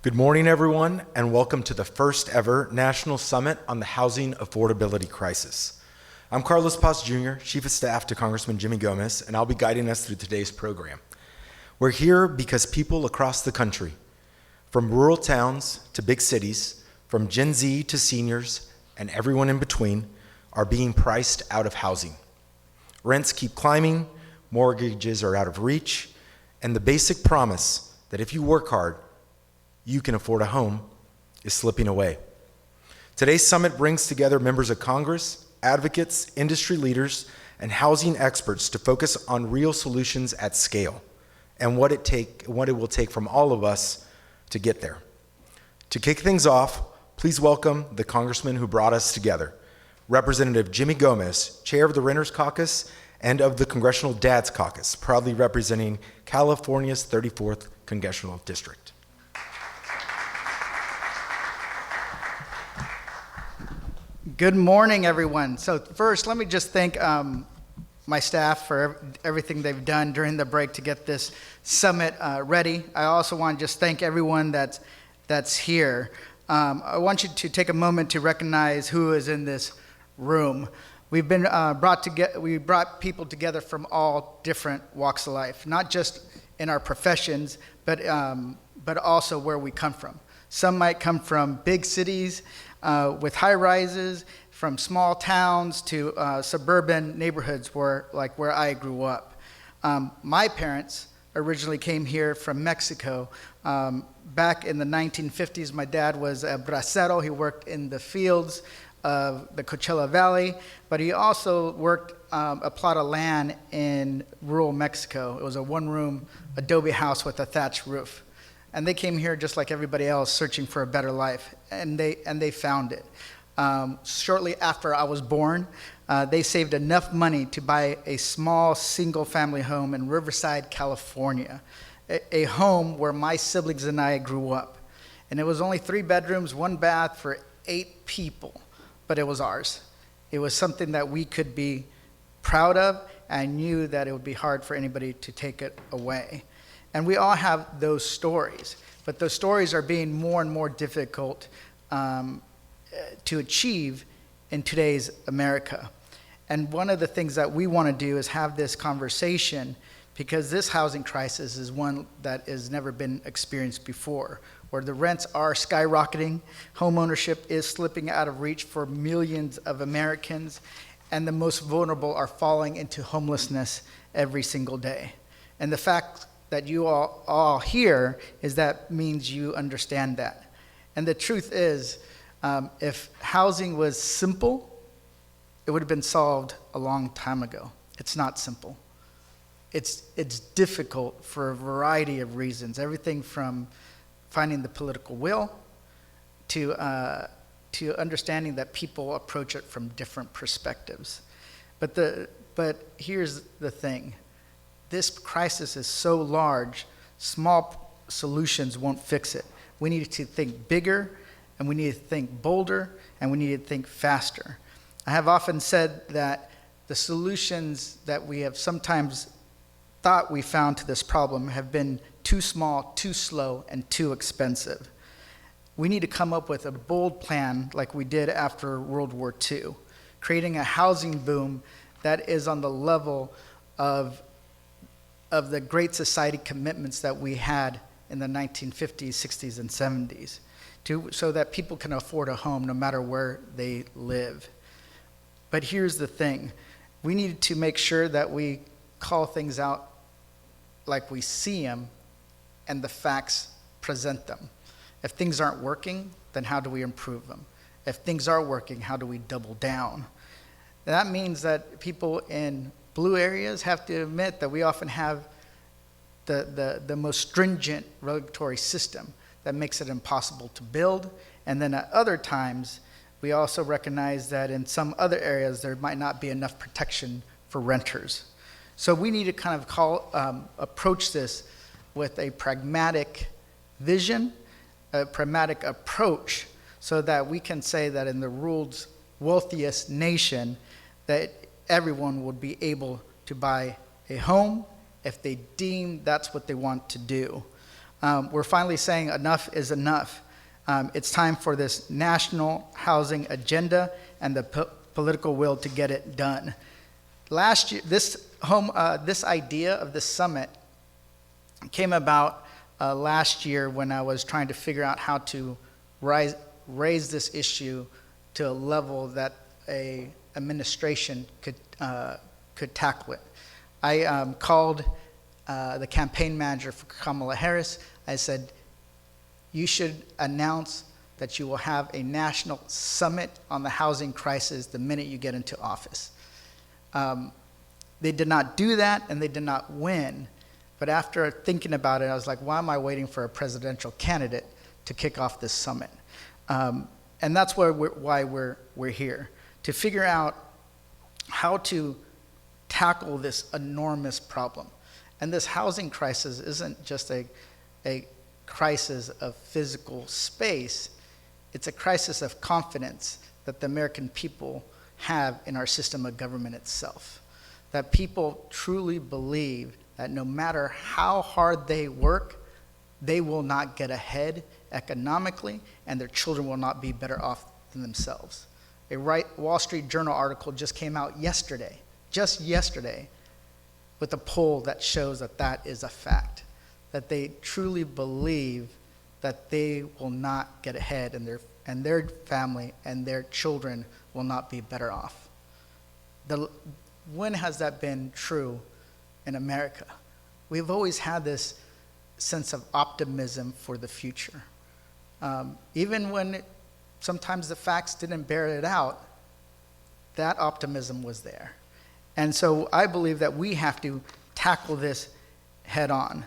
Good morning, everyone, and welcome to the first ever National Summit on the Housing Affordability Crisis. I'm Carlos Paz Jr., Chief of Staff to Congressman Jimmy Gomez, and I'll be guiding us through today's program. We're here because people across the country, from rural towns to big cities, from Gen Z to seniors, and everyone in between, are being priced out of housing. Rents keep climbing, mortgages are out of reach, and the basic promise that if you work hard, you can afford a home is slipping away. Today's summit brings together members of Congress, advocates, industry leaders, and housing experts to focus on real solutions at scale and what it will take from all of us to get there. To kick things off, please welcome the congressman who brought us together, Representative Jimmy Gomez, Chair of the Renters Caucus and of the Congressional Dads Caucus, proudly representing California's 34th Congressional District. Good morning, everyone. So first, let me just thank my staff for everything they've done during the break to get this summit ready. I also want to just thank everyone that's here. I want you to take a moment to recognize who is in this room. We've been we brought people together from all different walks of life, not just in our professions, but also where we come from. Some might come from big cities with high rises, from small towns to suburban neighborhoods where I grew up. My parents originally came here from Mexico. Back in the 1950s, my dad was a bracero. He worked in the fields of the Coachella Valley, but he also worked a plot of land in rural Mexico. It was a one-room adobe house with a thatched roof. And they came here just like everybody else, searching for a better life, and they found it. Shortly after I was born, they saved enough money to buy a small single-family home in Riverside, California, a home where my siblings and I grew up. And it was only 3 bedrooms, 1 bath for 8 people, but it was ours. It was something that we could be proud of, and knew that it would be hard for anybody to take it away. And we all have those stories, but those stories are being more and more difficult to achieve in today's America. And one of the things that we want to do is have this conversation, because this housing crisis is one that has never been experienced before, where the rents are skyrocketing, home ownership is slipping out of reach for millions of Americans, and the most vulnerable are falling into homelessness every single day. And the fact that you all here is that means you understand that. And the truth is, if housing was simple, it would have been solved a long time ago. It's not simple. It's difficult for a variety of reasons, everything from finding the political will to understanding that people approach it from different perspectives. But here's the thing. This crisis is so large, small solutions won't fix it. We need to think bigger, and we need to think bolder, and we need to think faster. I have often said that the solutions that we have sometimes thought we found to this problem have been too small, too slow, and too expensive. We need to come up with a bold plan like we did after World War II, creating a housing boom that is on the level of the Great Society commitments that we had in the 1950s, 60s, and 70s, so that people can afford a home no matter where they live. But here's the thing. We need to make sure that we call things out like we see them and the facts present them. If things aren't working, then how do we improve them? If things are working, how do we double down? And that means that people in blue areas have to admit that we often have the most stringent regulatory system that makes it impossible to build. And then at other times, we also recognize that in some other areas, there might not be enough protection for renters. So we need to kind of approach this with a pragmatic vision, a pragmatic approach, so that we can say that in the world's wealthiest nation, that everyone would be able to buy a home if they deem that's what they want to do. we're finally saying enough is enough. It's time for this national housing agenda and the political will to get it done. Last year, this idea of this summit came about last year when I was trying to figure out how to raise this issue to a level that a administration could tackle it. I called the campaign manager for Kamala Harris. I said, you should announce that you will have a national summit on the housing crisis the minute you get into office. They did not do that, and they did not win. But after thinking about it, I was like, why am I waiting for a presidential candidate to kick off this summit? And that's why we're here, to figure out how to tackle this enormous problem. And this housing crisis isn't just a crisis of physical space. It's a crisis of confidence that the American people have in our system of government itself. That people truly believe that no matter how hard they work, they will not get ahead economically, and their children will not be better off than themselves. A Wall Street Journal article just came out yesterday, just yesterday, with a poll that shows that that is a fact, that they truly believe that they will not get ahead, and their family and their children will not be better off. When has that been true in America? We've always had this sense of optimism for the future. Even when sometimes the facts didn't bear it out, that optimism was there. And so I believe that we have to tackle this head on.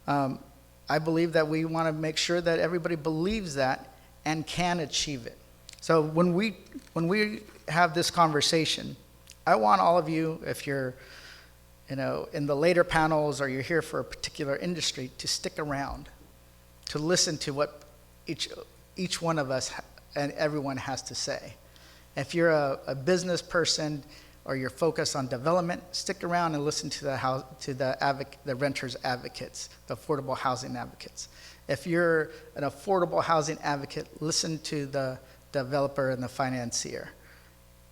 I believe that we want to make sure that everybody believes that and can achieve it. So when we have this conversation, I want all of you, if you're in the later panels or you're here for a particular industry, to stick around, to listen to what each one of us and everyone has to say. If you're a business person or you're focused on development, stick around and listen to the renters advocates, the affordable housing advocates. If you're an affordable housing advocate, listen to the developer and the financier.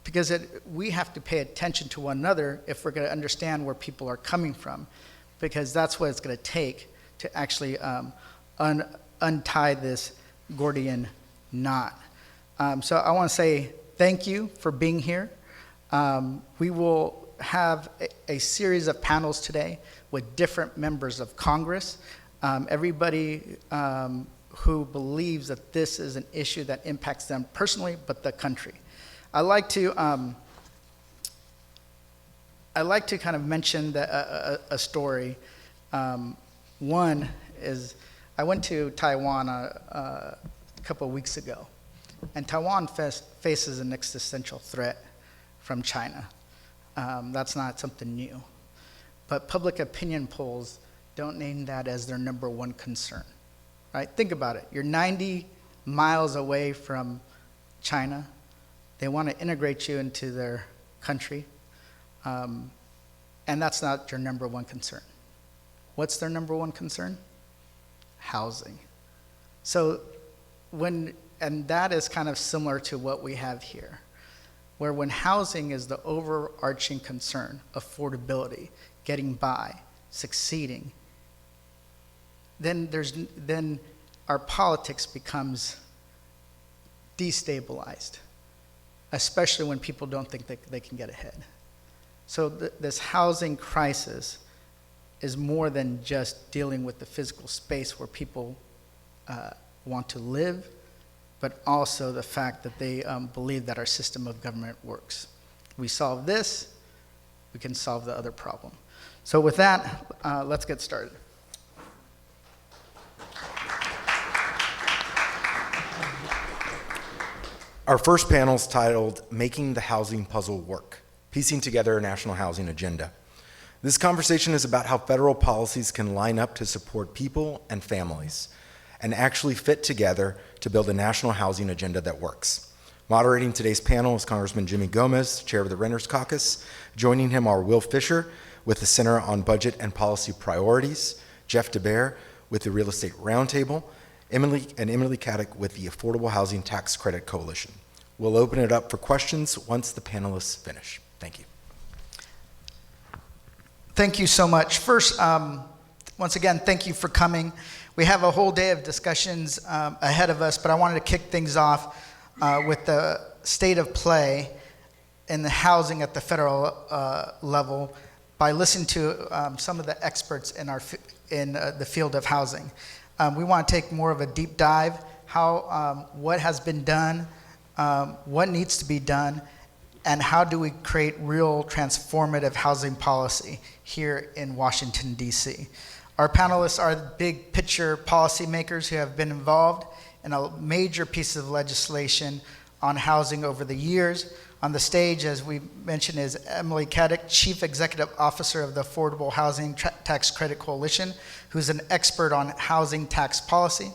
Because we have to pay attention to one another if we're going to understand where people are coming from, because that's what it's going to take to actually untie this Gordian knot. So I want to say thank you for being here. We will have a series of panels today with different members of Congress, everybody who believes that this is an issue that impacts them personally, but the country. I like to kind of mention a story. One is I went to Taiwan a couple of weeks ago, and Taiwan faces an existential threat from China. That's not something new, but public opinion polls don't name that as their number one concern. Right? Think about it. You're 90 miles away from China. They want to integrate you into their country, and that's not your number one concern. What's their number one concern? Housing. So and that is kind of similar to what we have here, where when housing is the overarching concern, affordability, getting by, succeeding, then our politics becomes destabilized, especially when people don't think they can get ahead. So this housing crisis is more than just dealing with the physical space where people want to live, but also the fact that they believe that our system of government works. We solve this, we can solve the other problem. So with that, let's get started. Our first panel is titled Making the Housing Puzzle Work, Piecing Together a National Housing Agenda. This conversation is about how federal policies can line up to support people and families and actually fit together to build a national housing agenda that works. Moderating today's panel is Congressman Jimmy Gomez, chair of the Renters Caucus. Joining him are Will Fisher with the Center on Budget and Policy Priorities, Jeff DeBear with the Real Estate Roundtable, Emily Caddick with the Affordable Housing Tax Credit Coalition. We'll open it up for questions once the panelists finish. Thank you. Thank you so much. First, once again, thank you for coming. We have a whole day of discussions ahead of us, but I wanted to kick things off with the state of play in the housing at the federal level by listening to some of the experts in the field of housing. We want to take more of a deep dive, what has been done, what needs to be done, and how do we create real transformative housing policy here in Washington, D.C. Our panelists are the big picture policymakers who have been involved in a major piece of legislation on housing over the years. On the stage, as we mentioned, is Emily Caddick, Chief Executive Officer of the Affordable Housing Tax Credit Coalition, who's an expert on housing tax policy.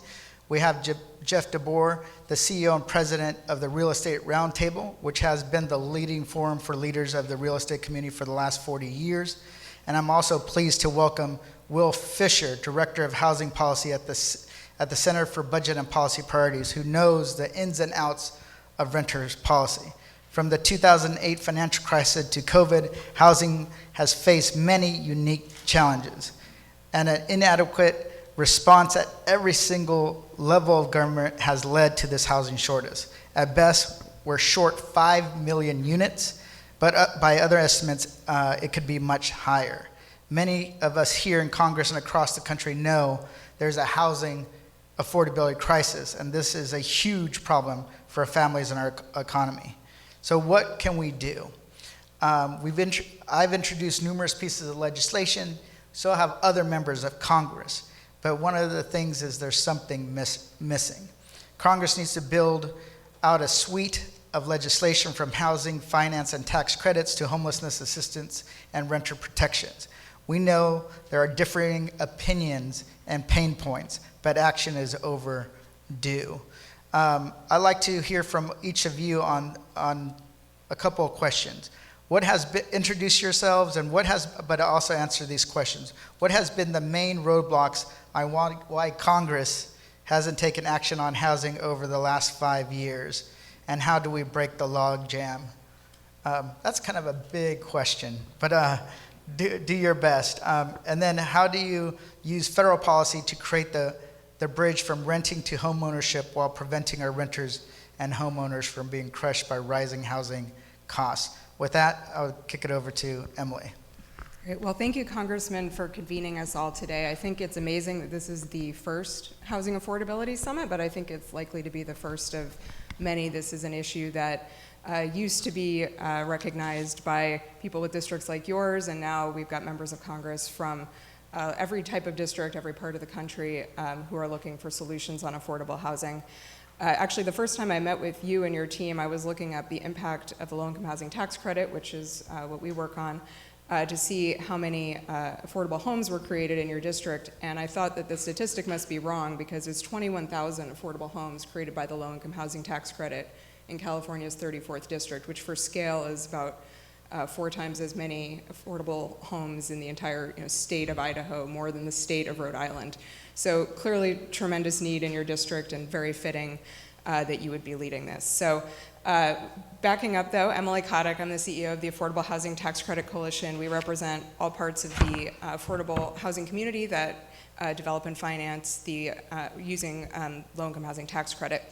We have Jeff DeBoer, the CEO and President of the Real Estate Roundtable, which has been the leading forum for leaders of the real estate community for the last 40 years. And I'm also pleased to welcome Will Fisher, Director of Housing Policy at the Center for Budget and Policy Priorities, who knows the ins and outs of renters policy. From the 2008 financial crisis to COVID, housing has faced many unique challenges, and an inadequate response at every single level of government has led to this housing shortage. At best, we're short 5 million units, but by other estimates, it could be much higher. Many of us here in Congress and across the country know there's a housing affordability crisis, and this is a huge problem for families in our economy. So what can we do? I've introduced numerous pieces of legislation, so have other members of Congress. But one of the things is there's something missing. Congress needs to build out a suite of legislation from housing, finance, and tax credits to homelessness assistance and renter protections. We know there are differing opinions and pain points, but action is overdue. I'd like to hear from each of you on a couple of questions. Introduce yourselves, and but also answer these questions. What has been the main roadblocks on why Congress hasn't taken action on housing over the last 5 years? And how do we break the log jam? That's kind of a big question, but do your best. And then how do you use federal policy to create the bridge from renting to home ownership while preventing our renters and homeowners from being crushed by rising housing costs? With that, I'll kick it over to Emily. Great. Well, thank you, Congressman, for convening us all today. I think it's amazing that this is the first Housing Affordability Summit, but I think it's likely to be the first of many. This is an issue that used to be recognized by people with districts like yours, and now we've got members of Congress from every type of district, every part of the country who are looking for solutions on affordable housing. Actually, the first time I met with you and your team, I was looking at the impact of the low-income housing tax credit, which is what we work on, to see how many affordable homes were created in your district. And I thought that the statistic must be wrong because it's 21,000 affordable homes created by the low-income housing tax credit in California's 34th district, which for scale is about 4 times as many affordable homes in the entire state of Idaho, more than the state of Rhode Island. So clearly tremendous need in your district and very fitting that you would be leading this. So backing up though, Emily Caddick, I'm the CEO of the Affordable Housing Tax Credit Coalition. We represent all parts of the affordable housing community that develop and finance the using low-income housing tax credit.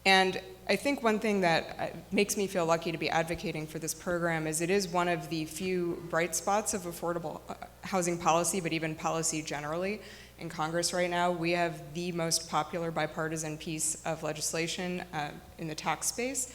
And I think one thing that makes me feel lucky to be advocating for this program is it is one of the few bright spots of affordable housing policy, but even policy generally in Congress right now. We have the most popular bipartisan piece of legislation in the tax space,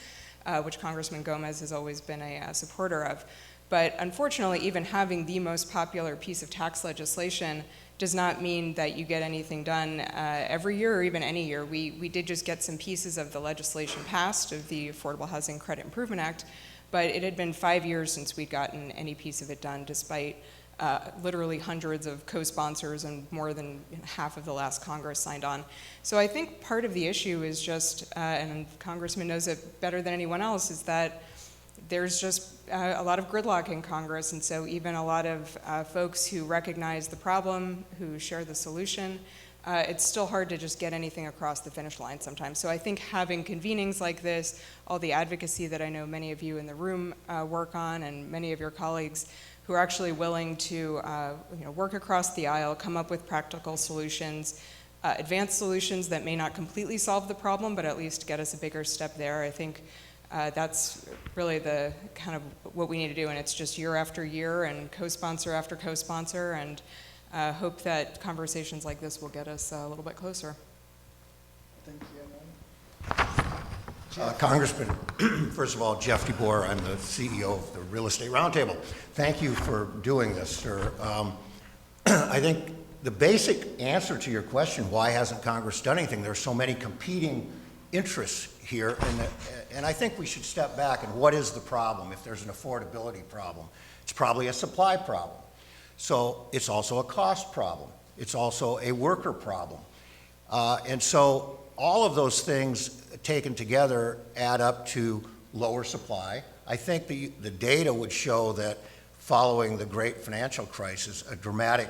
which Congressman Gomez has always been a supporter of. But unfortunately, even having the most popular piece of tax legislation does not mean that you get anything done every year or even any year. We did just get some pieces of the legislation passed of the Affordable Housing Credit Improvement Act, but it had been 5 years since we'd gotten any piece of it done, despite literally hundreds of co-sponsors and more than half of the last Congress signed on. So I think part of the issue is just, and Congressman knows it better than anyone else, is that there's just a lot of gridlock in Congress, and so even a lot of folks who recognize the problem, who share the solution, it's still hard to just get anything across the finish line sometimes. So I think having convenings like this, all the advocacy that I know many of you in the room work on, and many of your colleagues who are actually willing to work across the aisle, come up with practical solutions, advanced solutions that may not completely solve the problem, but at least get us a bigger step there. I think that's really the kind of what we need to do, and it's just year after year and co-sponsor after co-sponsor, and hope that conversations like this will get us a little bit closer. Thank you. Congressman, first of all, Jeff DeBoer, I'm the CEO of the Real Estate Roundtable. Thank you for doing this, sir. I think the basic answer to your question, why hasn't Congress done anything? There are so many competing interests here, and I think we should step back and what is the problem? If there's an affordability problem, it's probably a supply problem. So it's also a cost problem. It's also a worker problem. And so all of those things taken together add up to lower supply. I think the data would show that following the great financial crisis, a dramatic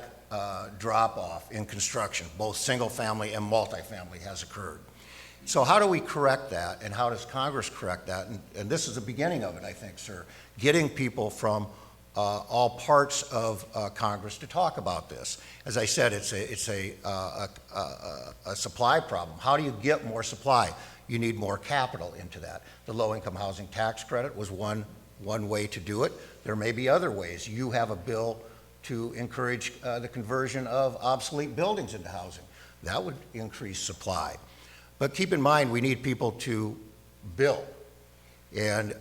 drop-off in construction, both single-family and multifamily, has occurred. So how do we correct that, and how does Congress correct that? And this is the beginning of it, I think, sir, getting people from all parts of Congress to talk about this. As I said, it's a supply problem. How do you get more supply? You need more capital into that. The low-income housing tax credit was one way to do it. There may be other ways. You have a bill to encourage the conversion of obsolete buildings into housing. That would increase supply. But keep in mind, we need people to build. And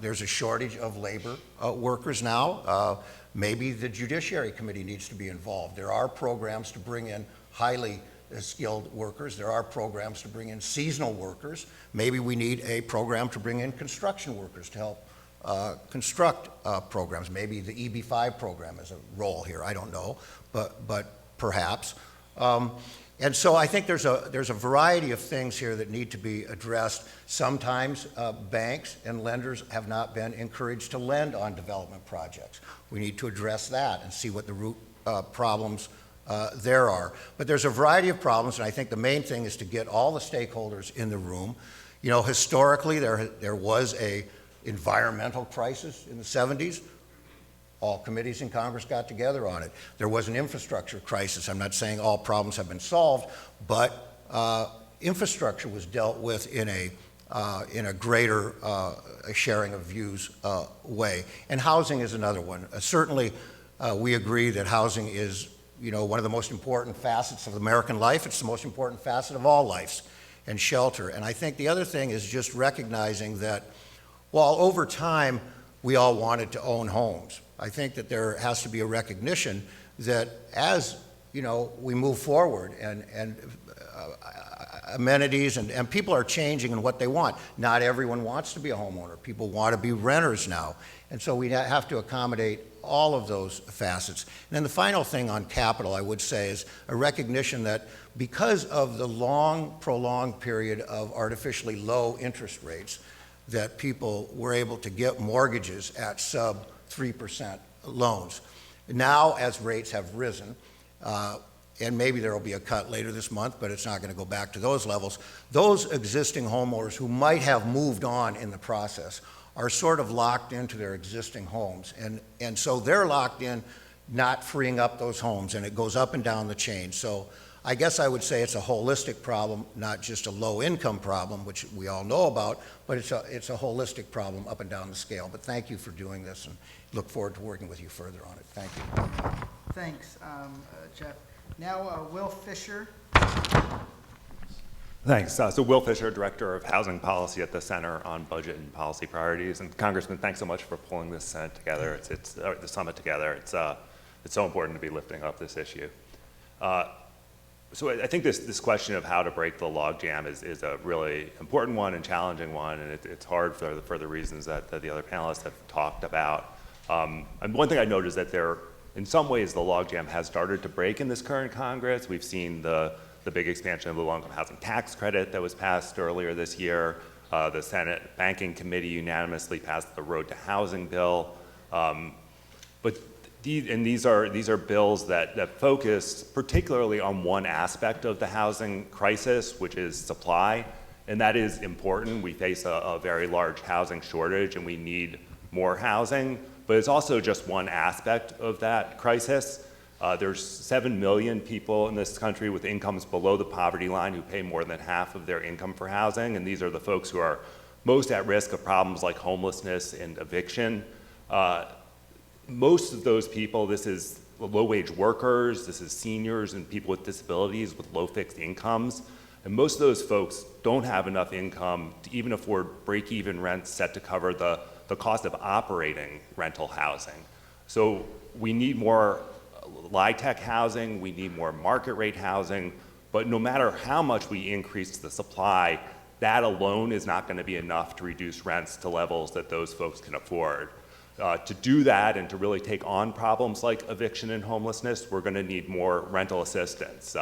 there's a shortage of labor workers now. Maybe the Judiciary Committee needs to be involved. There are programs to bring in highly skilled workers. There are programs to bring in seasonal workers. Maybe we need a program to bring in construction workers to help construct programs. Maybe the EB-5 program has a role here. I don't know, but perhaps. And so I think there's a variety of things here that need to be addressed. Sometimes banks and lenders have not been encouraged to lend on development projects. We need to address that and see what the root problems there are. But there's a variety of problems, and I think the main thing is to get all the stakeholders in the room. You know, historically, there was a environmental crisis in the 70s. All committees in Congress got together on it. There was an infrastructure crisis. I'm not saying all problems have been solved, but infrastructure was dealt with in a greater sharing of views way. And housing is another one. Certainly, we agree that housing is, you know, one of the most important facets of American life. It's the most important facet of all lives, and shelter. And I think the other thing is just recognizing that while over time we all wanted to own homes, I think that there has to be a recognition that as, you know, we move forward and amenities and people are changing in what they want. Not everyone wants to be a homeowner. People want to be renters now. And so we have to accommodate all of those facets. And then the final thing on capital, I would say, is a recognition that because of the long, prolonged period of artificially low interest rates, that people were able to get mortgages at sub 3% loans. Now, as rates have risen, and maybe there will be a cut later this month, but it's not going to go back to those levels, those existing homeowners who might have moved on in the process are sort of locked into their existing homes. And so they're locked in, not freeing up those homes, and it goes up and down the chain. So I guess I would say it's a holistic problem, not just a low-income problem, which we all know about, but it's a holistic problem up and down the scale. But thank you for doing this, and look forward to working with you further on it. Thank you. Thanks, Jeff. Now, Will Fisher. Thanks. So Will Fisher, Director of Housing Policy at the Center on Budget and Policy Priorities. And Congressman, thanks so much for pulling this Senate together. The summit together. It's so important to be lifting up this issue. So I think this question of how to break the logjam is a really important one and challenging one, and it's hard for the reasons that the other panelists have talked about. And one thing I noticed is that in some ways, the logjam has started to break in this current Congress. We've seen the big expansion of the low-income housing tax credit that was passed earlier this year. The Senate Banking Committee unanimously passed the Road to Housing bill. But These are bills that focus particularly on one aspect of the housing crisis, which is supply, and that is important. We face a very large housing shortage, and we need more housing, but it's also just one aspect of that crisis. There's 7 million people in this country with incomes below the poverty line who pay more than half of their income for housing, and these are the folks who are most at risk of problems like homelessness and eviction. Most of those people, this is low-wage workers, this is seniors and people with disabilities with low fixed incomes, and most of those folks don't have enough income to even afford break-even rents set to cover the cost of operating rental housing. So we need more LIHTC housing, we need more market rate housing, but no matter how much we increase the supply, that alone is not going to be enough to reduce rents to levels that those folks can afford. To do that and to really take on problems like eviction and homelessness, we're going to need more rental assistance.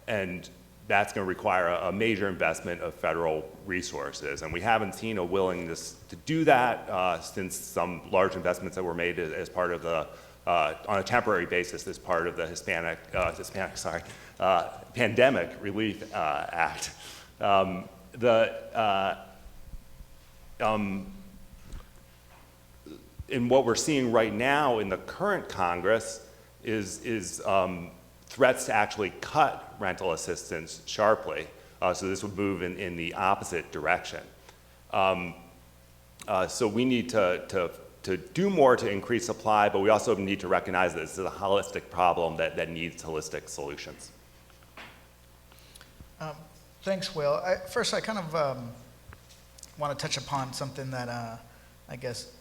And that's going to require a major investment of federal resources. And we haven't seen a willingness to do that since some large investments that were made as part of the, on a temporary basis as part of the Pandemic Relief Act. And what we're seeing right now in the current Congress is threats to actually cut rental assistance sharply. So this would move in the opposite direction. So we need to do more to increase supply, but we also need to recognize that this is a holistic problem that needs holistic solutions. Thanks, Will. First, I kind of want to touch upon something that I guess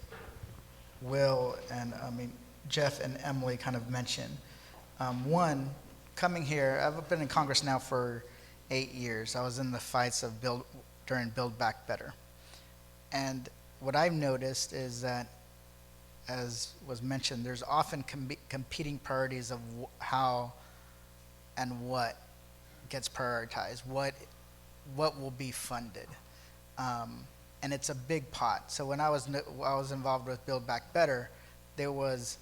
Will and Jeff and Emily kind of mentioned. One, coming here, I've been in Congress now for 8 years. I was in the fights of during Build Back Better. And what I've noticed is that, as was mentioned, there's often competing priorities of how and what gets prioritized, what will be funded. And it's a big pot. So when I was involved with Build Back Better, there was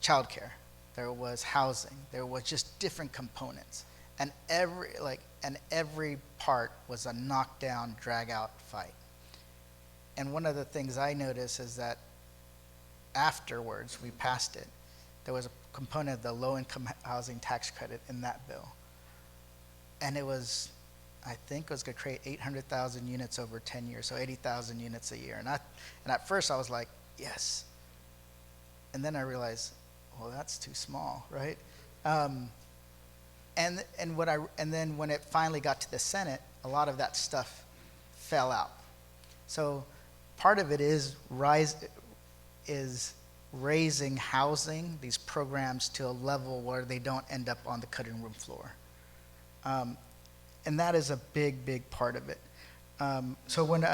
childcare, there was housing, there was just different components, and every part was a knockdown, drag-out fight. And one of the things I noticed is that afterwards, we passed it. There was a component of the low-income housing tax credit in that bill, and it was, I think it was going to create 800,000 units over 10 years, so 80,000 units a year. And at first I was like, yes. And then I realized, well, that's too small, right? And then when it finally got to the Senate, a lot of that stuff fell out. So part of it is raising housing, these programs, to a level where they don't end up on the cutting room floor. And that is a big, big part of it. So when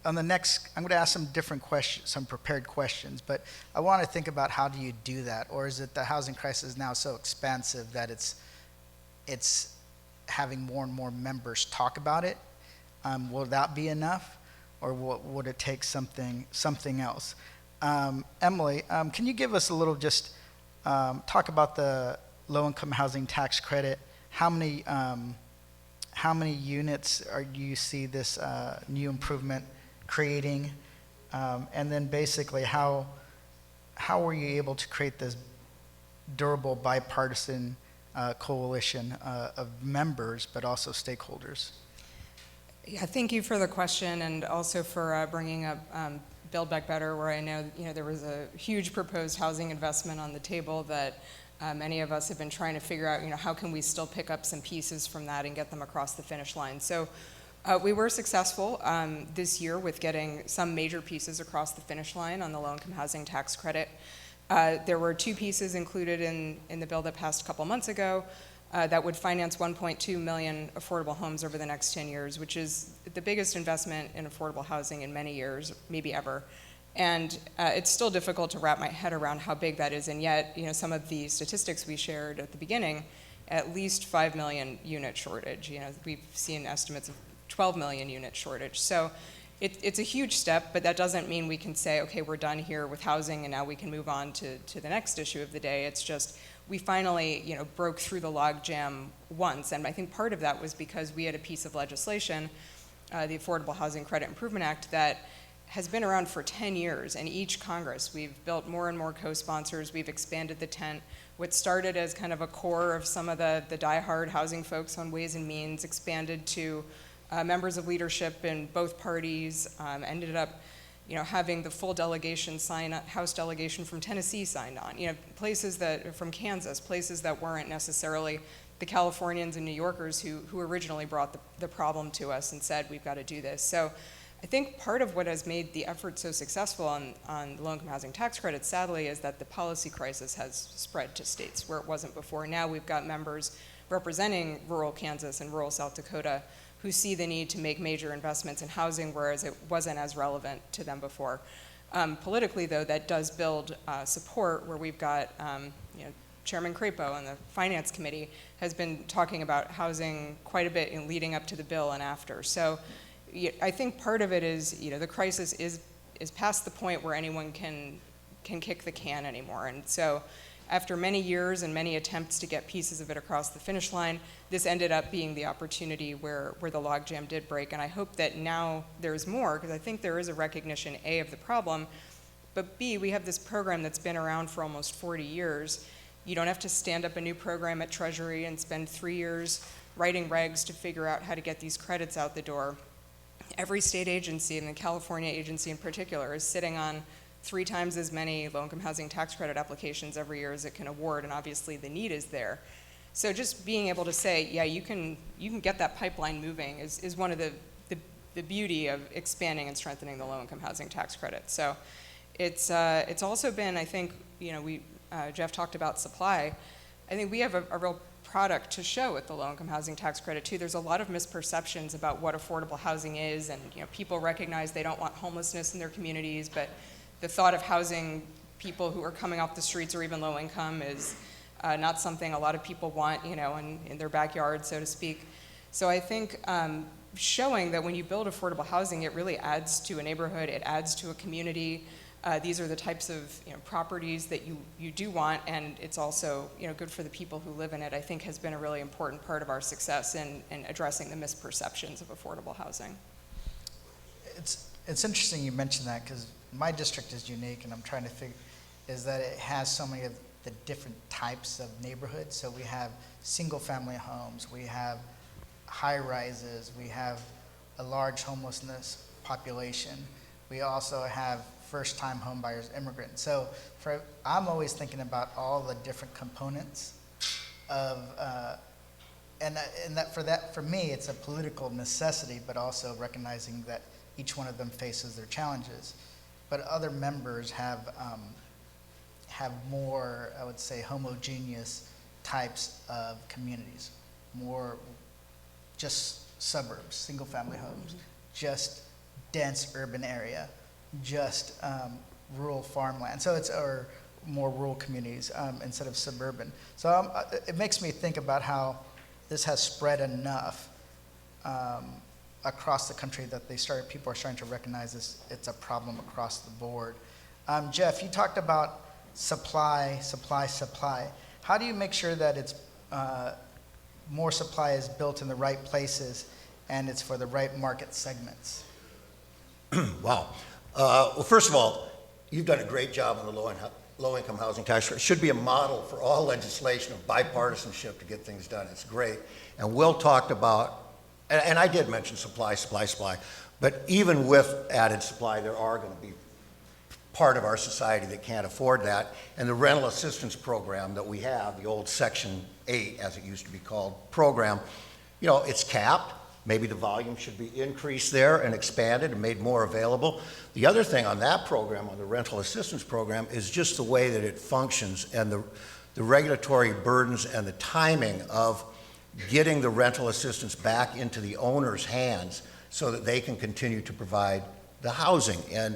on the next, I'm going to ask some different questions, some prepared questions, but I want to think about how do you do that, or is it the housing crisis now so expansive that it's having more and more members talk about it? Will that be enough, or would it take something else? Emily, can you give us a little talk about the low-income housing tax credit? How many units do you see this new improvement creating? And then basically, how were you able to create this durable bipartisan coalition of members, but also stakeholders? Yeah, thank you for the question, and also for bringing up Build Back Better, where I know there was a huge proposed housing investment on the table that many of us have been trying to figure out, how can we still pick up some pieces from that and get them across the finish line. So we were successful this year with getting some major pieces across the finish line on the low-income housing tax credit. There were 2 pieces included in the bill that passed a couple months ago that would finance 1.2 million affordable homes over the next 10 years, which is the biggest investment in affordable housing in many years, maybe ever. And it's still difficult to wrap my head around how big that is, and yet, some of the statistics we shared at the beginning, at least 5 million unit shortage. We've seen estimates of 12 million unit shortage. So it's a huge step, but that doesn't mean we can say, okay, we're done here with housing and now we can move on to the next issue of the day. It's just, we finally, broke through the logjam once, and I think part of that was because we had a piece of legislation, the Affordable Housing Credit Improvement Act, that has been around for 10 years, and each Congress, we've built more and more co-sponsors, we've expanded the tent. What started as kind of a core of some of the diehard housing folks on Ways and Means expanded to members of leadership in both parties, ended up having the full delegation House delegation from Tennessee signed on, places that, from Kansas, places that weren't necessarily the Californians and New Yorkers who originally brought the problem to us and said, we've got to do this. So I think part of what has made the effort so successful on the low-income housing tax credit, sadly, is that the policy crisis has spread to states where it wasn't before. Now we've got members representing rural Kansas and rural South Dakota who see the need to make major investments in housing, whereas it wasn't as relevant to them before. Politically, though, that does build support, where we've got Chairman Crapo on the Finance Committee has been talking about housing quite a bit in leading up to the bill and after. So I think part of it is, the crisis is past the point where anyone can kick the can anymore. And so after many years and many attempts to get pieces of it across the finish line, this ended up being the opportunity where the logjam did break. And I hope that now there's more, because I think there is a recognition, A, of the problem, but B, we have this program that's been around for almost 40 years. You don't have to stand up a new program at Treasury and spend 3 years writing regs to figure out how to get these credits out the door. Every state agency, and the California agency in particular, is sitting on 3 times as many low-income housing tax credit applications every year as it can award, and obviously the need is there. So just being able to say, yeah, you can get that pipeline moving is one of the beauty of expanding and strengthening the low-income housing tax credit. So it's also been, I think, Jeff talked about supply. I think we have a real product to show with the low-income housing tax credit too. There's a lot of misperceptions about what affordable housing is, and people recognize they don't want homelessness in their communities, but the thought of housing people who are coming off the streets or even low income is not something a lot of people want, in their backyard, so to speak. So I think showing that when you build affordable housing, it really adds to a neighborhood, it adds to a community. These are the types of properties that you do want, and it's also good for the people who live in it. I think has been a really important part of our success in addressing the misperceptions of affordable housing. It's interesting you mentioned that, because my district is unique, and I'm trying to figure is that it has so many of the different types of neighborhoods. So we have single-family homes, we have high-rises, we have a large homelessness population. We also have first-time home buyers, immigrants. So I'm always thinking about all the different components of, and that for me, it's a political necessity, but also recognizing that each one of them faces their challenges. But other members have more, I would say, homogeneous types of communities, more just suburbs, single-family homes, just dense urban area, just rural farmland. So or more rural communities instead of suburban. So it makes me think about how this has spread enough across the country that people are starting to recognize this. It's a problem across the board. Jeff, you talked about supply. How do you make sure that it's more supply is built in the right places and it's for the right market segments? Wow. Well, first of all, you've done a great job on the low-income housing tax credit. It should be a model for all legislation of bipartisanship to get things done. It's great. And Will talked about, and I did mention supply, but even with added supply, there are going to be part of our society that can't afford that. And the rental assistance program that we have, the old Section 8, as it used to be called, program, it's capped. Maybe the volume should be increased there and expanded and made more available. The other thing on that program, on the rental assistance program, is just the way that it functions and the regulatory burdens and the timing of getting the rental assistance back into the owner's hands so that they can continue to provide the housing. And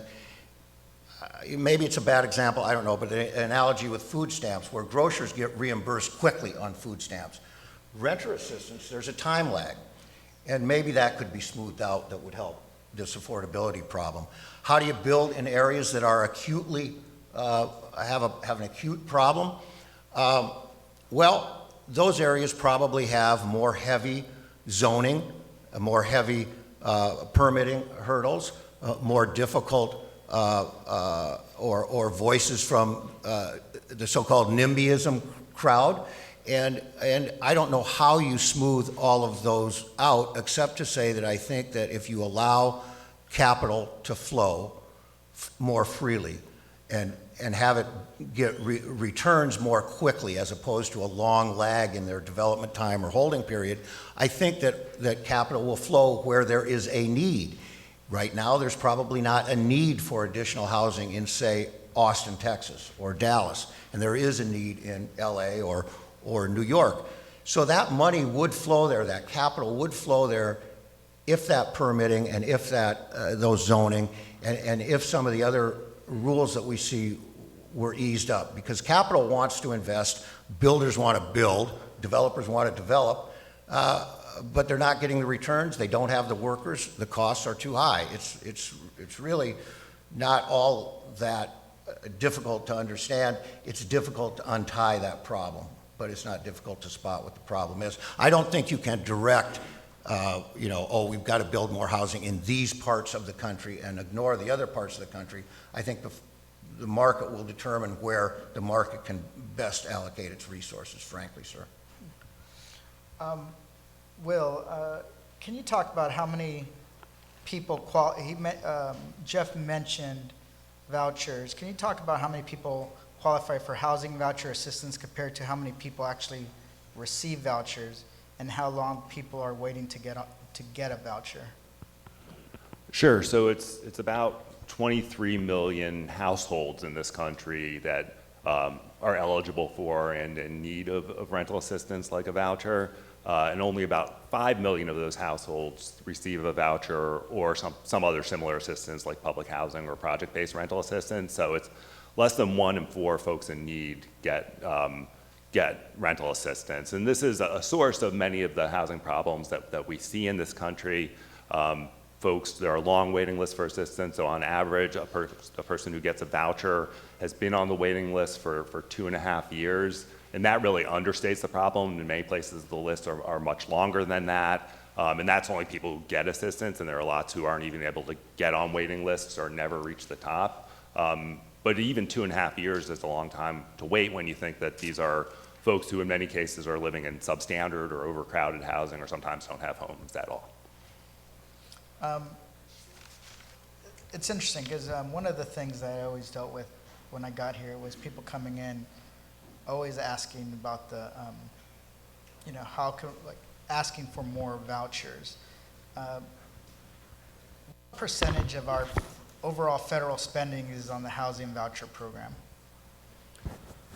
maybe it's a bad example, I don't know, but an analogy with food stamps, where grocers get reimbursed quickly on food stamps. Renter assistance, there's a time lag. And maybe that could be smoothed out, that would help this affordability problem. How do you build in areas that are acutely, have an acute problem? Well, those areas probably have more heavy zoning, more heavy permitting hurdles, more difficult or voices from the so-called NIMBYism crowd. And I don't know how you smooth all of those out, except to say that I think that if you allow capital to flow more freely and have it get returns more quickly as opposed to a long lag in their development time or holding period, I think that capital will flow where there is a need. Right now, there's probably not a need for additional housing in, say, Austin, Texas, or Dallas, and there is a need in LA or New York. So that money would flow there, that capital would flow there if that permitting and if that those zoning and if some of the other rules that we see were eased up. Because capital wants to invest, builders want to build, developers want to develop, but they're not getting the returns, they don't have the workers, the costs are too high. It's really not all that difficult to understand. It's difficult to untie that problem, but it's not difficult to spot what the problem is. I don't think you can direct, oh, we've got to build more housing in these parts of the country and ignore the other parts of the country. I think the market will determine where the market can best allocate its resources, frankly, sir. Will, can you talk about how many people Jeff mentioned vouchers. Can you talk about how many people qualify for housing voucher assistance compared to how many people actually receive vouchers, and how long people are waiting to get a voucher? Sure. So it's about 23 million households in this country that are eligible for and in need of rental assistance like a voucher. And only about 5 million of those households receive a voucher or some other similar assistance like public housing or project-based rental assistance. So it's less than 1 in 4 folks in need get rental assistance. And this is a source of many of the housing problems that we see in this country. Folks, there are long waiting lists for assistance. So on average, a person who gets a voucher has been on the waiting list for 2.5 years. And that really understates the problem. In many places, the lists are much longer than that. And that's only people who get assistance, and there are lots who aren't even able to get on waiting lists or never reach the top. But even 2.5 years is a long time to wait when you think that these are folks who in many cases are living in substandard or overcrowded housing or sometimes don't have homes at all. It's interesting because one of the things that I always dealt with when I got here was people coming in always asking about the, asking for more vouchers. What percentage of our overall federal spending is on the housing voucher program?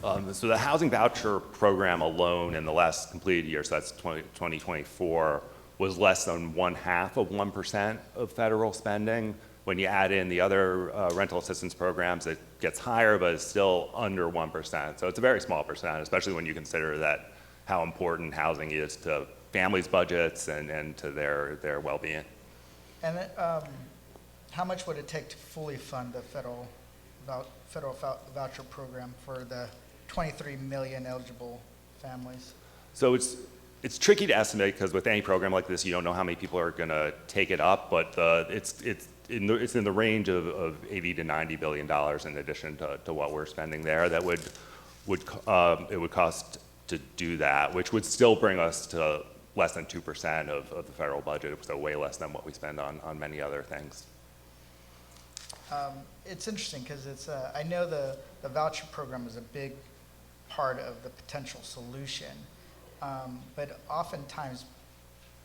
So the housing voucher program alone in the last completed year, so that's 2024, was less than 0.5% of federal spending. When you add in the other rental assistance programs, it gets higher, but it's still under 1%. So it's a very small percent, especially when you consider that how important housing is to families' budgets and to their well-being. And how much would it take to fully fund the federal voucher program for the 23 million eligible families? So it's tricky to estimate because with any program like this, you don't know how many people are going to take it up, but it's in the range of $80 to $90 billion in addition to what we're spending there. That it would cost to do that, which would still bring us to less than 2% of the federal budget, so way less than what we spend on many other things. It's interesting because I know the voucher program is a big part of the potential solution, but oftentimes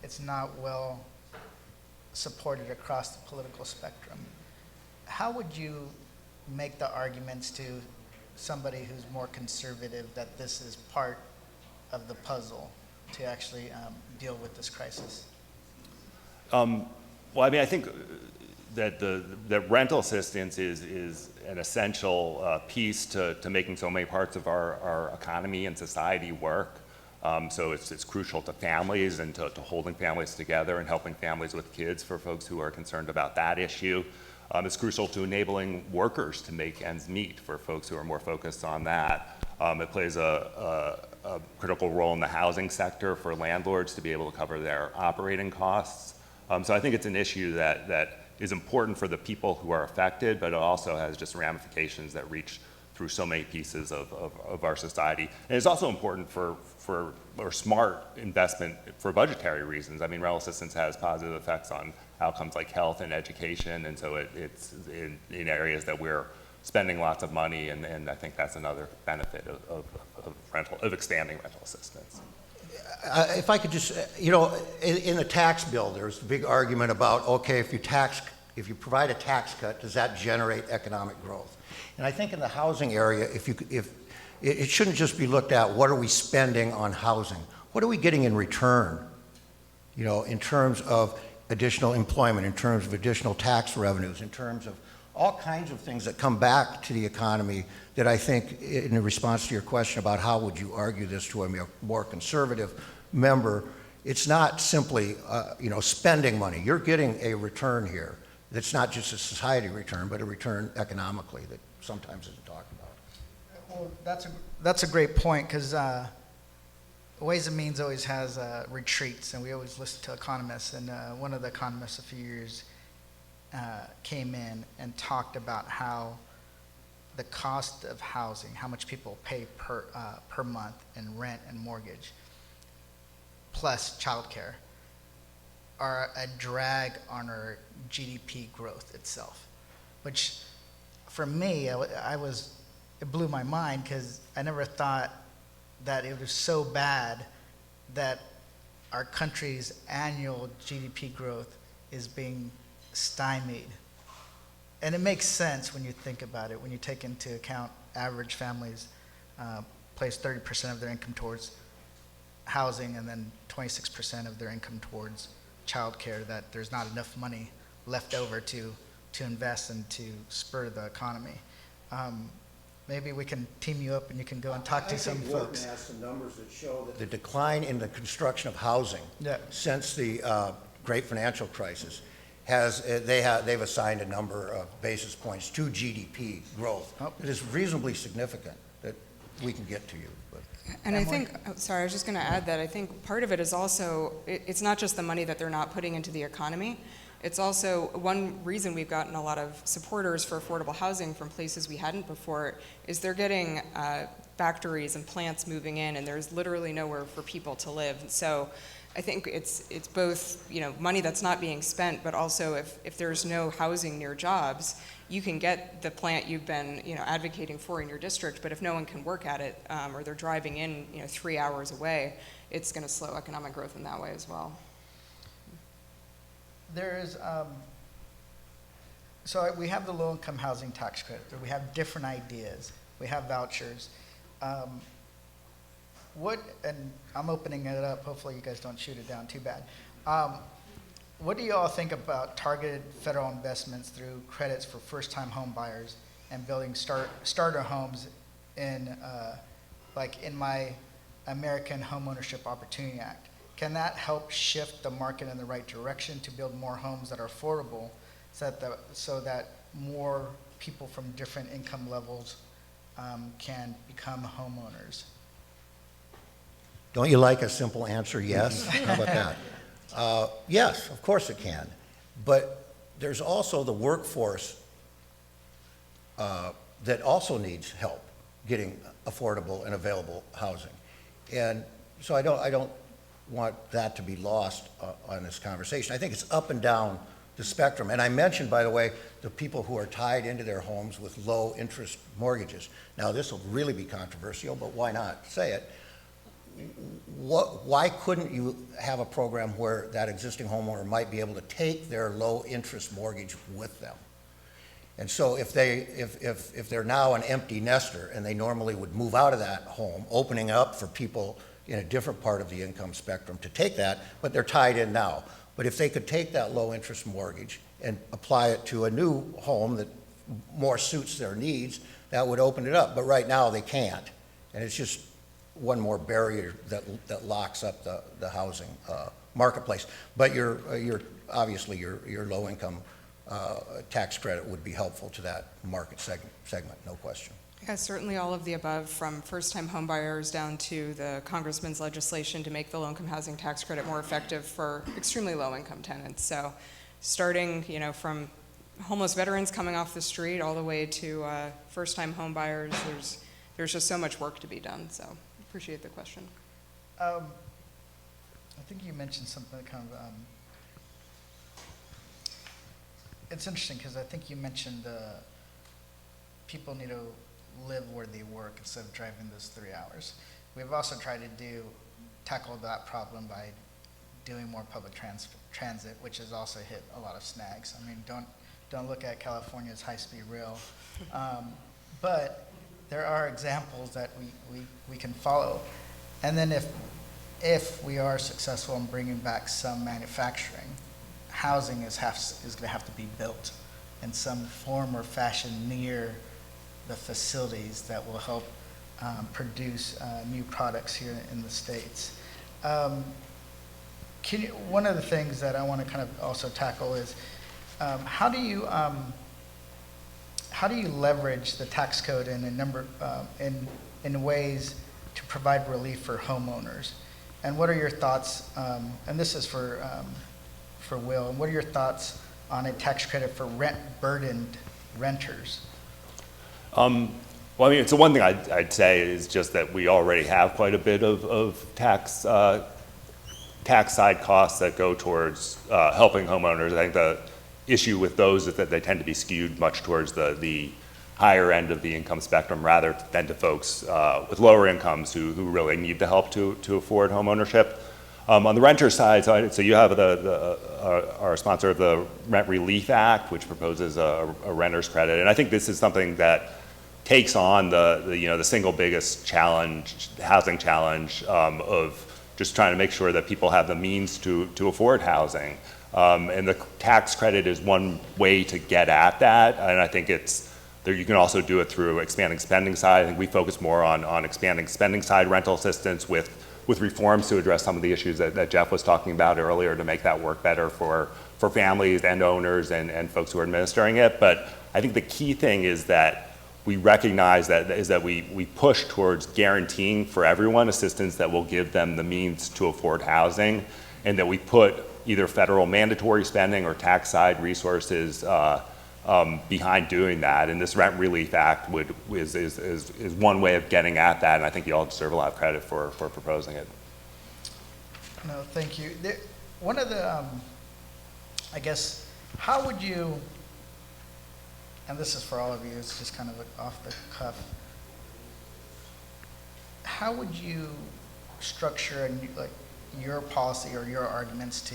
it's not well supported across the political spectrum. How would you make the arguments to somebody who's more conservative that this is part of the puzzle to actually deal with this crisis? Well, I mean, I think that rental assistance is an essential piece to making so many parts of our economy and society work. So it's crucial to families and to holding families together and helping families with kids for folks who are concerned about that issue. It's crucial to enabling workers to make ends meet for folks who are more focused on that. It plays a critical role in the housing sector for landlords to be able to cover their operating costs. So I think it's an issue that is important for the people who are affected, but it also has just ramifications that reach through so many pieces of our society. And it's also important for smart investment for budgetary reasons. I mean, rental assistance has positive effects on outcomes like health and education, and so it's in areas that we're spending lots of money, and I think that's another benefit of expanding rental assistance. If I could just, in the tax bill, there's the big argument about, okay, if you provide a tax cut, does that generate economic growth? And I think in the housing area, if it shouldn't just be looked at, what are we spending on housing? What are we getting in return? In terms of additional employment, in terms of additional tax revenues, in terms of all kinds of things that come back to the economy that I think, in response to your question about how would you argue this to a more conservative member, it's not simply, spending money. You're getting a return here that's not just a society return, but a return economically that sometimes isn't talked about. Well, that's a great point, because Ways and Means always has retreats, and we always listen to economists, and one of the economists a few years came in and talked about how the cost of housing, how much people pay per month in rent and mortgage, plus childcare, are a drag on our GDP growth itself, which for me, it blew my mind, because I never thought that it was so bad that our country's annual GDP growth is being stymied. And it makes sense when you think about it, when you take into account average families place 30% of their income towards housing and then 26% of their income towards childcare, that there's not enough money left over to invest and to spur the economy. Maybe we can team you up and you can go and talk to some folks. I think Ruben has some numbers that show that the decline in the construction of housing since the great financial crisis they've assigned a number of basis points to GDP growth. It is reasonably significant that we can get to you. But. And I think, sorry, I was just going to add that I think part of it is also, it's not just the money that they're not putting into the economy. It's also one reason we've gotten a lot of supporters for affordable housing from places we hadn't before, is they're getting factories and plants moving in, and there's literally nowhere for people to live. So I think it's both, money that's not being spent, but also if there's no housing near jobs, you can get the plant you've been, advocating for in your district, but if no one can work at it, or they're driving in, 3 hours away, it's going to slow economic growth in that way as well. There is, so we have the low-income housing tax credit. We have different ideas. We have vouchers. And I'm opening it up. Hopefully you guys don't shoot it down too bad. What do you all think about targeted federal investments through credits for first-time home buyers and building starter homes in my American Homeownership Opportunity Act? Can that help shift the market in the right direction to build more homes that are affordable, so that more people from different income levels can become homeowners? Don't you like a simple answer, yes? How about that? Yes, of course it can. But there's also the workforce that also needs help getting affordable and available housing. And so I don't want that to be lost on this conversation. I think it's up and down the spectrum. And I mentioned, by the way, the people who are tied into their homes with low interest mortgages. Now, this will really be controversial, but why not say it? Why couldn't you have a program where that existing homeowner might be able to take their low interest mortgage with them? And so if they're now an empty nester and they normally would move out of that home, opening up for people in a different part of the income spectrum to take that, but they're tied in now. But if they could take that low interest mortgage and apply it to a new home that more suits their needs, that would open it up. But right now they can't. And it's just one more barrier that locks up the housing marketplace. But obviously your low-income tax credit would be helpful to that market segment, no question. Yeah, certainly all of the above, from first-time homebuyers down to the Congressman's legislation to make the low-income housing tax credit more effective for extremely low-income tenants. So starting, from homeless veterans coming off the street all the way to first-time homebuyers, there's just so much work to be done. So appreciate the question. I think you mentioned something kind of, it's interesting because I think you mentioned people need to live where they work instead of driving those 3 hours. We've also tried to tackle that problem by doing more public transit, which has also hit a lot of snags. I mean, don't look at California's high-speed rail, but there are examples that we can follow. And then if we are successful in bringing back some manufacturing, housing is going to have to be built in some form or fashion near the facilities that will help produce new products here in the States. One of the things that I want to kind of also tackle is how do you leverage the tax code in a number in ways to provide relief for homeowners? And what are your thoughts? And this is for Will. And what are your thoughts on a tax credit for rent-burdened renters? Well, I mean, it's the one thing I'd say is just that we already have quite a bit of tax side costs that go towards helping homeowners. I think the issue with those is that they tend to be skewed much towards the higher end of the income spectrum rather than to folks with lower incomes who really need the help to afford home ownership. On the renter side, so you have our sponsor of the Rent Relief Act, which proposes a renter's credit, and I think this is something that takes on the single biggest housing challenge of just trying to make sure that people have the means to afford housing. And the tax credit is one way to get at that, and I think you can also do it through expanding spending side. I think we focus more on expanding spending side rental assistance with reforms to address some of the issues that Jeff was talking about earlier to make that work better for families and owners and folks who are administering it. But I think the key thing is that we recognize that we push towards guaranteeing for everyone assistance that will give them the means to afford housing, and that we put either federal mandatory spending or tax side resources behind doing that. And this Rent Relief Act is one way of getting at that, and I think you all deserve a lot of credit for proposing it. No, thank you. One of the, I guess, how would you, and this is for all of you, it's just kind of off the cuff, how would you structure your policy or your arguments to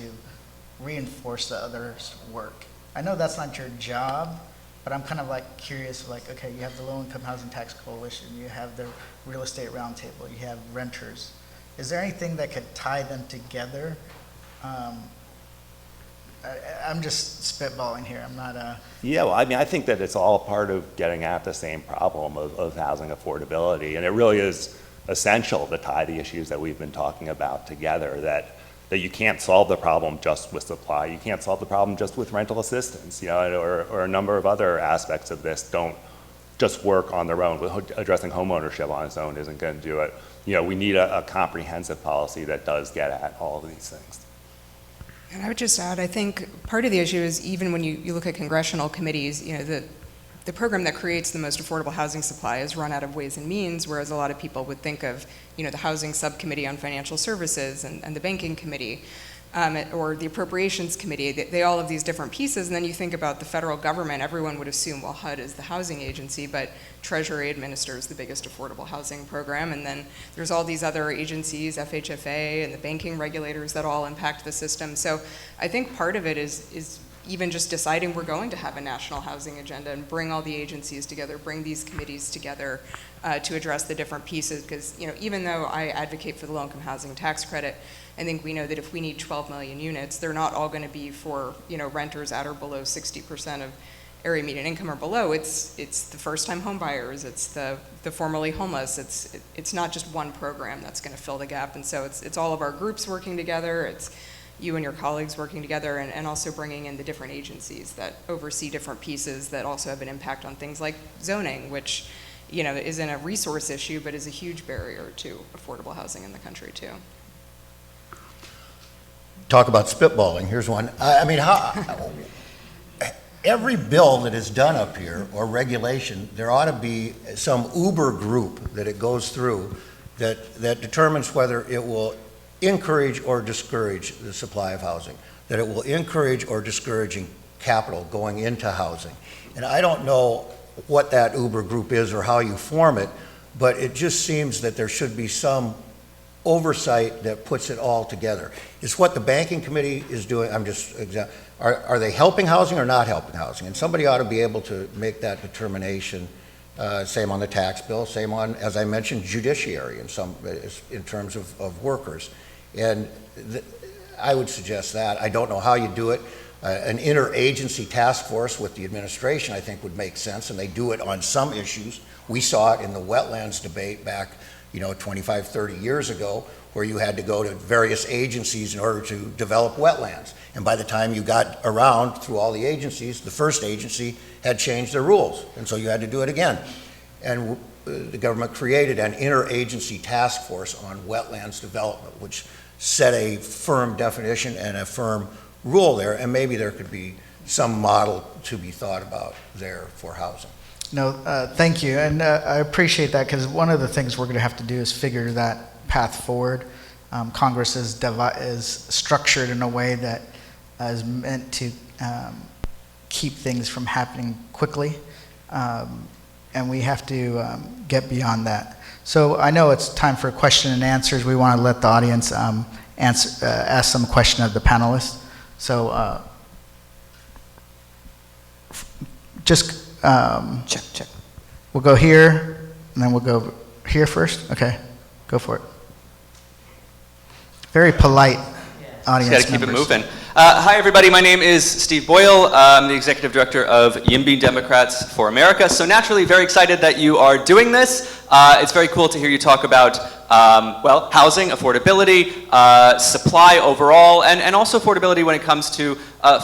reinforce the others' work? I know that's not your job, but I'm kind of curious, okay, you have the Low Income Housing Tax Coalition, you have the Real Estate Roundtable, you have renters. Is there anything that could tie them together? I'm just spitballing here. I'm not Yeah, well, I mean, I think that it's all part of getting at the same problem of housing affordability, and it really is essential to tie the issues that we've been talking about together, that you can't solve the problem just with supply, you can't solve the problem just with rental assistance, or a number of other aspects of this don't just work on their own. Addressing home ownership on its own isn't going to do it. We need a comprehensive policy that does get at all of these things. And I would just add, I think part of the issue is even when you look at congressional committees, the program that creates the most affordable housing supply is run out of Ways and Means, whereas a lot of people would think of, the Housing Subcommittee on Financial Services and the Banking Committee, or the Appropriations Committee. They all have these different pieces, and then you think about the federal government, everyone would assume, well, HUD is the housing agency, but Treasury administers the biggest affordable housing program, and then there's all these other agencies, FHFA and the banking regulators that all impact the system. So I think part of it is even just deciding we're going to have a national housing agenda and bring all the agencies together, bring these committees together to address the different pieces. Because even though I advocate for the low-income housing tax credit, I think we know that if we need 12 million units, they're not all going to be for renters at or below 60% of area median income or below, it's the first-time home buyers, it's the formerly homeless. It's not just one program that's going to fill the gap, and so it's all of our groups working together. It's you and your colleagues working together, and also bringing in the different agencies that oversee different pieces that also have an impact on things like zoning, which isn't a resource issue, but is a huge barrier to affordable housing in the country too. Talk about spitballing. Here's one. I mean, every bill that is done up here, or regulation, there ought to be some Uber group that it goes through that determines whether it will encourage or discourage the supply of housing, that it will encourage or discouraging capital going into housing. And I don't know what that Uber group is or how you form it, but it just seems that there should be some oversight that puts it all together. It's what the banking committee is doing. Are they helping housing or not helping housing? And somebody ought to be able to make that determination. Same on the tax bill, same on, as I mentioned, judiciary in terms of workers. And I would suggest that. I don't know how you do it. An interagency task force with the administration, I think, would make sense, and they do it on some issues. We saw it in the wetlands debate back 25, 30 years ago, where you had to go to various agencies in order to develop wetlands. And by the time you got around through all the agencies, the first agency had changed their rules, and so you had to do it again. And the government created an interagency task force on wetlands development, which set a firm definition and a firm rule there, and maybe there could be some model to be thought about there for housing. No, thank you, and I appreciate that, because one of the things we're going to have to do is figure that path forward. Congress is structured in a way that is meant to keep things from happening quickly, and we have to get beyond that. So I know it's time for question and answers. We want to let the audience ask some question of the panelists. So just check. We'll go here, and then we'll go here first. Okay, go for it. Very polite audience Just got to keep it members. moving. Hi, everybody. My name is Steve Boyle. I'm the executive director of YIMBY Democrats for America. So naturally, very excited that you are doing this. It's very cool to hear you talk about, housing, affordability, supply overall, and also affordability when it comes to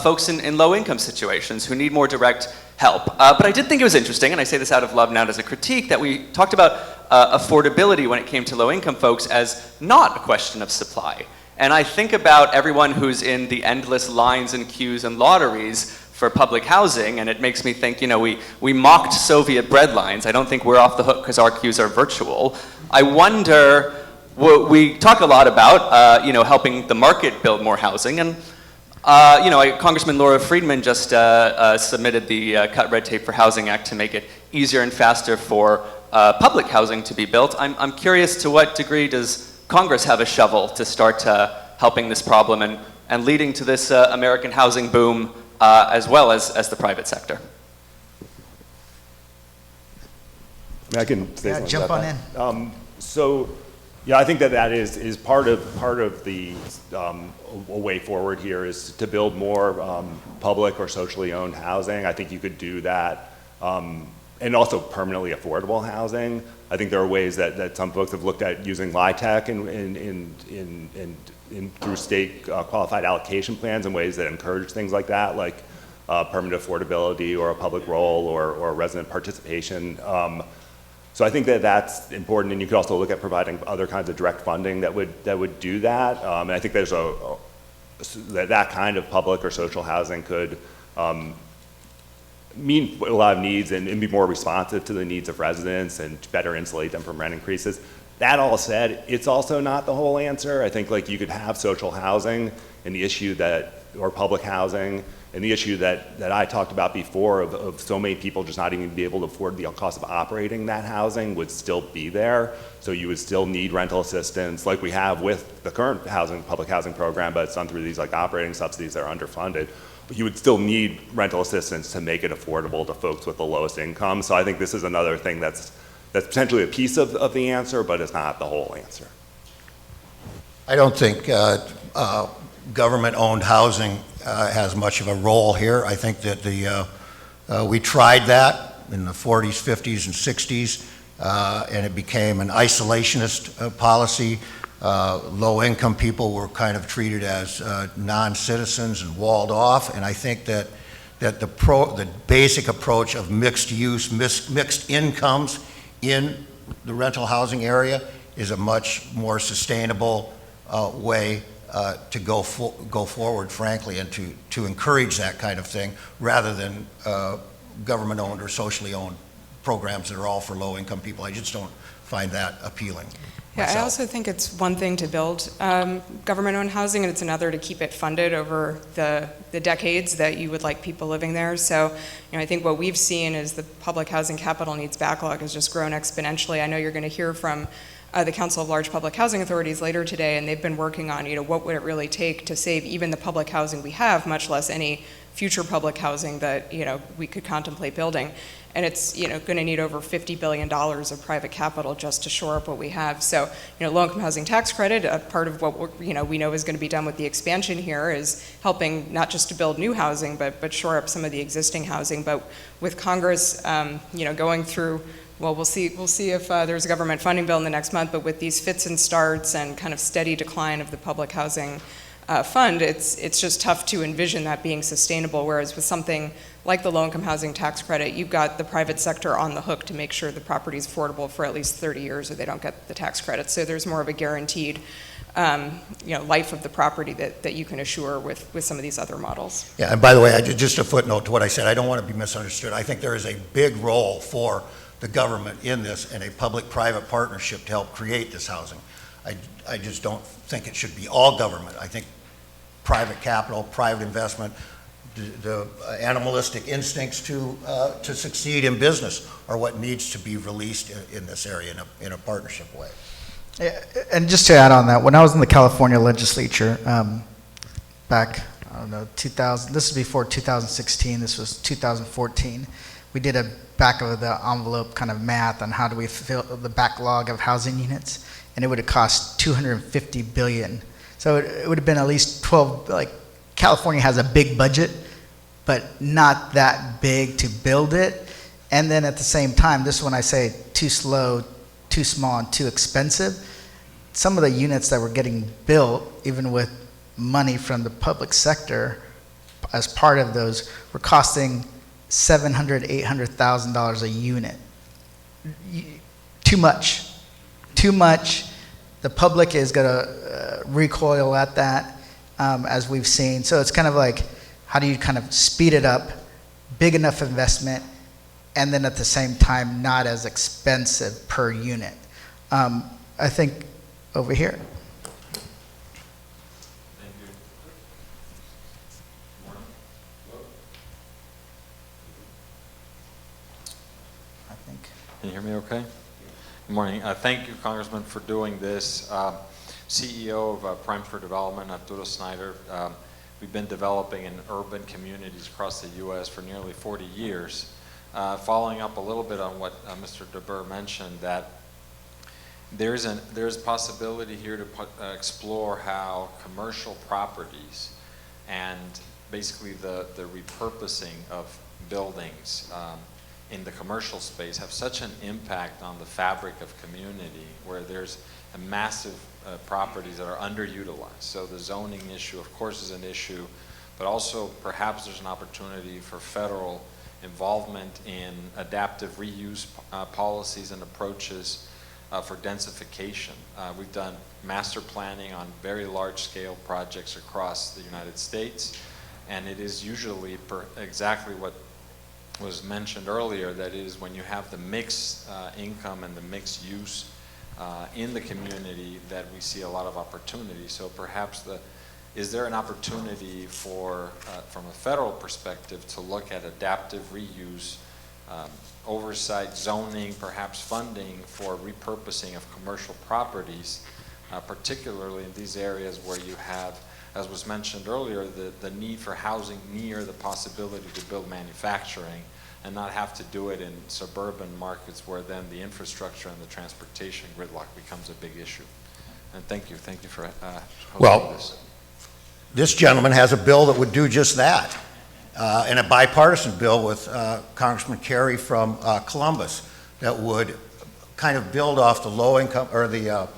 folks in low-income situations who need more direct help. But I did think it was interesting, and I say this out of love, not as a critique, that we talked about affordability when it came to low-income folks as not a question of supply. And I think about everyone who's in the endless lines and queues and lotteries for public housing, and it makes me think, we mocked Soviet bread lines. I don't think we're off the hook because our queues are virtual. I wonder, we talk a lot about, helping the market build more housing, and Congressman Laura Friedman just submitted the Cut Red Tape for Housing Act to make it easier and faster for public housing to be built. I'm curious, to what degree does Congress have a shovel to start helping this problem and leading to this American housing boom as well as the private sector? I can say something jump about on that. I think that is part of the a way forward here is to build more public or socially owned housing. I think you could do that, and also permanently affordable housing. I think there are ways that some folks have looked at using LIHTC through state qualified allocation plans in ways that encourage things like that, like permanent affordability or a public role or resident participation. So I think that's important, and you could also look at providing other kinds of direct funding that would do that. And I think there's that kind of public or social housing could meet a lot of needs and be more responsive to the needs of residents and better insulate them from rent increases. That all said, it's also not the whole answer. I think you could have social housing and the issue or public housing and the issue that I talked about before of so many people just not even be able to afford the cost of operating that housing would still be there. So you would still need rental assistance like we have with the current public housing program, but it's done through these operating subsidies that are underfunded. But you would still need rental assistance to make it affordable to folks with the lowest income. So I think this is another thing that's potentially a piece of the answer, but it's not the whole answer. I don't think government-owned housing has much of a role here. I think that We tried that in the 40s, 50s, and 60s, and it became an isolationist policy. Low-income people were kind of treated as non-citizens and walled off, and I think that the basic approach of mixed use, mixed incomes in the rental housing area is a much more sustainable way to go forward, frankly, and to encourage that kind of thing rather than government-owned or socially owned programs that are all for low-income people. I just don't find that appealing. Yeah, myself. I also think it's one thing to build government-owned housing, and it's another to keep it funded over the decades that you would like people living there. So, I think what we've seen is the public housing capital needs backlog has just grown exponentially. I know you're going to hear from the Council of Large Public Housing Authorities later today, and they've been working on, what would it really take to save even the public housing we have, much less any future public housing that, we could contemplate building. And it's, going to need over $50 billion of private capital just to shore up what we have. So, low-income housing tax credit, part of what we know is going to be done with the expansion here is helping not just to build new housing, but shore up some of the existing housing. But with Congress, going through, well, we'll see if there's a government funding bill in the next month, but with these fits and starts and kind of steady decline of the public housing fund, it's just tough to envision that being sustainable, whereas with something like the low-income housing tax credit, you've got the private sector on the hook to make sure the property is affordable for at least 30 years or they don't get the tax credit. So there's more of a guaranteed life of the property that you can assure with some of these other models. Yeah, and by the way, just a footnote to what I said, I don't want to be misunderstood. I think there is a big role for the government in this and a public-private partnership to help create this housing. I just don't think it should be all government. I think private capital, private investment, the animalistic instincts to succeed in business are what needs to be released in this area in a partnership way. Yeah, and just to add on that, when I was in the California legislature back, 2000, this is before 2016, this was 2014, we did a back of the envelope kind of math on how do we fill the backlog of housing units, and it would have cost $250 billion. So it would have been at least 12, California has a big budget, but not that big to build it. And then at the same time, this is when I say too slow, too small, and too expensive. Some of the units that were getting built, even with money from the public sector as part of those, were costing $700,000, $800,000 a unit. Too much. Too much. The public is going to recoil at that, as we've seen. So it's kind of like, how do you kind of speed it up, big enough investment, and then at the same time not as expensive per unit? I think over here. Thank you. Morning. I think. Can you hear me okay? Good morning. Thank you, Congressman, for doing this. CEO of Prime for Development, Arturo Snyder. We've been developing in urban communities across the U.S. for nearly 40 years. Following up a little bit on what Mr. DeBurr mentioned, that there's a possibility here to explore how commercial properties and basically the repurposing of buildings in the commercial space have such an impact on the fabric of community, where there's a massive properties that are underutilized. So the zoning issue, of course, is an issue, but also perhaps there's an opportunity for federal involvement in adaptive reuse policies and approaches for densification. We've done master planning on very large-scale projects across the United States, and it is usually exactly what was mentioned earlier, that is when you have the mixed income and the mixed use in the community that we see a lot of opportunity. So perhaps is there an opportunity for, from a federal perspective, to look at adaptive reuse, oversight, zoning, perhaps funding for repurposing of commercial properties, particularly in these areas where you have, as was mentioned earlier, the need for housing near the possibility to build manufacturing, and not have to do it in suburban markets where then the infrastructure and the transportation gridlock becomes a big issue. And thank you for hosting this. This gentleman has a bill that would do just that. and a bipartisan bill with Congressman Kerry from Columbus that would kind of build off the low income or the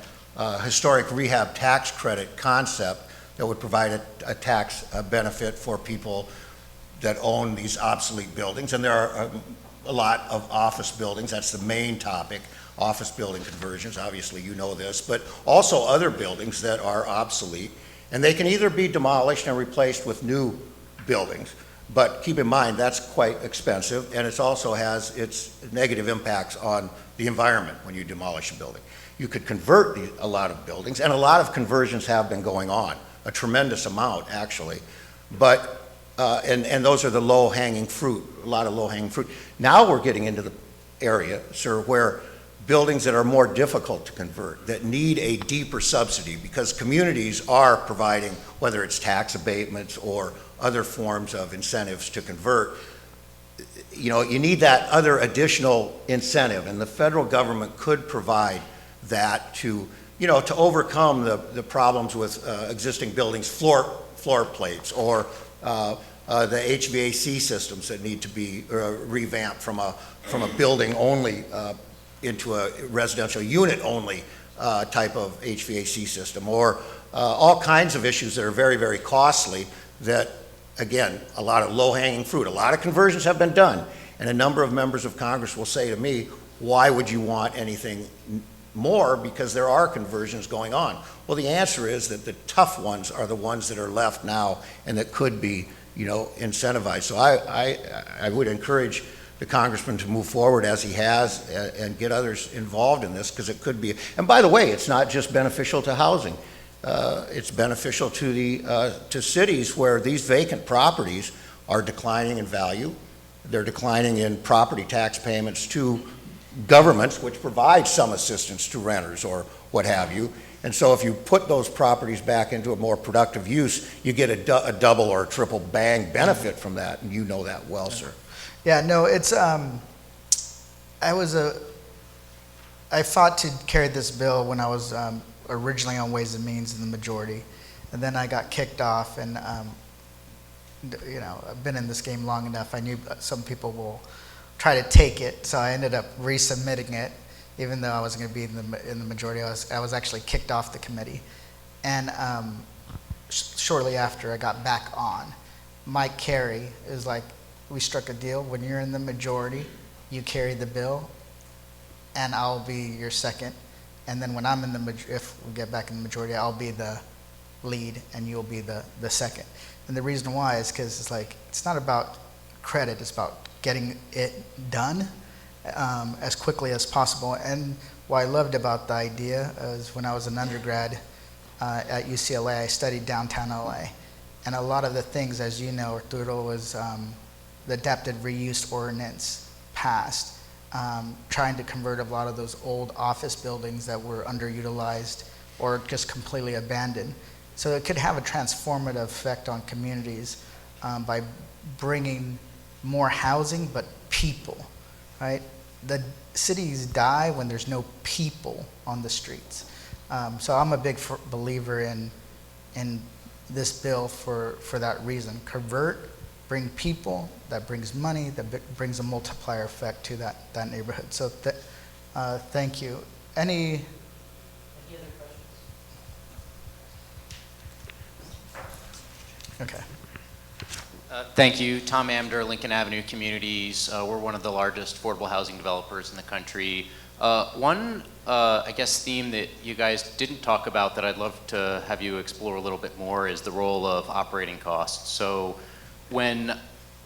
historic rehab tax credit concept that would provide a tax benefit for people that own these obsolete buildings. And there are a lot of office buildings. That's the main topic, office building conversions. Obviously, you know this, but also other buildings that are obsolete. And they can either be demolished and replaced with new buildings. But keep in mind, that's quite expensive, and it also has its negative impacts on the environment when you demolish a building. You could convert a lot of buildings, and a lot of conversions have been going on, a tremendous amount, actually. But, and those are the low-hanging fruit, a lot of low-hanging fruit. Now we're getting into the area, sir, where buildings that are more difficult to convert, that need a deeper subsidy, because communities are providing, whether it's tax abatements or other forms of incentives to convert, you know, you need that other additional incentive, and the federal government could provide that to, you know, to overcome the problems with existing buildings, floor plates, or the HVAC systems that need to be revamped from a building only into a residential unit only type of HVAC system, or all kinds of issues that are very, very costly that, again, a lot of low-hanging fruit. A lot of conversions have been done, and a number of members of Congress will say to me, why would you want anything more, because there are conversions going on? Well, the answer is that the tough ones are the ones that are left now and that could be, you know, incentivized. So I would encourage the congressman to move forward as he has and get others involved in this, because it could be, and by the way, it's not just beneficial to housing. It's beneficial to cities where these vacant properties are declining in value. They're declining in property tax payments to governments, which provide some assistance to renters or what have you. And so if you put those properties back into a more productive use, you get a double or a triple bang benefit from that, and you know that well, sir. Yeah, no, it's, I fought to carry this bill when I was originally on Ways and Means in the majority, and then I got kicked off, and you know, I've been in this game long enough. I knew some people will try to take it, so I ended up resubmitting it, even though I wasn't going to be in the majority. I was actually kicked off the committee, and shortly after I got back on, Mike Carey is like, we struck a deal. When you're in the majority, you carry the bill, and I'll be your second. And then when I'm in if we get back in the majority, I'll be the lead, and you'll be the second. And the reason why is because it's like, it's not about credit, it's about getting it done as quickly as possible. And what I loved about the idea is when I was an undergrad at UCLA, I studied downtown LA. And a lot of the things, as you know, Arturo, was the adapted reuse ordinance passed, trying to convert a lot of those old office buildings that were underutilized or just completely abandoned. So it could have a transformative effect on communities by bringing more housing, but people, right? The cities die when there's no people on the streets. So I'm a big believer in this bill for that reason. Convert, bring people, that brings money, that brings a multiplier effect to that neighborhood. So thank you. Any other questions? Okay. Thank you. Tom Amder, Lincoln Avenue Communities. We're one of the largest affordable housing developers in the country. One, I guess, theme that you guys didn't talk about that I'd love to have you explore a little bit more is the role of operating costs. So when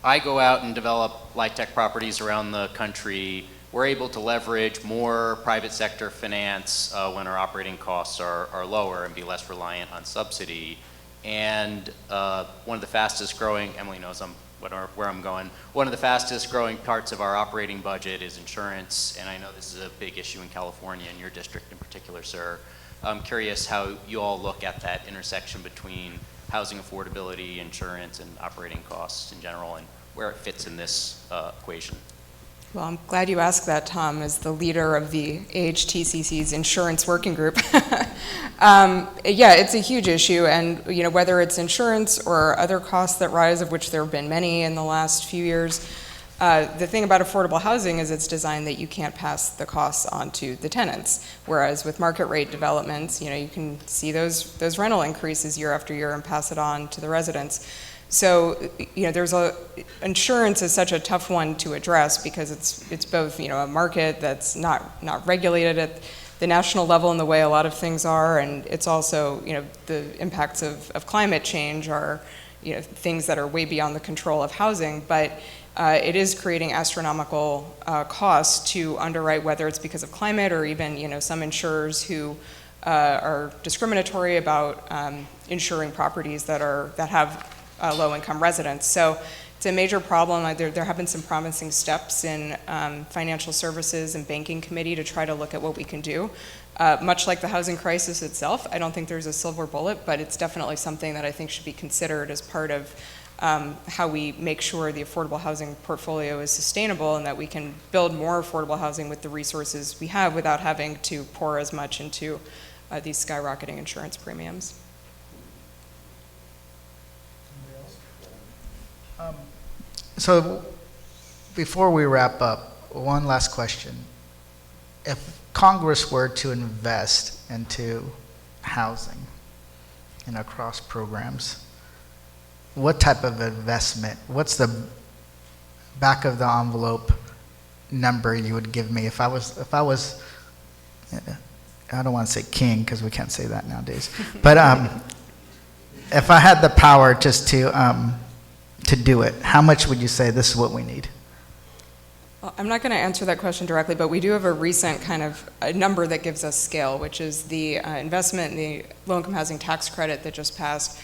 I go out and develop LIHTC properties around the country, we're able to leverage more private sector finance when our operating costs are lower and be less reliant on subsidy. And one of the fastest growing, Emily knows where I'm going, one of the fastest growing parts of our operating budget is insurance, and I know this is a big issue in California, in your district in particular, sir. I'm curious how you all look at that intersection between housing affordability, insurance, and operating costs in general, and where it fits in this equation. Well, I'm glad you asked that, Tom, as the leader of the AHTCC's insurance working group. Yeah, it's a huge issue, and whether it's insurance or other costs that rise, of which there have been many in the last few years, the thing about affordable housing is it's designed that you can't pass the costs on to the tenants, whereas with market rate developments, you can see those rental increases year after year and pass it on to the residents. So, insurance is such a tough one to address because it's both, a market that's not regulated at the national level in the way a lot of things are, and it's also, the impacts of climate change are, things that are way beyond the control of housing, but it is creating astronomical costs to underwrite, whether it's because of climate or even, some insurers who are discriminatory about insuring properties that have low-income residents. So it's a major problem. There have been some promising steps in financial services and banking committee to try to look at what we can do. Much like the housing crisis itself, I don't think there's a silver bullet, but it's definitely something that I think should be considered as part of how we make sure the affordable housing portfolio is sustainable and that we can build more affordable housing with the resources we have without having to pour as much into these skyrocketing insurance premiums. So before we wrap up, one last question. If Congress were to invest into housing and across programs, what type of investment, what's the back of the envelope number you would give me if I was, I don't want to say king because we can't say that nowadays, but if I had the power just to do it, how much would you say this is what we need? Well, I'm not going to answer that question directly, but we do have a recent kind of a number that gives us scale, which is the investment in the low-income housing tax credit that just passed.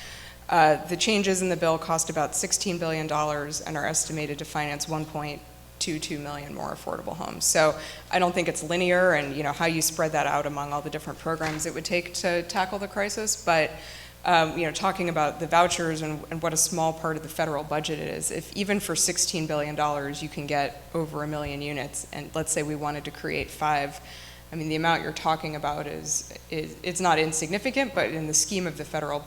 The changes in the bill cost about $16 billion and are estimated to finance 1.22 million more affordable homes. So I don't think it's linear, and how you spread that out among all the different programs it would take to tackle the crisis, but talking about the vouchers and what a small part of the federal budget it is, if even for $16 billion you can get over 1 million units, and let's say we wanted to create 5, I mean, the amount you're talking about it's not insignificant, but in the scheme of the federal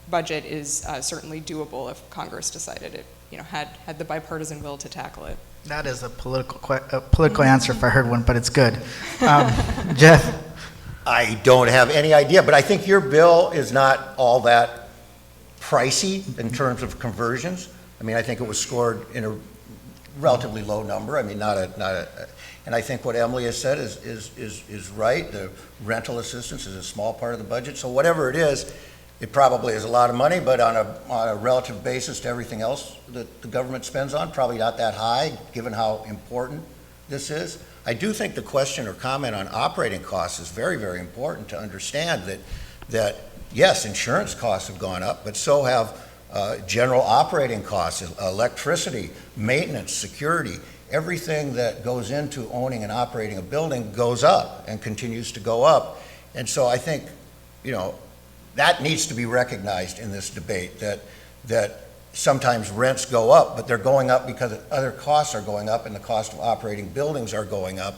budget is certainly doable if Congress decided it, had the bipartisan will to tackle it. That is a political answer if I heard one, but it's good. Jeff? I don't have any idea, but I think your bill is not all that pricey in terms of conversions. I mean, I think it was scored in a relatively low number. I mean, and I think what Emily has said is right. The rental assistance is a small part of the budget. So whatever it is, it probably is a lot of money, but on a relative basis to everything else that the government spends on, probably not that high, given how important this is. I do think the question or comment on operating costs is very, very important to understand that yes, insurance costs have gone up, but so have general operating costs, electricity, maintenance, security. Everything that goes into owning and operating a building goes up and continues to go up. And so I think, that needs to be recognized in this debate, that sometimes rents go up, but they're going up because other costs are going up and the cost of operating buildings are going up.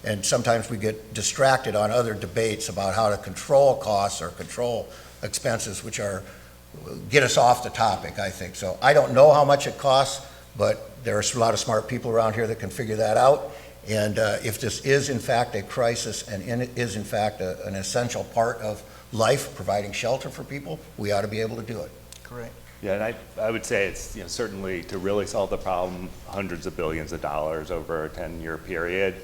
And sometimes we get distracted on other debates about how to control costs or control expenses, which get us off the topic, I think. So I don't know how much it costs, but there are a lot of smart people around here that can figure that out. And if this is in fact a crisis and it is in fact an essential part of life, providing shelter for people, we ought to be able to do it. Great. Yeah, and I would say it's certainly to really solve the problem, hundreds of billions of dollars over a 10-year period.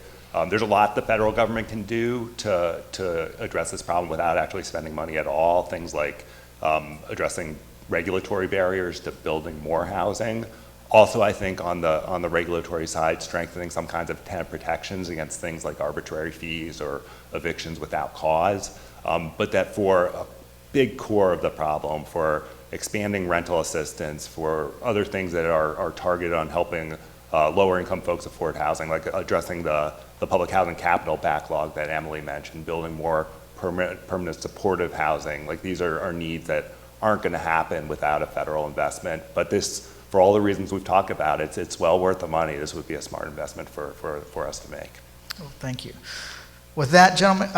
There's a lot the federal government can do to address this problem without actually spending money at all. Things like addressing regulatory barriers to building more housing. Also, I think on the regulatory side, strengthening some kinds of tenant protections against things like arbitrary fees or evictions without cause. But that for a big core of the problem, for expanding rental assistance, for other things that are targeted on helping lower income folks afford housing, like addressing the public housing capital backlog that Emily mentioned, building more permanent supportive housing. Like these are needs that aren't going to happen without a federal investment. But this for all the reasons we've talked about, it's well worth the money. This would be a smart investment for us to make. Well, thank you. With that, gentlemen,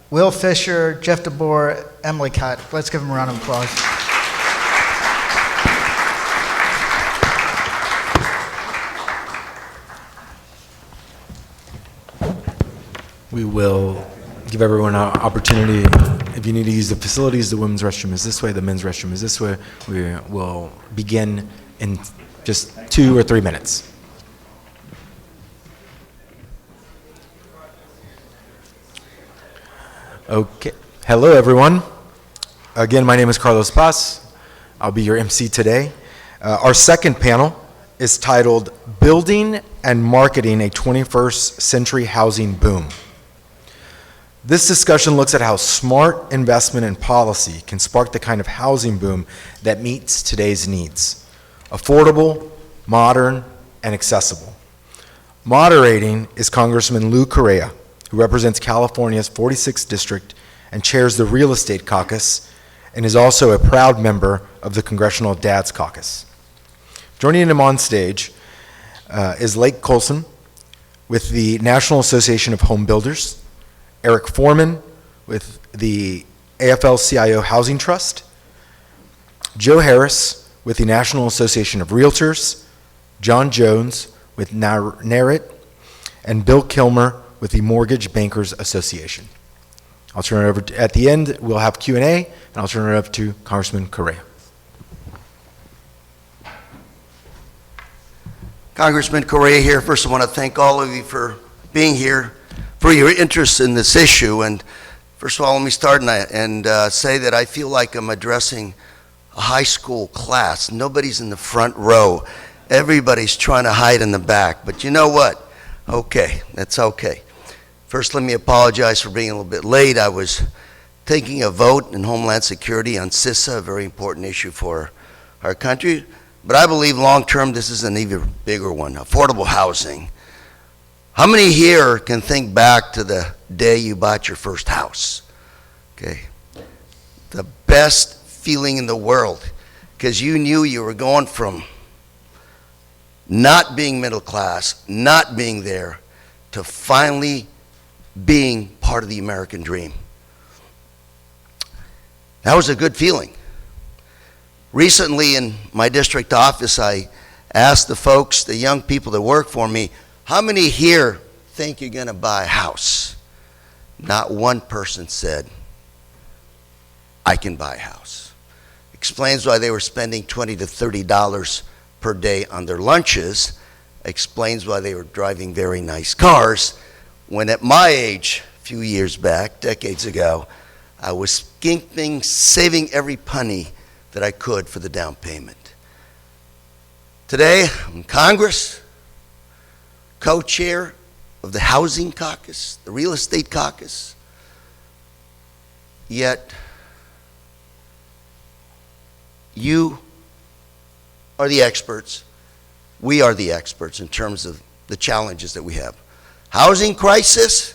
Will Fisher, Jeff DeBoer, Emily Cott, let's give them a round of applause. We will give everyone an opportunity. If you need to use the facilities, the women's restroom is this way, the men's restroom is this way. We will begin in just 2 or 3 minutes. Okay. Hello, everyone. Again, my name is Carlos Paz. I'll be your MC today. Our second panel is titled Building and Marketing a 21st Century Housing Boom. This discussion looks at how smart investment and policy can spark the kind of housing boom that meets today's needs: affordable, modern, and accessible. Moderating is Congressman Lou Correa, who represents California's 46th District and chairs the Real Estate Caucus, and is also a proud member of the Congressional Dads Caucus. Joining him on stage is Lake Colson with the National Association of Home Builders, Eric Foreman with the AFL-CIO Housing Trust, Joe Harris with the National Association of Realtors, John Jones with NARIT, and Bill Kilmer with the Mortgage Bankers Association. I'll turn it over at the end, we'll have Q&A, and I'll turn it over to Congressman Correa. Congressman Correa here. First, I want to thank all of you for being here, for your interest in this issue. And first of all, let me start and say that I feel like I'm addressing a high school class. Nobody's in the front row. Everybody's trying to hide in the back. But you know what? Okay, that's okay. First, let me apologize for being a little bit late. I was taking a vote in Homeland Security on CISA, a very important issue for our country. But I believe long-term this is an even bigger one, affordable housing. How many here can think back to the day you bought your first house? Okay. The best feeling in the world, because you knew you were going from not being middle class, not being there, to finally being part of the American dream. That was a good feeling. Recently in my district office, I asked the folks, the young people that work for me, how many here think you're going to buy a house? Not one person said, I can buy a house. Explains why they were spending $20 to $30 per day on their lunches. Explains why they were driving very nice cars. When at my age, a few years back, decades ago, I was saving every penny that I could for the down payment. Today, I'm in Congress, co-chair of the Housing Caucus, the Real Estate Caucus, yet you are the experts, we are the experts in terms of the challenges that we have. Housing crisis,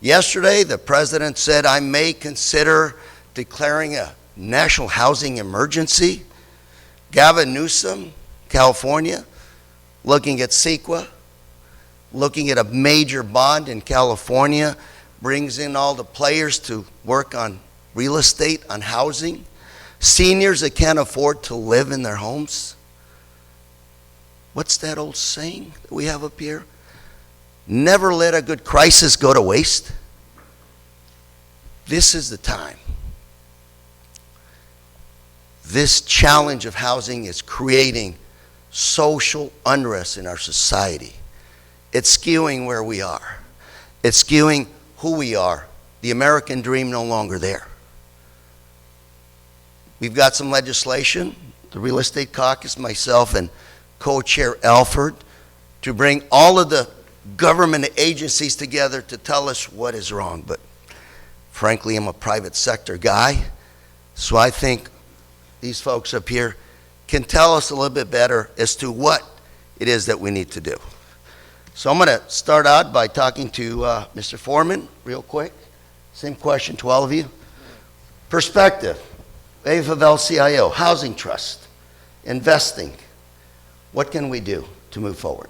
yesterday the president said I may consider declaring a national housing emergency. Gavin Newsom, California, looking at CEQA, looking at a major bond in California, brings in all the players to work on real estate, on housing. Seniors that can't afford to live in their homes. What's that old saying that we have up here? Never let a good crisis go to waste. This is the time. This challenge of housing is creating social unrest in our society. It's skewing where we are. It's skewing who we are. The American dream no longer there. We've got some legislation, the Real Estate Caucus, myself, and co-chair Alford, to bring all of the government agencies together to tell us what is wrong. But frankly, I'm a private sector guy, so I think these folks up here can tell us a little bit better as to what it is that we need to do. So I'm going to start out by talking to Mr. Foreman real quick. Same question to all of you. Perspective, AFL-CIO, Housing Trust, investing. What can we do to move forward?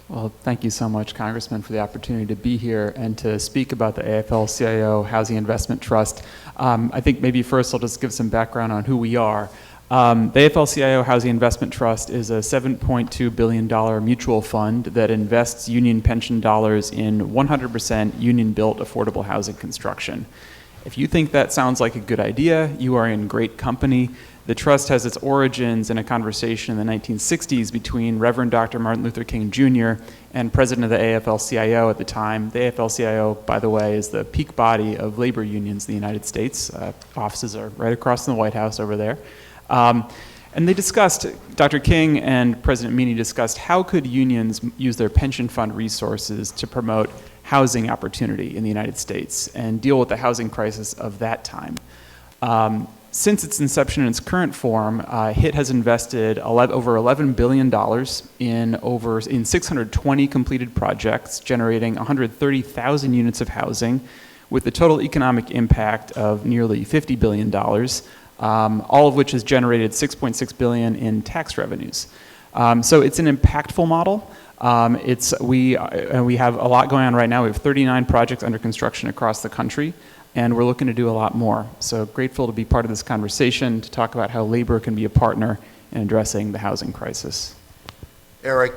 Well, thank you so much, Congressman, for the opportunity to be here and to speak about the AFL-CIO Housing Investment Trust. I think maybe first I'll just give some background on who we are. The AFL-CIO Housing Investment Trust is a $7.2 billion mutual fund that invests union pension dollars in 100% union-built affordable housing construction. If you think that sounds like a good idea, you are in great company. The trust has its origins in a conversation in the 1960s between Reverend Dr. Martin Luther King Jr. and president of the AFL-CIO at the time. The AFL-CIO, by the way, is the peak body of labor unions in the United States. Offices are right across from the White House over there. And they discussed, Dr. King and President Meany discussed how could unions use their pension fund resources to promote housing opportunity in the United States and deal with the housing crisis of that time. Since its inception in its current form, HIT has invested over $11 billion in 620 completed projects, generating 130,000 units of housing, with a total economic impact of nearly $50 billion, all of which has generated $6.6 billion in tax revenues. So it's an impactful model. We have a lot going on right now. We have 39 projects under construction across the country, and we're looking to do a lot more. So grateful to be part of this conversation to talk about how labor can be a partner in addressing the housing crisis. Eric,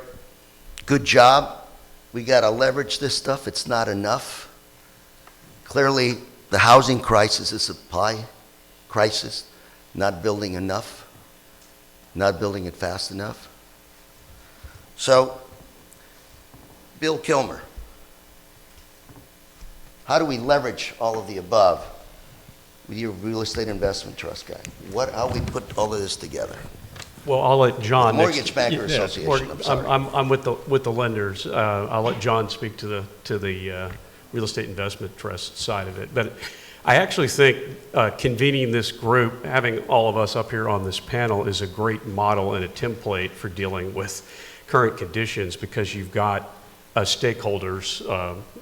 good job. We got to leverage this stuff. It's not enough. Clearly, the housing crisis is a supply crisis, not building enough, not building it fast enough. So, Bill Kilmer, how do we leverage all of the above with your real estate investment trust guy? How we put all of this together? Well, I'll let John. Mortgage Banker Association. I'm sorry. I'm with the lenders. I'll let John speak to the real estate investment trust side of it. But I actually think convening this group, having all of us up here on this panel, is a great model and a template for dealing with current conditions, because you've got stakeholders,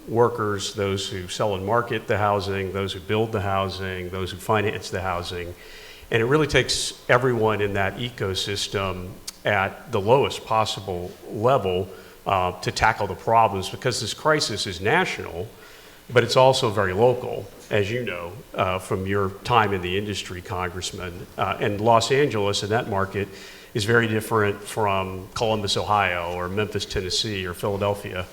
workers, those who sell and market the housing, those who build the housing, those who finance the housing. And it really takes everyone in that ecosystem at the lowest possible level to tackle the problems, because this crisis is national, but it's also very local, as you know, from your time in the industry, Congressman. And Los Angeles, in that market, is very different from Columbus, Ohio, or Memphis, Tennessee, or Philadelphia,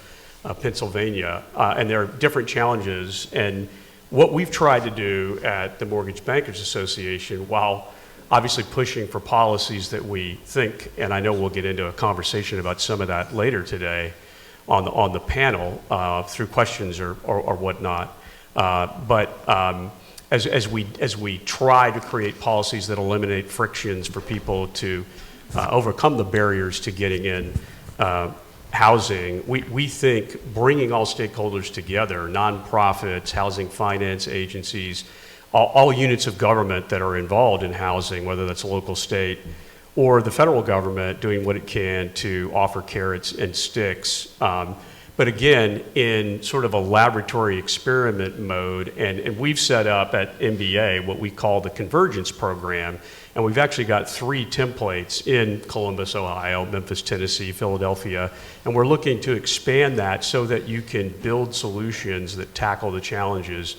Pennsylvania. And there are different challenges. And what we've tried to do at the Mortgage Bankers Association, while obviously pushing for policies that we think, and I know we'll get into a conversation about some of that later today on the panel through questions or whatnot, as we try to create policies that eliminate frictions for people to overcome the barriers to getting in housing, we think bringing all stakeholders together, nonprofits, housing finance agencies, all units of government that are involved in housing, whether that's local, state, or the federal government doing what it can to offer carrots and sticks. But again, in sort of a laboratory experiment mode, and we've set up at MBA what we call the Convergence Program, and we've actually got 3 templates in Columbus, Ohio, Memphis, Tennessee, Philadelphia, and we're looking to expand that so that you can build solutions that tackle the challenges,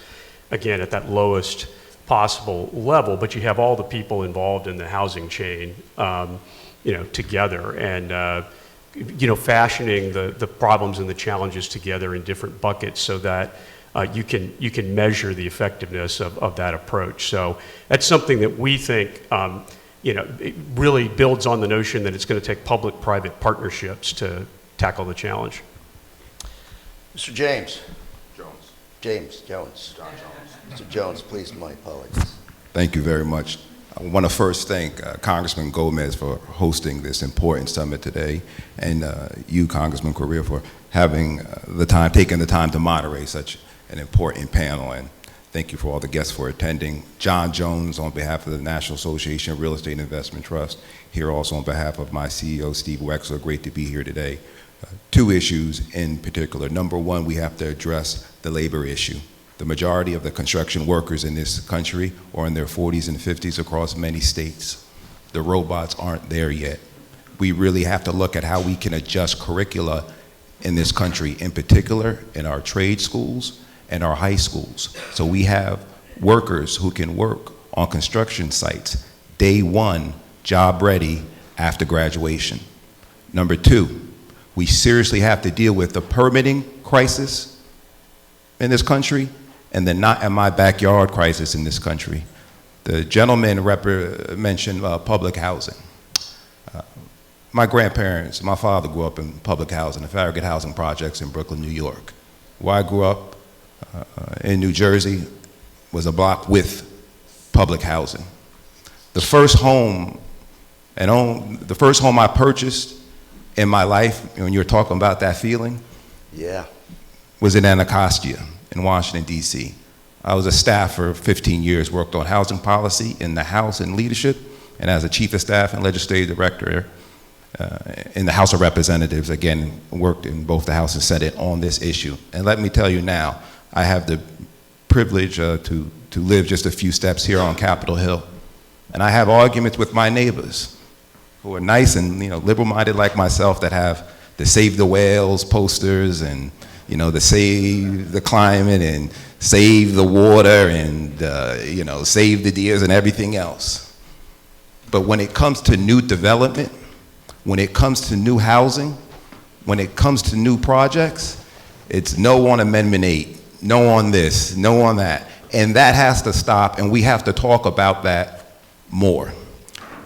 again, at that lowest possible level, but you have all the people involved in the housing chain, together, and fashioning the problems and the challenges together in different buckets so that you can measure the effectiveness of that approach. So that's something that we think it really builds on the notion that it's going to take public-private partnerships to tackle the challenge. Mr. James. Jones. Jones. Mr. Jones, please, my apologies. Thank you very much. I want to first thank Congressman Gomez for hosting this important summit today, and you, Congressman Correa, for having taking the time to moderate such an important panel. And thank you for all the guests for attending. John Jones, on behalf of the National Association of Real Estate Investment Trust, here also on behalf of my CEO, Steve Wexler. Great to be here today. 2 issues in particular. Number 1, we have to address the labor issue. The majority of the construction workers in this country are in their 40s and 50s across many states. The robots aren't there yet. we really have to look at how we can adjust curricula in this country, in particular in our trade schools and our high schools. So we have workers who can work on construction sites day one, job ready after graduation. Number two, we seriously have to deal with the permitting crisis in this country and the not in my backyard crisis in this country. The gentleman mentioned public housing. My grandparents, my father grew up in public housing, the Farragut housing projects in Brooklyn, New York. Where I grew up in New Jersey was a block with public housing. The first home I purchased in my life, when you were talking about that feeling, Yeah. was in Anacostia in Washington, D.C. I was a staff for 15 years, worked on housing policy in the House and leadership, and as a chief of staff and legislative director in the House of Representatives, again, worked in both the House and Senate on this issue. And let me tell you now, I have the privilege to live just a few steps here on Capitol Hill. And I have arguments with my neighbors who are nice and liberal-minded like myself, that have the Save the Whales posters and the Save the Climate and Save the Water and Save the Deers and everything else. But when it comes to new development, when it comes to new housing, when it comes to new projects, it's no on Amendment 8, no on this, no on that. And that has to stop, and we have to talk about that more.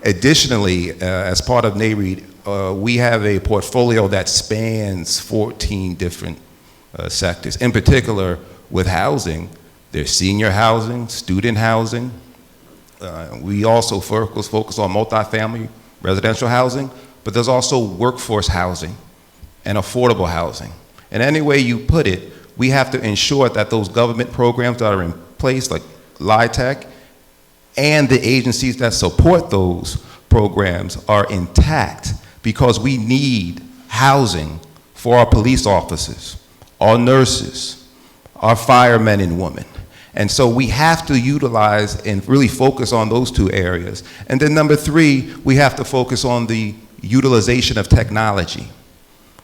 Additionally, as part of NAREIT, we have a portfolio that spans 14 different sectors. In particular, with housing, there's senior housing, student housing. We also focus on multifamily residential housing, but there's also workforce housing and affordable housing. And any way you put it, we have to ensure that those government programs that are in place, like LIHTC, and the agencies that support those programs are intact, because we need housing for our police officers, our nurses, our firemen and women. And so we have to utilize and really focus on those two areas. And then number three, we have to focus on the utilization of technology.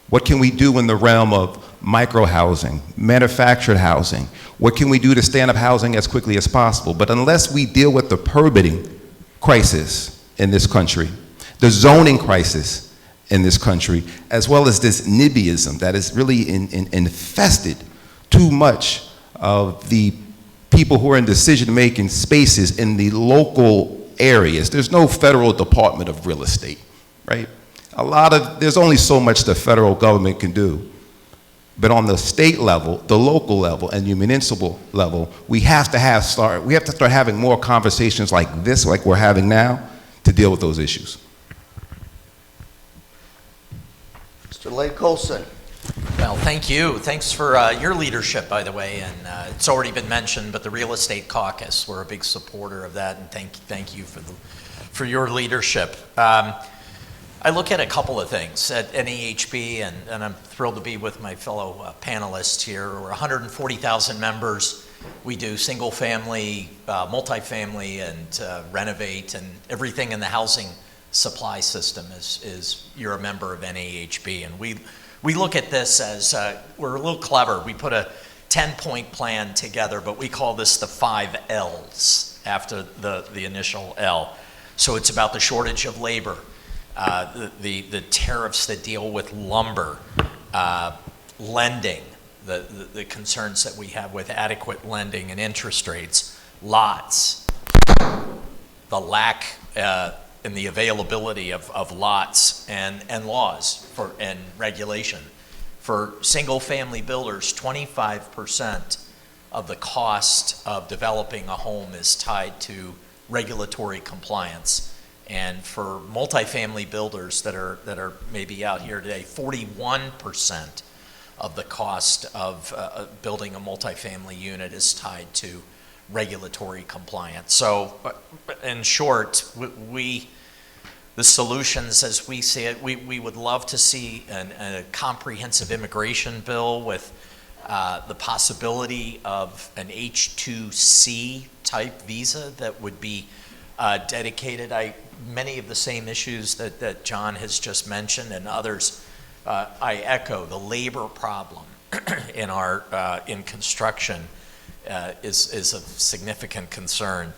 What can we do in the realm of micro-housing, manufactured housing? What can we do to stand up housing as quickly as possible? But unless we deal with the permitting crisis in this country, the zoning crisis in this country, as well as this NIMBYism that is really infested too much of the people who are in decision-making spaces in the local areas. There's no federal Department of Real Estate, right? There's only so much the federal government can do. But on the state level, the local level, and the municipal level, we have to start having more conversations like this, like we're having now, to deal with those issues. Mr. Lake Colson. Well, thank you. Thanks for your leadership, by the way. And it's already been mentioned, but the Real Estate Caucus, we're a big supporter of that, and thank you for your leadership. I look at a couple of things at NAHB, and I'm thrilled to be with my fellow panelists here. We're 140,000 members. We do single family, multifamily, and renovate, and everything in the housing supply system is you're a member of NAHB. And we look at this as, we're a little clever. We put a 10-point plan together, but we call this the 5 L's after the initial L. So it's about the shortage of labor, the tariffs that deal with lumber, lending, the concerns that we have with adequate lending and interest rates, lots, the lack and the availability of lots and laws and regulation. For single family builders, 25% of the cost of developing a home is tied to regulatory compliance. And for multifamily builders that are maybe out here today, 41% of the cost of building a multifamily unit is tied to regulatory compliance. So, in short, the solutions as we see it, we would love to see a comprehensive immigration bill with the possibility of an H-2C type visa that would be dedicated. many of the same issues that John has just mentioned and others. I echo the labor problem in construction is a significant concern.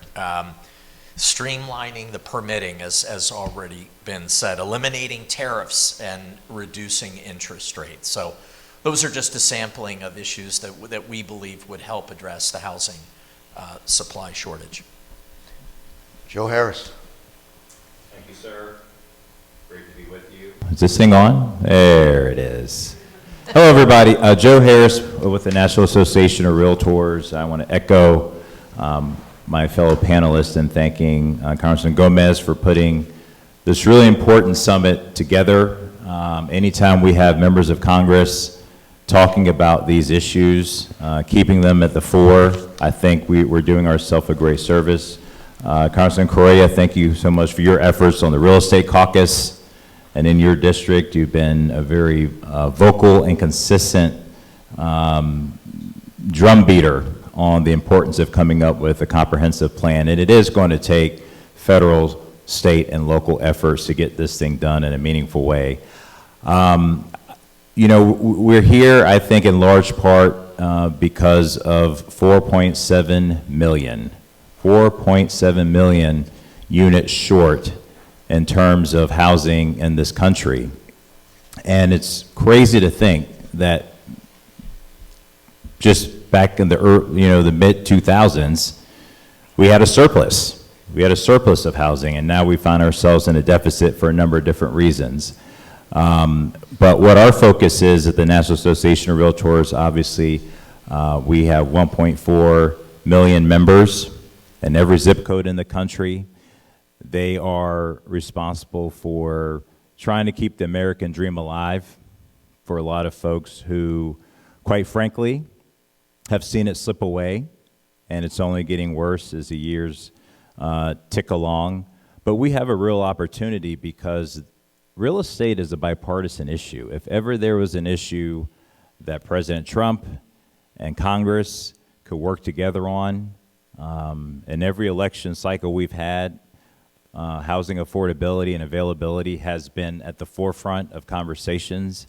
Streamlining the permitting, as already been said, eliminating tariffs and reducing interest rates. So those are just a sampling of issues that we believe would help address the housing supply shortage. Joe Harris. Thank you, sir. Great to be with you. Is this thing on? There it is. Hello, everybody. Joe Harris with the National Association of Realtors. I want to echo my fellow panelists in thanking Congressman Gomez for putting this really important summit together. Anytime we have members of Congress talking about these issues, keeping them at the fore, I think we're doing ourselves a great service. Congressman Correa, thank you so much for your efforts on the real estate caucus. And in your district, you've been a very vocal and consistent drumbeater on the importance of coming up with a comprehensive plan. And it is going to take federal, state, and local efforts to get this thing done in a meaningful way. You know, we're here, I think, in large part because of 4.7 million units short in terms of housing in this country. And it's crazy to think that just back in the the mid-2000s, we had a surplus. We had a surplus of housing, and now we find ourselves in a deficit for a number of different reasons. But what our focus is at the National Association of Realtors, obviously, we have 1.4 million members in every zip code in the country. They are responsible for trying to keep the American dream alive for a lot of folks who, quite frankly, have seen it slip away, and it's only getting worse as the years tick along. But we have a real opportunity because real estate is a bipartisan issue. If ever there was an issue that President Trump and Congress could work together on, in every election cycle we've had, housing affordability and availability has been at the forefront of conversations.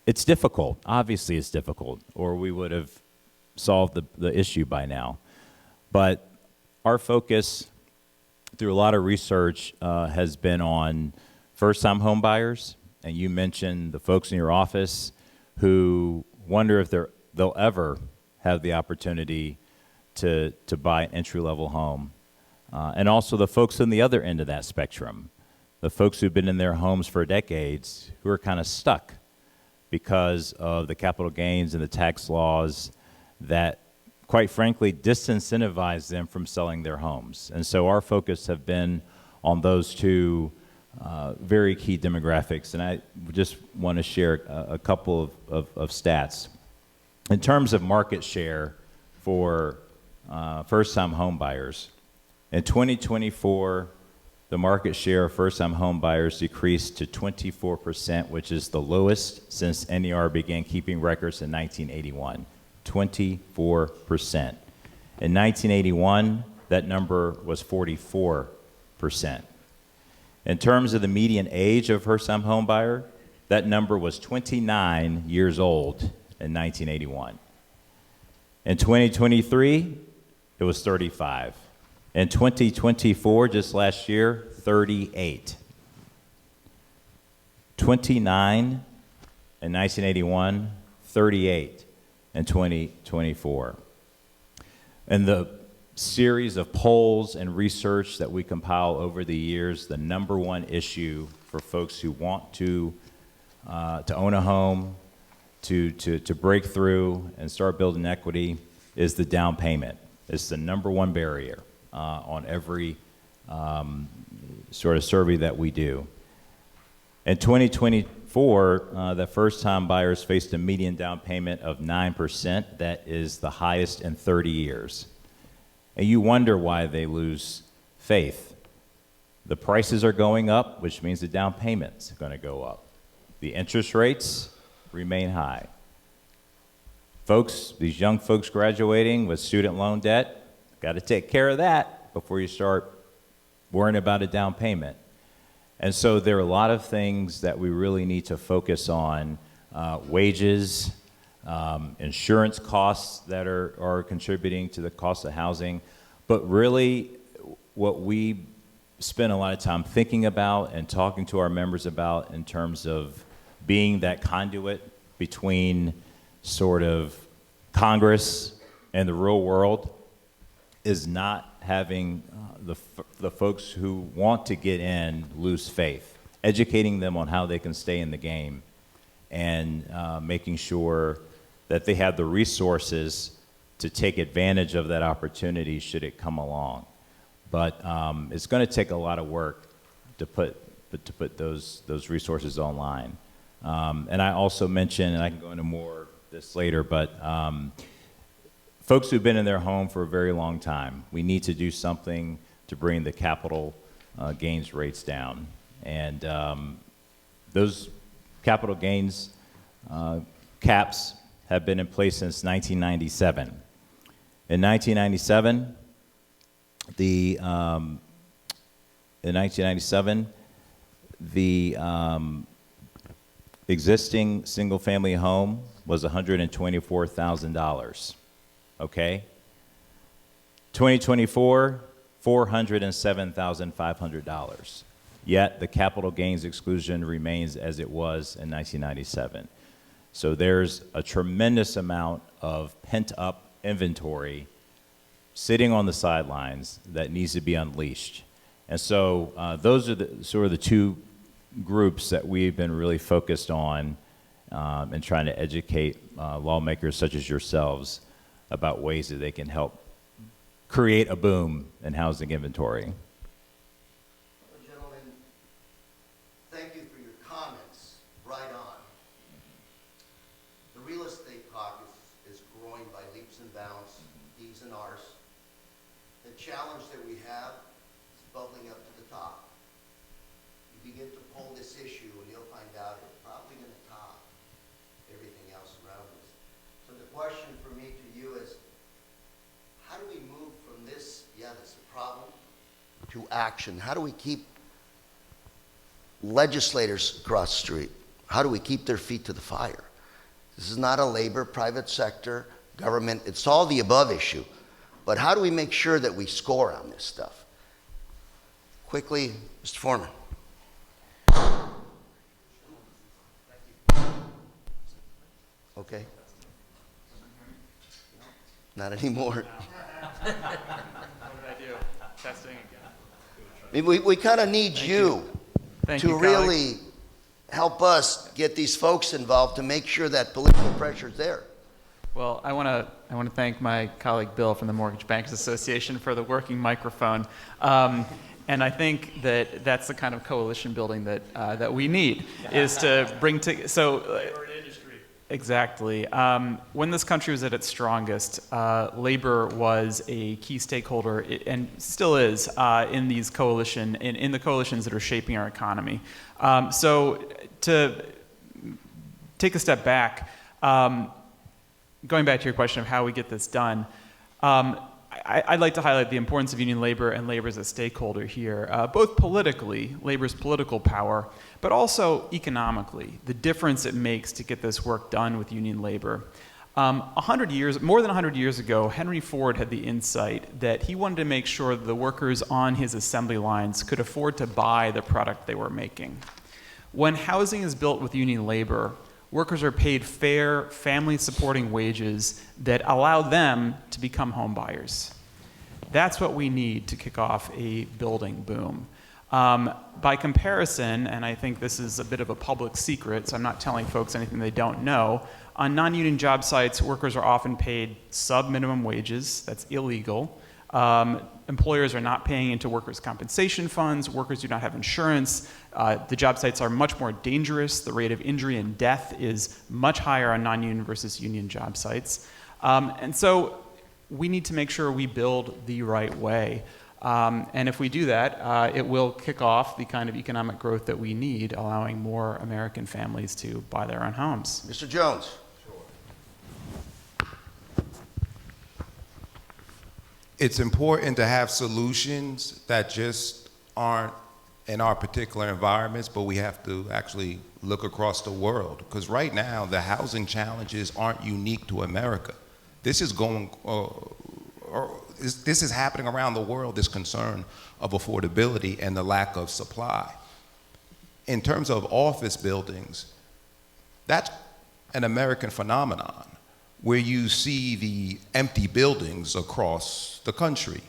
It's difficult. Obviously it's difficult, or we would have solved the issue by now. But our focus through a lot of research has been on first-time home buyers, and you mentioned the folks in your office who wonder if they'll ever have the opportunity to buy an entry-level home. And also the folks on the other end of that spectrum, the folks who've been in their homes for decades who are kind of stuck because of the capital gains and the tax laws that, quite frankly, disincentivize them from selling their homes. And so our focus have been on those two very key demographics. And I just want to share a couple of stats. In terms of market share for first-time home buyers, in 2024, the market share of first-time home buyers decreased to 24%, which is the lowest since NAR began keeping records in 1981. 24%. In 1981, that number was 44%. In terms of the median age of first-time home buyer, that number was 29 years old in 1981. In 2023, it was 35. In 2024, just last year, 38. 29 in 1981, 38 in 2024. In the series of polls and research that we compile over the years, the number one issue for folks who want to own a home, to break through and start building equity is the down payment. It's the number one barrier on every sort of survey that we do. In 2024, the first-time buyers faced a median down payment of 9%. That is the highest in 30 years. And you wonder why they lose faith. The prices are going up, which means the down payment's going to go up. The interest rates remain high. Folks, these young folks graduating with student loan debt, got to take care of that before you start worrying about a down payment. And so there are a lot of things that we really need to focus on, wages, insurance costs that are contributing to the cost of housing. But really, what we spend a lot of time thinking about and talking to our members about in terms of being that conduit between sort of Congress and the real world is not having the folks who want to get in lose faith, educating them on how they can stay in the game, and making sure that they have the resources to take advantage of that opportunity should it come along. But it's going to take a lot of work to put those resources online. And I also mentioned, and I can go into more this later, but folks who've been in their home for a very long time, we need to do something to bring the capital gains rates down. And those capital gains caps have been in place since 1997. In 1997, the existing single-family home was $124,000. Okay? 2024, $407,500. Yet the capital gains exclusion remains as it was in 1997. So there's a tremendous amount of pent-up inventory sitting on the sidelines that needs to be unleashed. And so those are sort of the two groups that we've been really focused on and trying to educate lawmakers such as yourselves about ways that they can help create a boom in housing inventory. Well, gentlemen, thank you for your comments. Right on. The real estate caucus is growing by leaps and bounds, D's and R's. The challenge that we have is bubbling up to the top. You begin to pull this issue and you'll find out it's probably going to top everything else around us. So the question for me to you is, how do we move from this, yeah, that's a problem, to action? How do we keep legislators across the street? How do we keep their feet to the fire? This is not a labor, private sector, government, it's all the above issue. But how do we make sure that we score on this stuff? Quickly, Mr. Foreman. Okay. Not anymore. What did I do? Testing again. We kind of need you to really colleagues. help us get these folks involved to make sure that political pressure is there. Well, I want to thank my colleague Bill from the Mortgage Bankers Association for the working microphone. And I think that that's the kind of coalition building that we need, is to bring together. Exactly. When this country was at its strongest, labor was a key stakeholder, and still is, in these in the coalitions that are shaping our economy. So to take a step back, going back to your question of how we get this done, I'd like to highlight the importance of union labor and labor as a stakeholder here, both politically, labor's political power, but also economically, the difference it makes to get this work done with union labor. More than 100 years ago, Henry Ford had the insight that he wanted to make sure that the workers on his assembly lines could afford to buy the product they were making. When housing is built with union labor, workers are paid fair, family-supporting wages that allow them to become home buyers. That's what we need to kick off a building boom. By comparison, and I think this is a bit of a public secret, so I'm not telling folks anything they don't know, on non-union job sites, workers are often paid sub-minimum wages. That's illegal. Employers are not paying into workers' compensation funds. Workers do not have insurance. The job sites are much more dangerous. The rate of injury and death is much higher on non-union versus union job sites. And so we need to make sure we build the right way. And if we do that, it will kick off the kind of economic growth that we need, allowing more American families to buy their own homes. Mr. Jones. It's important to have solutions that just aren't in our particular environments, but we have to actually look across the world. Because right now, the housing challenges aren't unique to America. This is this is happening around the world, this concern of affordability and the lack of supply. In terms of office buildings, that's an American phenomenon where you see the empty buildings across the country.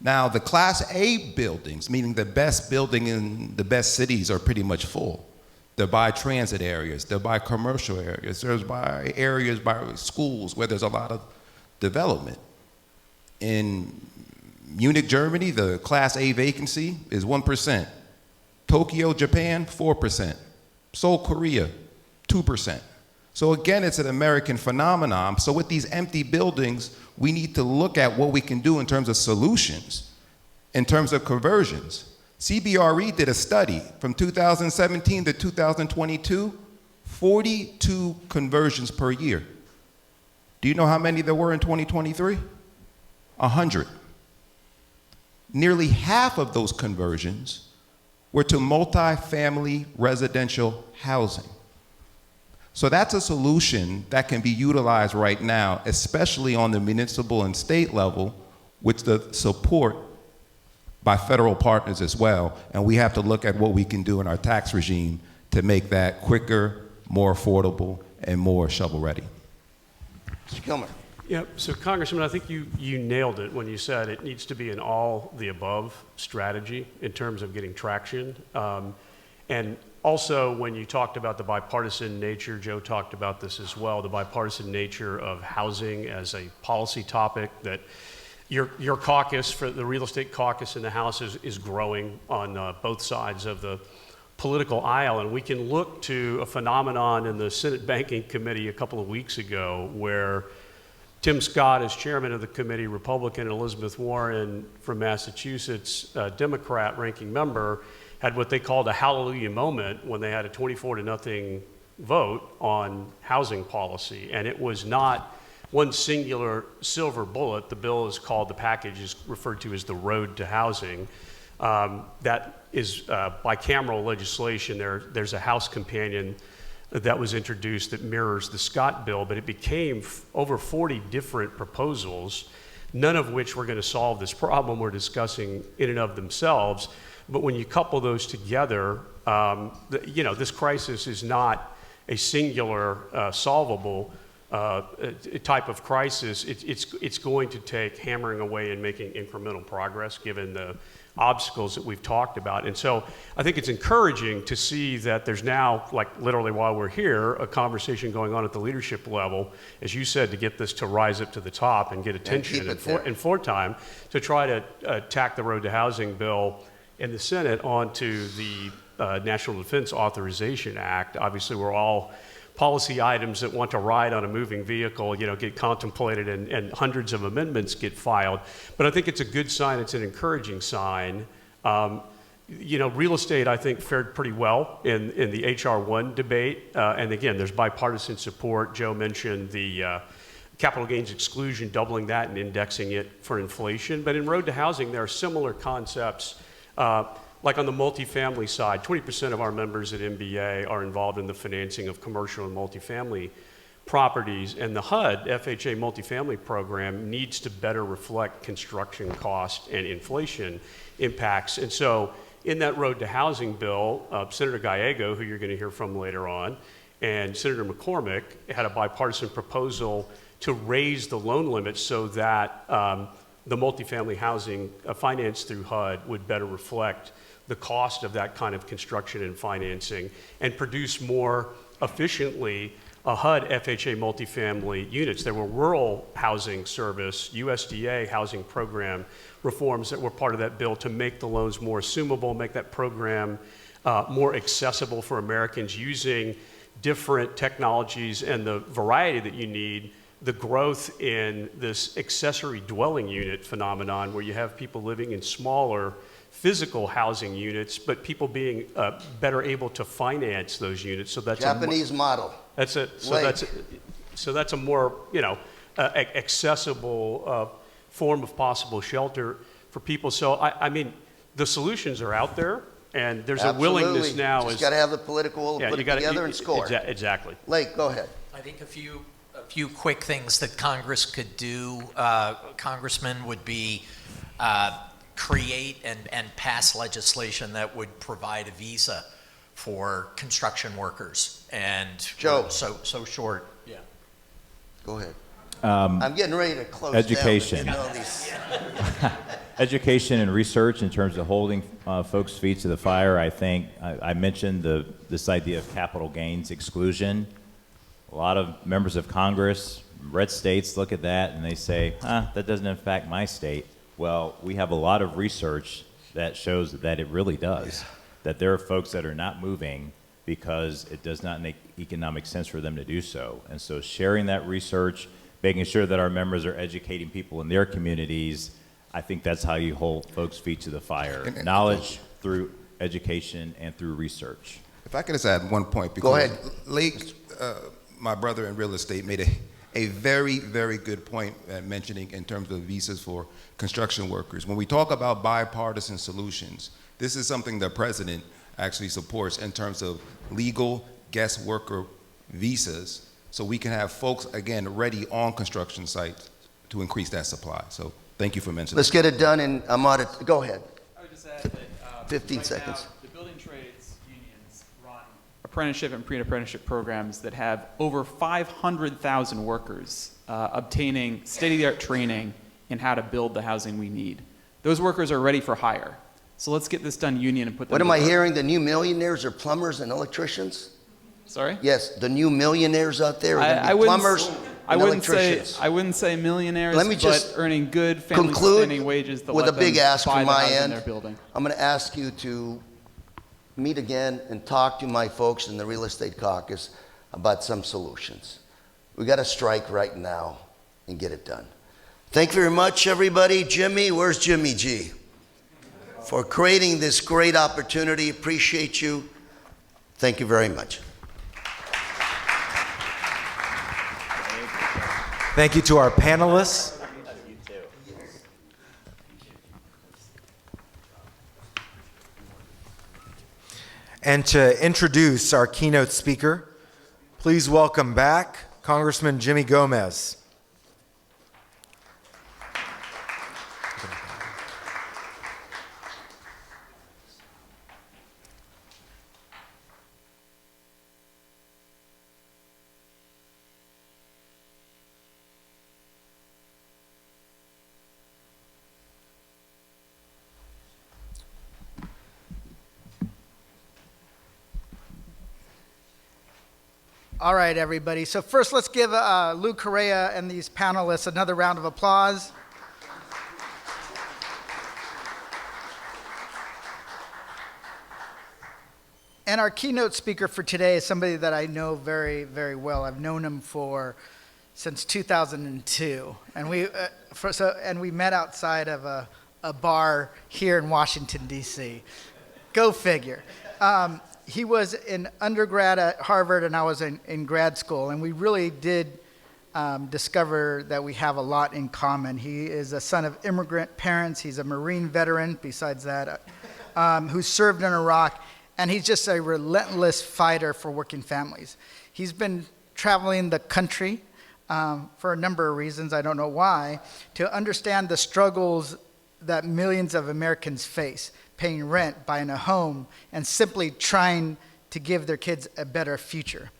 Now, the Class A buildings, meaning the best building in the best cities, are pretty much full. They're by transit areas, they're by commercial areas, there's by areas by schools where there's a lot of development. In Munich, Germany, the Class A vacancy is 1%. Tokyo, Japan, 4%. Seoul, Korea, 2%. So again, it's an American phenomenon. So with these empty buildings, we need to look at what we can do in terms of solutions, in terms of conversions. CBRE did a study from 2017 to 2022, 42 conversions per year. Do you know how many there were in 2023? 100. Nearly half of those conversions were to multifamily residential housing. So that's a solution that can be utilized right now, especially on the municipal and state level, with the support by federal partners as well. And we have to look at what we can do in our tax regime to make that quicker, more affordable, and more shovel-ready. Mr. Kilmer. Yeah, so Congressman, I think you nailed it when you said it needs to be an all-the-above strategy in terms of getting traction. And also, when you talked about the bipartisan nature, Joe talked about this as well, the bipartisan nature of housing as a policy topic, that your caucus, for the real estate caucus in the House, is growing on both sides of the political aisle. And we can look to a phenomenon in the Senate Banking Committee a couple of weeks ago where Tim Scott, as chairman of the committee, Republican, and Elizabeth Warren from Massachusetts, Democrat ranking member, had what they called a hallelujah moment when they had a 24-0 vote on housing policy. And it was not one singular silver bullet. The bill is called, the package is referred to as the Road to Housing. That is bicameral legislation. There's a House companion that was introduced that mirrors the Scott bill, but it became over 40 different proposals, none of which were going to solve this problem we're discussing in and of themselves. But when you couple those together, this crisis is not a singular solvable type of crisis. It's going to take hammering away and making incremental progress given the obstacles that we've talked about. And so I think it's encouraging to see that there's now, like literally while we're here, a conversation going on at the leadership level, as you said, to get this to rise up to the top and get attention and for time to try to tack the Road to Housing bill in the Senate onto the National Defense Authorization Act. Obviously, we're all policy items that want to ride on a moving vehicle, get contemplated and hundreds of amendments get filed. But I think it's a good sign, it's an encouraging sign. Real estate, I think, fared pretty well in the HR 1 debate. And again, there's bipartisan support. Joe mentioned the capital gains exclusion, doubling that and indexing it for inflation. But in Road to Housing, there are similar concepts. Like on the multifamily side, 20% of our members at MBA are involved in the financing of commercial and multifamily properties, and the HUD, FHA multifamily program, needs to better reflect construction cost and inflation impacts. And so in that Road to Housing bill, Senator Gallego, who you're going to hear from later on, and Senator McCormick had a bipartisan proposal to raise the loan limits so that the multifamily housing financed through HUD would better reflect the cost of that kind of construction and financing and produce more efficiently HUD FHA multifamily units. There were rural housing service, USDA housing program reforms that were part of that bill to make the loans more assumable, make that program more accessible for Americans using different technologies and the variety that you need. The growth in this accessory dwelling unit phenomenon where you have people living in smaller physical housing units, but people being better able to finance those units. So that's Japanese model. That's it. So that's a more accessible form of possible shelter for people. So I mean, the solutions are out there, and there's a willingness now. Just got to have the political will to put it together and score. Exactly. Lake, go ahead. I think a few quick things that Congress could do, Congressman, would be create and pass legislation that would provide a visa for construction workers. And Joe. So short. Yeah. Go ahead. I'm getting ready to close education. down. You know, these... Education and research in terms of holding folks' feet to the fire. I think I mentioned this idea of capital gains exclusion. A lot of members of Congress, red states, look at that and they say, that doesn't affect my state. Well, we have a lot of research that shows that it really does. That there are folks that are not moving because it does not make economic sense for them to do so. And so sharing that research, making sure that our members are educating people in their communities, I think that's how you hold folks' feet to the fire. Knowledge through education and through research. If I could just add one point. Because Go ahead. Lake, my brother in real estate, made a very, very good point mentioning in terms of visas for construction workers. When we talk about bipartisan solutions, this is something the president actually supports in terms of legal guest worker visas, so we can have folks, again, ready on construction sites to increase that supply. So thank you for mentioning Let's get it done, and I'm on it. Go ahead. I would just add that 15 right seconds. Now, the building trades unions run apprenticeship and pre-apprenticeship programs that have over 500,000 workers obtaining state-of-the-art training in how to build the housing we need. Those workers are ready for hire. So let's get this done union and put them What to am I work. hearing? The new millionaires are plumbers and electricians? Sorry? Yes, the new millionaires out there are going to be plumbers and electricians. I wouldn't say millionaires, Let me just but earning good family-sustaining wages that with let a big them ask buy from the my housing end. they're building. I'm going to ask you to meet again and talk to my folks in the real estate caucus about some solutions. We got to strike right now and get it done. Thank you very much, everybody. Jimmy, where's Jimmy G? For creating this great opportunity. Appreciate you. Thank you very much. Thank you to our panelists. And to introduce our keynote speaker, please welcome back Congressman Jimmy Gomez. All right, everybody. So first, let's give Lou Correa and these panelists another round of applause. And our keynote speaker for today is somebody that I know very, very well. I've known him since 2002, and we met outside of a bar here in Washington, D.C. Go figure. He was in undergrad at Harvard, and I was in grad school, and we really did discover that we have a lot in common. He is a son of immigrant parents. He's a Marine veteran, besides that, who served in Iraq, and he's just a relentless fighter for working families. He's been traveling the country for a number of reasons, I don't know why, to understand the struggles that millions of Americans face, paying rent, buying a home, and simply trying to give their kids a better future.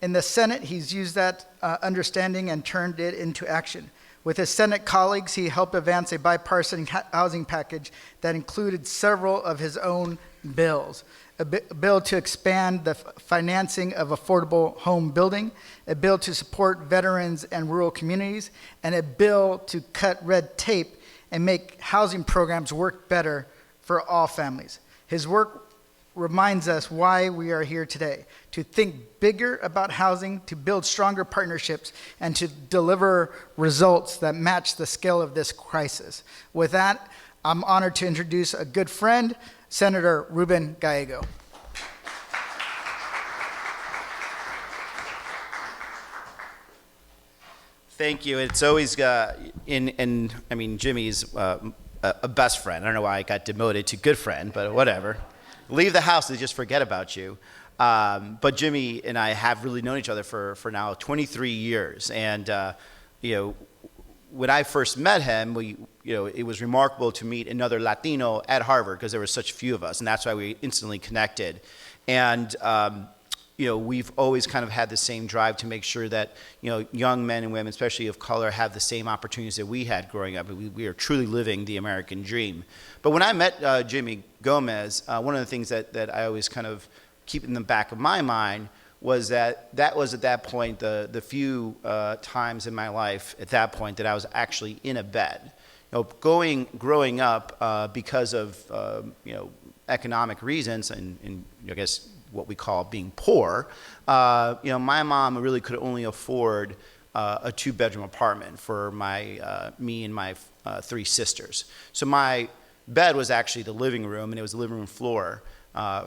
In the Senate, he's used that understanding and turned it into action. With his Senate colleagues, he helped advance a bipartisan housing package that included several of his own bills. A bill to expand the financing of affordable home building, a bill to support veterans and rural communities, and a bill to cut red tape and make housing programs work better for all families. His work reminds us why we are here today, to think bigger about housing, to build stronger partnerships, and to deliver results that match the scale of this crisis. With that, I'm honored to introduce a good friend, Senator Ruben Gallego. Thank you. It's always, Jimmy's a best friend. I don't know why I got demoted to good friend, but whatever. Leave the house, they just forget about you. But Jimmy and I have really known each other for now 23 years. And, when I first met him, it was remarkable to meet another Latino at Harvard because there were such few of us, and that's why we instantly connected. And, we've always kind of had the same drive to make sure that, young men and women, especially of color, have the same opportunities that we had growing up. We are truly living the American dream. But when I met Jimmy Gomez, one of the things that I always kind of keep in the back of my mind was that was at that point the few times in my life at that point that I was actually in a bed. Growing up because of economic reasons and I guess what we call being poor, my mom really could only afford a 2-bedroom apartment for me and my 3 sisters. So my bed was actually the living room, and it was the living room floor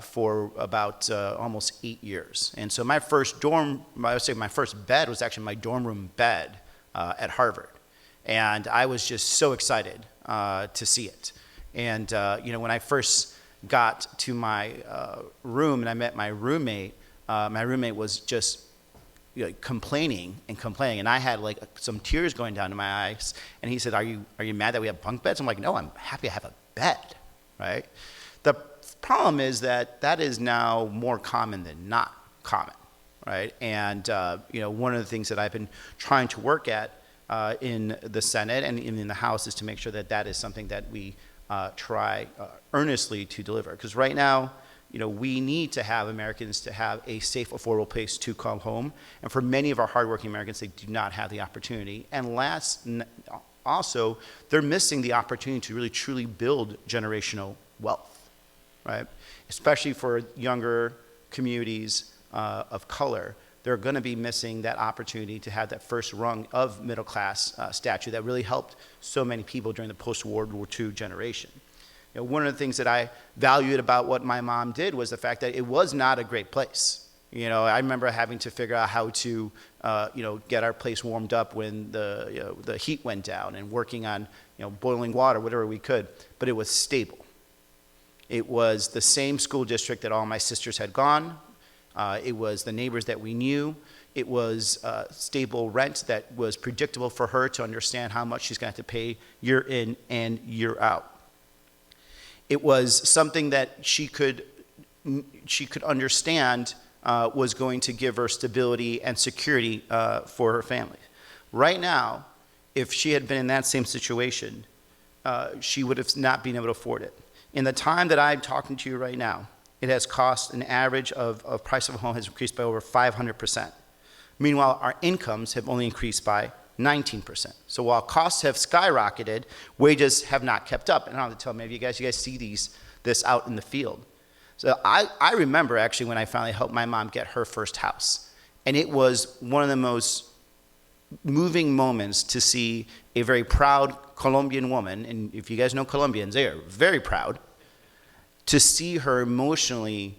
for about almost 8 years. And so my first bed was actually my dorm room bed at Harvard. And I was just so excited to see it. And, when I first got to my room and I met my roommate was just complaining. And I had some tears going down to my eyes. And he said, are you mad that we have bunk beds? I'm like, no, I'm happy I have a bed, right? The problem is that is now more common than not common, right? And, one of the things that I've been trying to work at in the Senate and in the House is to make sure that is something that we try earnestly to deliver. Because right now, we need to have Americans to have a safe, affordable place to call home. And for many of our hardworking Americans, they do not have the opportunity. And also, they're missing the opportunity to really, truly build generational wealth, right? Especially for younger communities of color. They're going to be missing that opportunity to have that first rung of middle class statue that really helped so many people during the post-World War II generation. One of the things that I valued about what my mom did was the fact that it was not a great place. I remember having to figure out how to, get our place warmed up when the heat went down, and working on, boiling water, whatever we could. But it was stable. It was the same school district that all my sisters had gone. It was the neighbors that we knew. It was stable rent that was predictable for her to understand how much she's going to have to pay year in and year out. It was something that she could understand was going to give her stability and security for her family. Right now, if she had been in that same situation, she would have not been able to afford it. In the time that I'm talking to you right now, it has cost an average of price of a home has increased by over 500%. Meanwhile, our incomes have only increased by 19%. So while costs have skyrocketed, wages have not kept up. And I don't have to tell many of you guys see this out in the field. So I remember actually when I finally helped my mom get her first house. And it was one of the most moving moments to see a very proud Colombian woman, and if you guys know Colombians, they are very proud, to see her emotionally,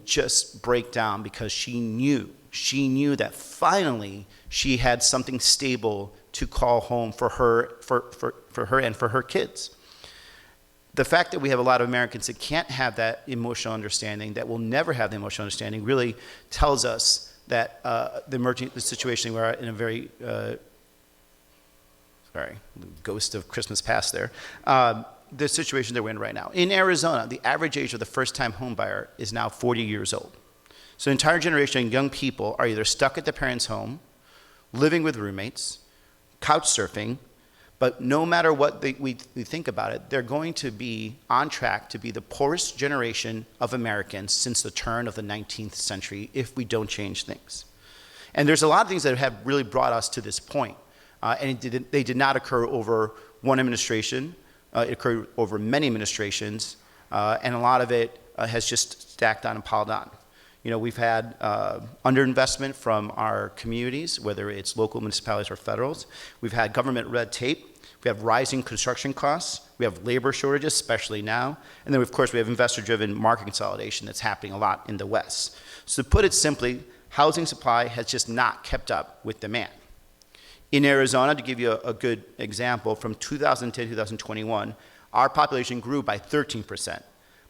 just break down because she knew that finally she had something stable to call home for her and for her kids. The fact that we have a lot of Americans that can't have that emotional understanding, that will never have the emotional understanding, really tells us that the situation we're in a very, ghost of Christmas past there, the situation that we're in right now. In Arizona, the average age of the first-time home buyer is now 40 years old. So an entire generation of young people are either stuck at their parents' home, living with roommates, couch surfing, but no matter what we think about it, they're going to be on track to be the poorest generation of Americans since the turn of the 19th century if we don't change things. And there's a lot of things that have really brought us to this point. And they did not occur over one administration. It occurred over many administrations, and a lot of it has just stacked on and piled on. We've had underinvestment from our communities, whether it's local municipalities or federals. We've had government red tape. We have rising construction costs. We have labor shortages, especially now. And then, of course, we have investor-driven market consolidation that's happening a lot in the West. So to put it simply, housing supply has just not kept up with demand. In Arizona, to give you a good example, from 2010 to 2021, our population grew by 13%,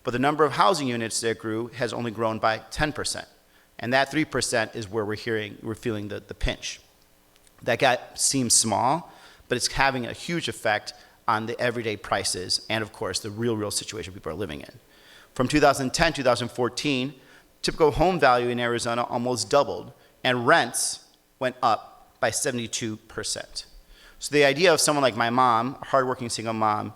but the number of housing units that grew has only grown by 10%. And that 3% is where we're feeling the pinch. That gap seems small, but it's having a huge effect on the everyday prices and, of course, the real situation people are living in. From 2010 to 2014, typical home value in Arizona almost doubled, and rents went up by 72%. So the idea of someone like my mom, a hardworking single mom,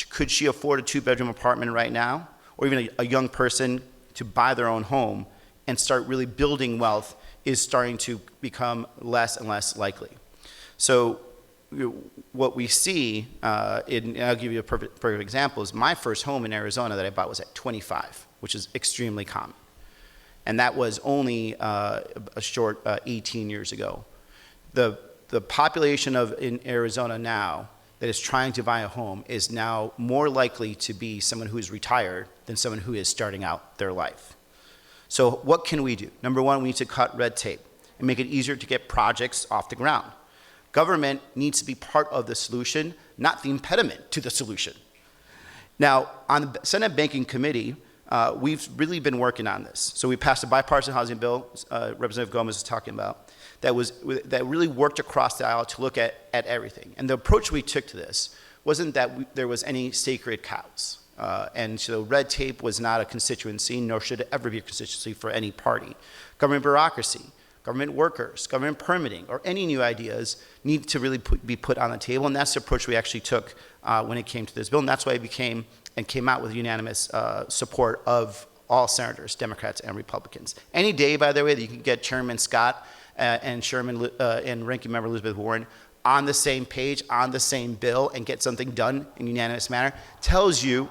could she afford a 2-bedroom apartment right now? Or even a young person to buy their own home and start really building wealth is starting to become less and less likely. So what we see, and I'll give you a perfect example, is my first home in Arizona that I bought was at 25, which is extremely common. And that was only a short 18 years ago. The population in Arizona now that is trying to buy a home is now more likely to be someone who is retired than someone who is starting out their life. So what can we do? Number one, we need to cut red tape and make it easier to get projects off the ground. Government needs to be part of the solution, not the impediment to the solution. Now, on the Senate Banking Committee, we've really been working on this. So we passed a bipartisan housing bill, Representative Gomez is talking about, that really worked across the aisle to look at everything. And the approach we took to this wasn't that there was any sacred cows. And so red tape was not a constituency, nor should it ever be a constituency for any party. Government bureaucracy, government workers, government permitting, or any new ideas need to really be put on the table. And that's the approach we actually took when it came to this bill. And that's why it came out with unanimous support of all senators, Democrats and Republicans. Any day, by the way, that you can get Chairman Scott and and Ranking Member Elizabeth Warren on the same page, on the same bill, and get something done in a unanimous manner, tells you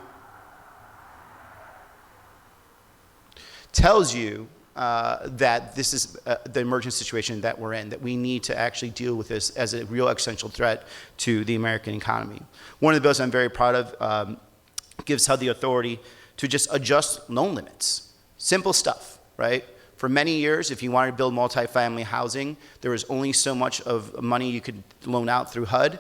that this is the emergent situation that we're in, that we need to actually deal with this as a real existential threat to the American economy. One of the bills I'm very proud of gives HUD the authority to just adjust loan limits. Simple stuff, right? For many years, if you wanted to build multifamily housing, there was only so much of money you could loan out through HUD.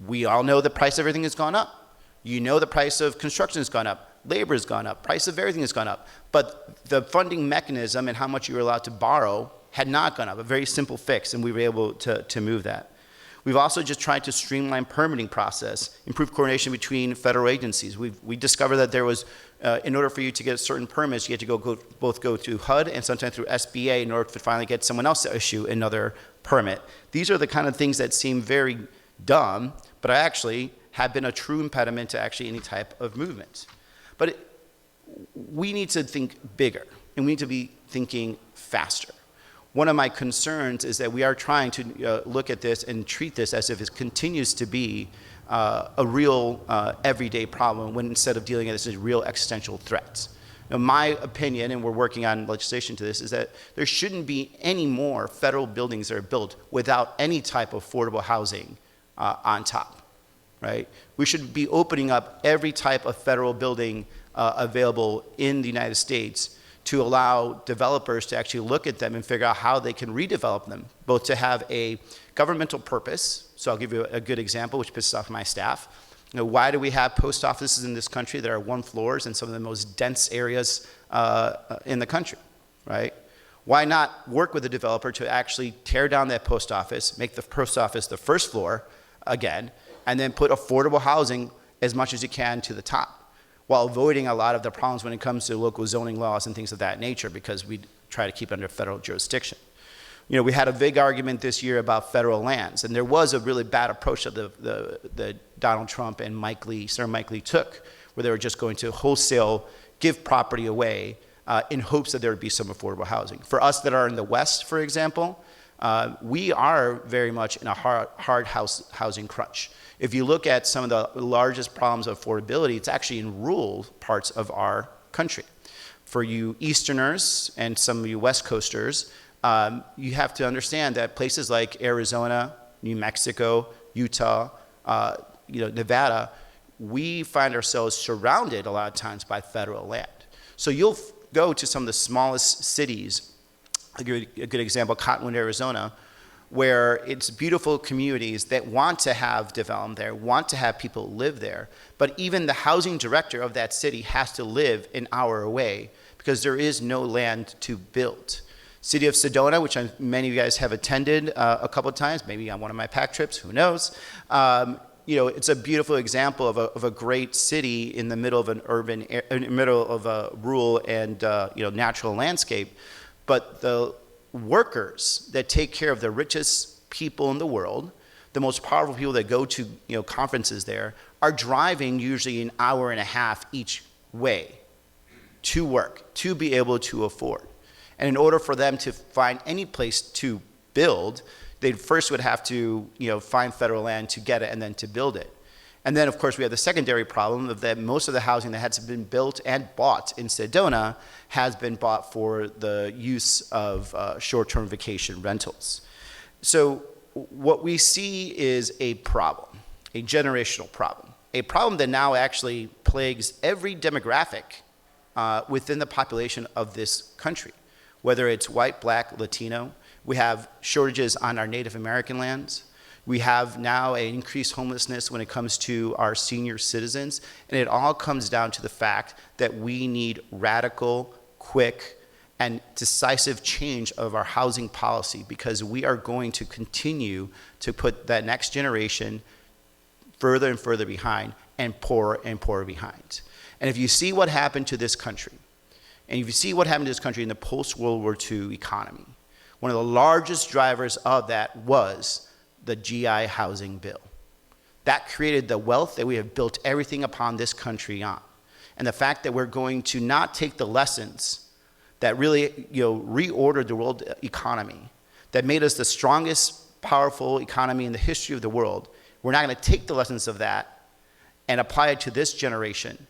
We all know the price of everything has gone up. You know the price of construction has gone up. Labor has gone up. Price of everything has gone up. But the funding mechanism and how much you were allowed to borrow had not gone up. A very simple fix, and we were able to move that. We've also just tried to streamline permitting process, improve coordination between federal agencies. We discovered that there was, in order for you to get certain permits, you had to both go through HUD and sometimes through SBA in order to finally get someone else to issue another permit. These are the kind of things that seem very dumb, but actually have been a true impediment to actually any type of movement. But we need to think bigger, and we need to be thinking faster. One of my concerns is that we are trying to look at this and treat this as if it continues to be a real everyday problem, when instead of dealing with this as real existential threats. Now, my opinion, and we're working on legislation to this, is that there shouldn't be any more federal buildings that are built without any type of affordable housing on top, right? We should be opening up every type of federal building available in the United States to allow developers to actually look at them and figure out how they can redevelop them, both to have a governmental purpose. So I'll give you a good example, which pisses off my staff. You know, why do we have post offices in this country that are 1 floors in some of the most dense areas in the country, right? Why not work with a developer to actually tear down that post office, make the post office the first floor again, and then put affordable housing as much as you can to the top, while avoiding a lot of the problems when it comes to local zoning laws and things of that nature, because we try to keep it under federal jurisdiction. You know, we had a big argument this year about federal lands, and there was a really bad approach that the Donald Trump and Senator Mike Lee took, where they were just going to wholesale give property away in hopes that there would be some affordable housing. For us that are in the West, for example, we are very much in a hard housing crunch. If you look at some of the largest problems of affordability, it's actually in rural parts of our country. For you Easterners and some of you West Coasters, you have to understand that places like Arizona, New Mexico, Utah, Nevada, we find ourselves surrounded a lot of times by federal land. So you'll go to some of the smallest cities. I'll give you a good example, Cottonwood, Arizona, where it's beautiful communities that want to have development there, want to have people live there, but even the housing director of that city has to live an hour away because there is no land to build. City of Sedona, which many of you guys have attended a couple of times, maybe on one of my pack trips, who knows. It's a beautiful example of a great city in the middle of an a rural and natural landscape. But the workers that take care of the richest people in the world, the most powerful people that go to conferences there, are driving usually an hour and a half each way to work, to be able to afford. And in order for them to find any place to build, they first would have to find federal land to get it and then to build it. And then, of course, we have the secondary problem of that most of the housing that has been built and bought in Sedona has been bought for the use of short-term vacation rentals. So what we see is a problem, a generational problem, a problem that now actually plagues every demographic within the population of this country, whether it's white, black, Latino. We have shortages on our Native American lands. We have now an increased homelessness when it comes to our senior citizens, and it all comes down to the fact that we need radical, quick, and decisive change of our housing policy because we are going to continue to put that next generation further and further behind and poorer behind. And if you see what happened to this country, and if you see what happened to this country in the post-World War II economy, one of the largest drivers of that was the GI housing bill. That created the wealth that we have built everything upon this country on. And the fact that we're going to not take the lessons that really reordered the world economy, that made us the strongest, powerful economy in the history of the world, we're not going to take the lessons of that and apply it to this generation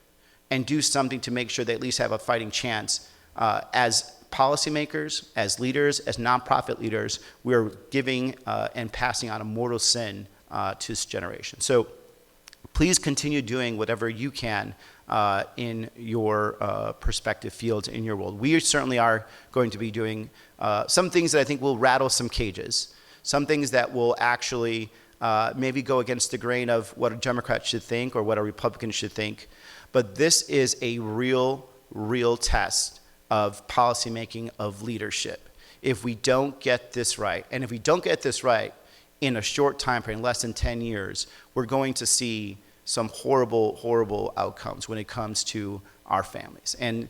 and do something to make sure they at least have a fighting chance as policymakers, as leaders, as nonprofit leaders. We are giving and passing on a mortal sin to this generation. So please continue doing whatever you can in your perspective fields in your world. We certainly are going to be doing some things that I think will rattle some cages, some things that will actually maybe go against the grain of what a Democrat should think or what a Republican should think. But this is a real test of policymaking, of leadership. If we don't get this right, and if we don't get this right in a short time frame, less than 10 years, we're going to see some horrible outcomes when it comes to our families. And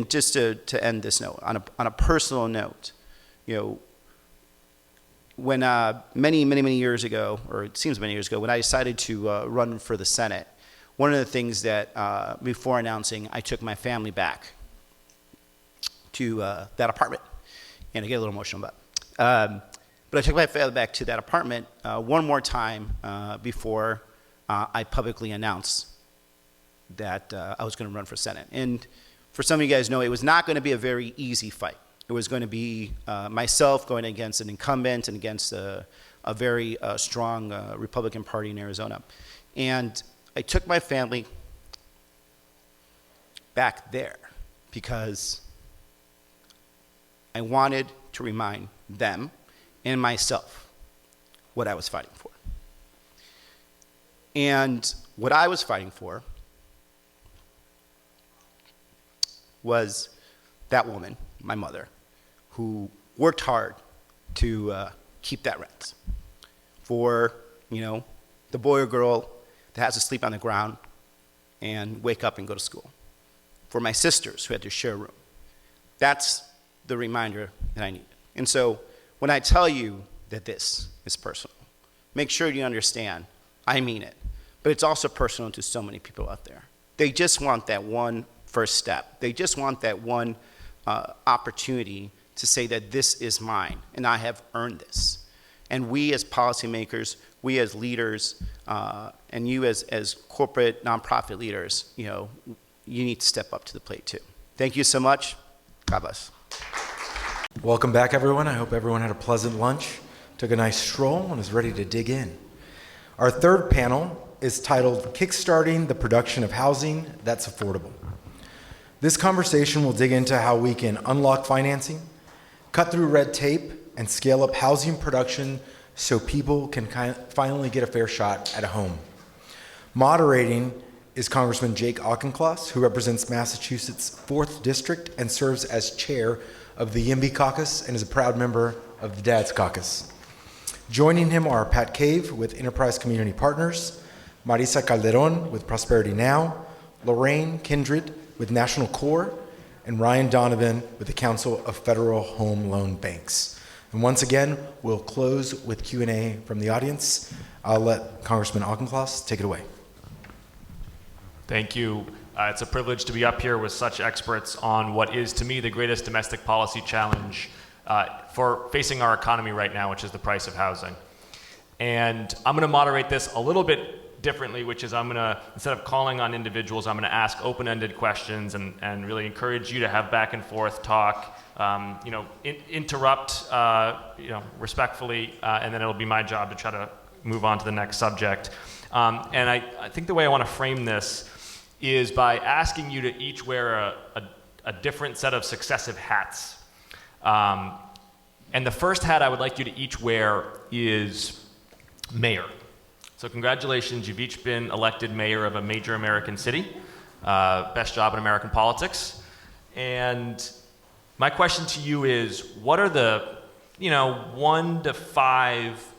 just to end this note, on a personal note, when many years ago, or it seems many years ago, when I decided to run for the Senate, one of the things that before announcing, I took my family back to that apartment, and I get a little emotional about it. But I took my family back to that apartment one more time before I publicly announced that I was going to run for Senate. And for some of you guys know, it was not going to be a very easy fight. It was going to be myself going against an incumbent and against a very strong Republican Party in Arizona. And I took my family back there because I wanted to remind them and myself what I was fighting for. And what I was fighting for was that woman, my mother, who worked hard to keep that rent. For, the boy or girl that has to sleep on the ground and wake up and go to school. For my sisters who had to share a room. That's the reminder that I needed. And so when I tell you that this is personal, make sure you understand I mean it. But it's also personal to so many people out there. They just want that one first step. They just want that one opportunity to say that this is mine and I have earned this. And we as policymakers, we as leaders, and you as corporate nonprofit leaders, you need to step up to the plate too. Thank you so much. God bless. Welcome back, everyone. I hope everyone had a pleasant lunch, took a nice stroll, and is ready to dig in. Our third panel is titled Kickstarting the Production of Housing That's Affordable. This conversation will dig into how we can unlock financing, cut through red tape, and scale up housing production so people can finally get a fair shot at a home. Moderating is Congressman Jake Auchincloss, who represents Massachusetts' 4th District and serves as chair of the YIMBY Caucus and is a proud member of the Dad's Caucus. Joining him are Pat Cave with Enterprise Community Partners, Marisa Calderon with Prosperity Now, Lorraine Kindred with National Core, and Ryan Donovan with the Council of Federal Home Loan Banks. And once again, we'll close with Q&A from the audience. I'll let Congressman Auchincloss take it away. Thank you. It's a privilege to be up here with such experts on what is, to me, the greatest domestic policy challenge for facing our economy right now, which is the price of housing. And I'm going to moderate this a little bit differently, which is I'm going to, instead of calling on individuals, I'm going to ask open-ended questions and really encourage you to have back and forth talk, interrupt, respectfully, and then it'll be my job to try to move on to the next subject. And I think the way I want to frame this is by asking you to each wear a different set of successive hats. And the first hat I would like you to each wear is mayor. So congratulations, you've each been elected mayor of a major American city, best job in American politics. And my question to you is, what are the, 1 to 5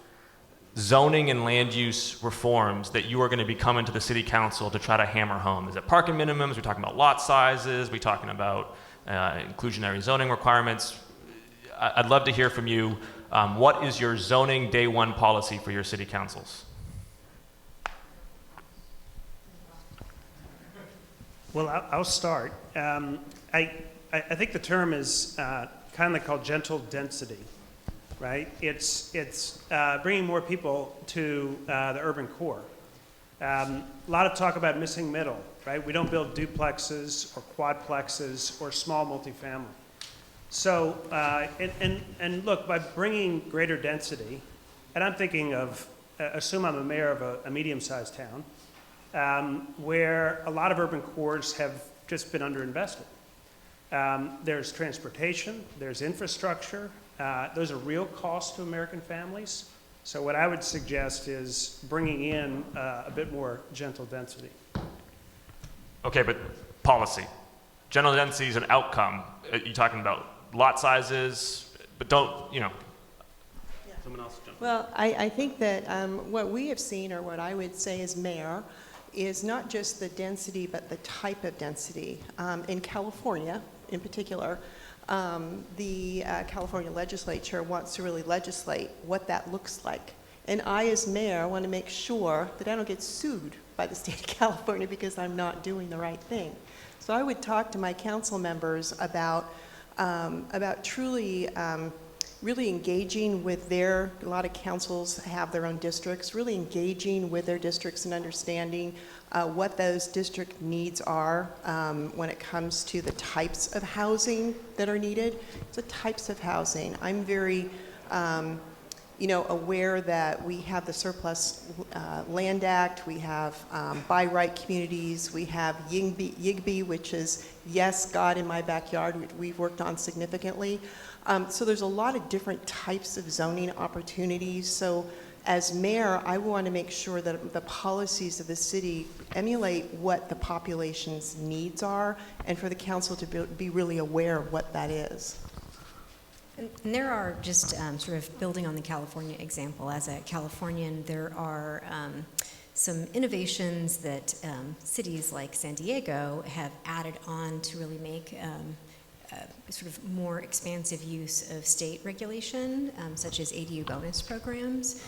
zoning and land use reforms that you are going to be coming to the city council to try to hammer home? Is it parking minimums? We're talking about lot sizes? We're talking about inclusionary zoning requirements? I'd love to hear from you. What is your zoning day one policy for your city councils? Well, I'll start. I think the term is kind of called gentle density. Right? It's bringing more people to the urban core. A lot of talk about missing middle, right? We don't build duplexes or quadplexes or small multifamily. So, and look, by bringing greater density, and I'm thinking of, assume I'm a mayor of a medium-sized town, where a lot of urban cores have just been underinvested. There's transportation, there's infrastructure. Those are real costs to American families. So what I would suggest is bringing in a bit more gentle density. Okay, but policy. Gentle density is an outcome. You're talking about lot sizes, but don't, someone else jump in. Well, I think that what we have seen, or what I would say as mayor, is not just the density, but the type of density. In California, in particular, the California legislature wants to really legislate what that looks like. And I, as mayor, want to make sure that I don't get sued by the state of California because I'm not doing the right thing. So I would talk to my council members about truly really engaging with a lot of councils have their own districts, really engaging with their districts and understanding what those district needs are when it comes to the types of housing that are needed. The types of housing. I'm very aware that we have the Surplus Land Act, we have by right communities, we have YIGBY, which is Yes, God in My Backyard, which we've worked on significantly. So there's a lot of different types of zoning opportunities. So as mayor, I want to make sure that the policies of the city emulate what the population's needs are, and for the council to be really aware of what that is. And there are, just sort of building on the California example, as a Californian, there are some innovations that cities like San Diego have added on to really make sort of more expansive use of state regulation, such as ADU bonus programs.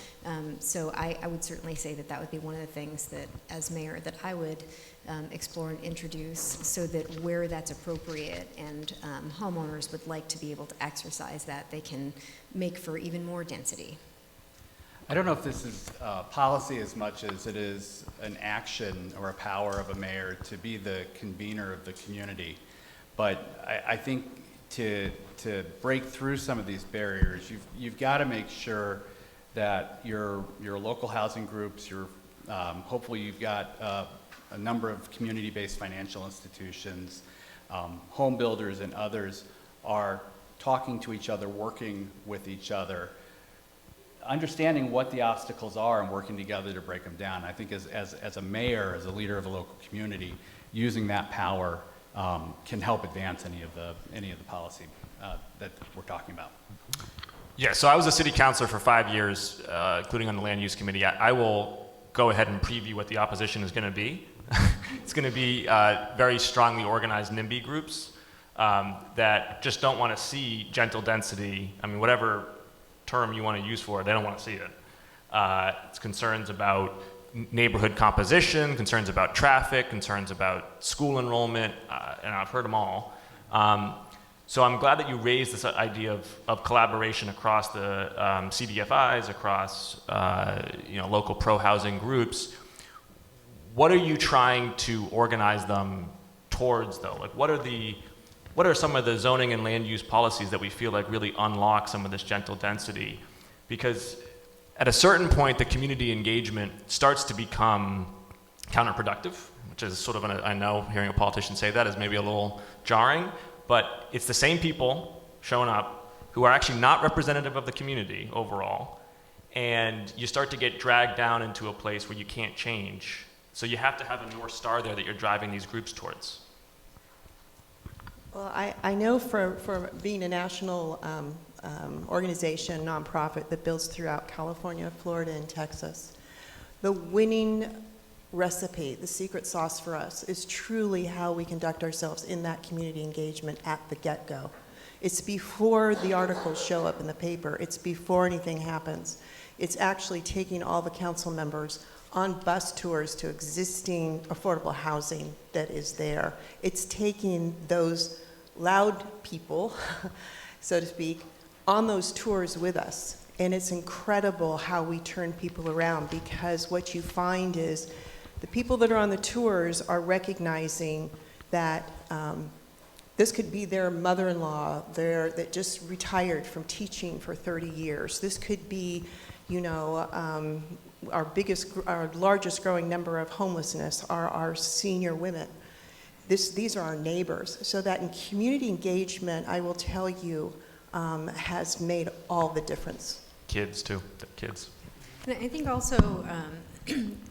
So I would certainly say that that would be one of the things that, as mayor, that I would explore and introduce, so that where that's appropriate and homeowners would like to be able to exercise that, they can make for even more density. I don't know if this is policy as much as it is an action or a power of a mayor to be the convener of the community. But I think to break through some of these barriers, you've got to make sure that your local housing groups, hopefully you've got a number of community-based financial institutions, home builders and others are talking to each other, working with each other, understanding what the obstacles are and working together to break them down. I think as a mayor, as a leader of a local community, using that power can help advance any of the policy that we're talking about. Yeah, so I was a city councilor for 5 years, including on the land use committee. I will go ahead and preview what the opposition is going to be. It's going to be very strongly organized NIMBY groups that just don't want to see gentle density. I mean, whatever term you want to use for it, they don't want to see it. It's concerns about neighborhood composition, concerns about traffic, concerns about school enrollment, and I've heard them all. So I'm glad that you raised this idea of collaboration across the CDFIs, across local pro-housing groups. What are you trying to organize them towards, though? Like, what are some of the zoning and land use policies that we feel like really unlock some of this gentle density? Because at a certain point, the community engagement starts to become counterproductive, which is sort of, I know hearing a politician say that is maybe a little jarring, but it's the same people showing up who are actually not representative of the community overall, and you start to get dragged down into a place where you can't change. So you have to have a North Star there that you're driving these groups towards. Well, I know for being a national organization, nonprofit that builds throughout California, Florida, and Texas, the winning recipe, the secret sauce for us, is truly how we conduct ourselves in that community engagement at the get-go. It's before the articles show up in the paper. It's before anything happens. It's actually taking all the council members on bus tours to existing affordable housing that is there. It's taking those loud people, so to speak, on those tours with us. And it's incredible how we turn people around, because what you find is the people that are on the tours are recognizing that this could be their mother-in-law that just retired from teaching for 30 years. This could be, our largest growing number of homelessness are our senior women. These are our neighbors. So that in community engagement, I will tell you, has made all the difference. Kids too, kids. And I think also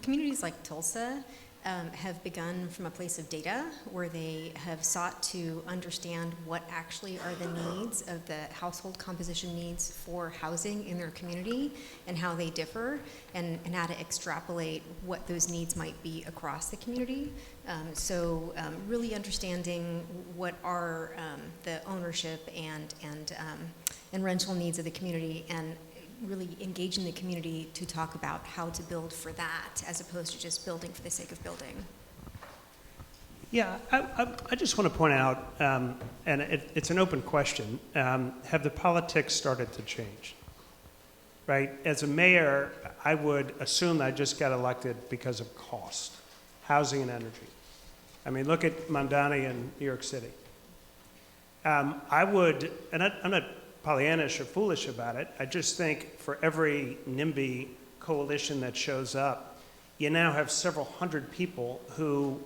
communities like Tulsa have begun from a place of data, where they have sought to understand what actually are the needs of the household composition needs for housing in their community and how they differ, and how to extrapolate what those needs might be across the community. So really understanding what are the ownership and rental needs of the community, and really engaging the community to talk about how to build for that, as opposed to just building for the sake of building. Yeah, I just want to point out, and it's an open question, have the politics started to change? Right? As a mayor, I would assume that I just got elected because of cost, housing and energy. I mean, look at Mamdani in New York City. I would, and I'm not Pollyannish or foolish about it, I just think for every NIMBY coalition that shows up, you now have several hundred people who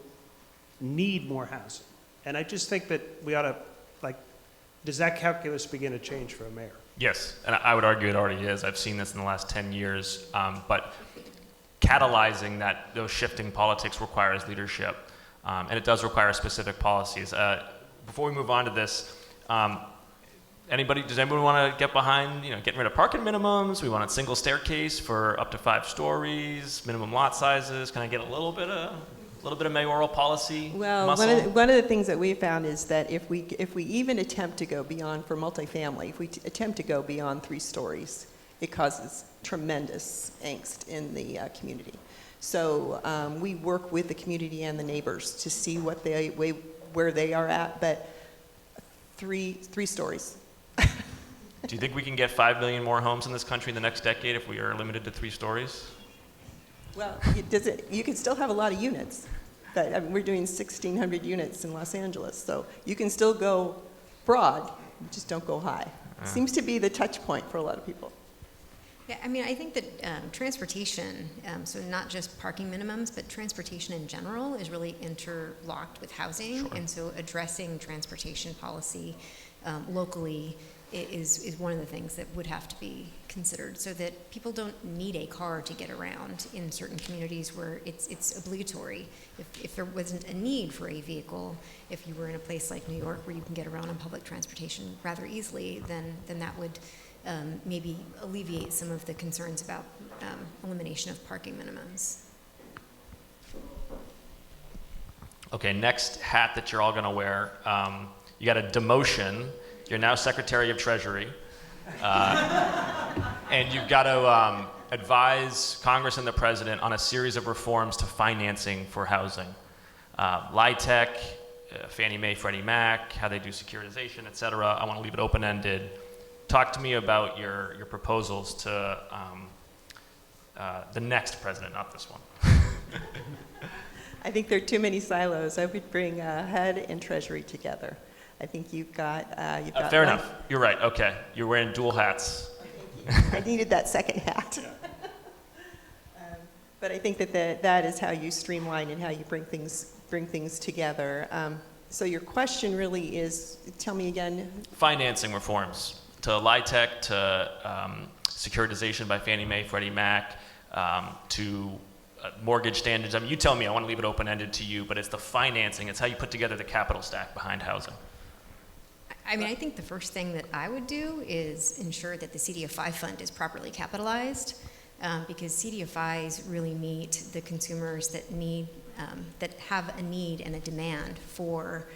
need more housing. And I just think that we ought to, does that calculus begin to change for a mayor? Yes, and I would argue it already is. I've seen this in the last 10 years, but catalyzing those shifting politics requires leadership, and it does require specific policies. Before we move on to this, does anybody want to get behind, getting rid of parking minimums? We want a single staircase for up to 5 stories, minimum lot sizes. Can I get a little bit of mayoral policy muscle? One of the things that we found is that if we even attempt to go beyond, for multifamily, if we attempt to go beyond 3 stories, it causes tremendous angst in the community. So we work with the community and the neighbors to see where they are at, but 3 stories. Do you think we can get 5 million more homes in this country in the next decade if we are limited to 3 stories? Well, you can still have a lot of units, but we're doing 1,600 units in Los Angeles, so you can still go broad, just don't go high. Seems to be the touch point for a lot of people. Yeah, I mean, I think that transportation, so not just parking minimums, but transportation in general is really interlocked with housing. Sure. And so addressing transportation policy locally is one of the things that would have to be considered, so that people don't need a car to get around in certain communities where it's obligatory. If there wasn't a need for a vehicle, if you were in a place like New York where you can get around on public transportation rather easily, then that would maybe alleviate some of the concerns about elimination of parking minimums. Okay, next hat that you're all going to wear. You got a demotion. You're now Secretary of Treasury. And you've got to advise Congress and the President on a series of reforms to financing for housing. LIHTC, Fannie Mae, Freddie Mac, how they do securitization, et cetera. I want to leave it open-ended. Talk to me about your proposals to the next president, not this one. I think there are too many silos. I would bring HUD and Treasury together. I think you've got fair enough. You're right. Okay, you're wearing dual hats. I needed that second hat. But I think that is how you streamline and how you bring things together. So your question really is, tell me again. Financing reforms to LIHTC, to securitization by Fannie Mae, Freddie Mac, to mortgage standards. I mean, you tell me. I want to leave it open-ended to you, but it's the financing. It's how you put together the capital stack behind housing. I mean, I think the first thing that I would do is ensure that the CDFI fund is properly capitalized, because CDFIs really meet the consumers that have a need and a demand for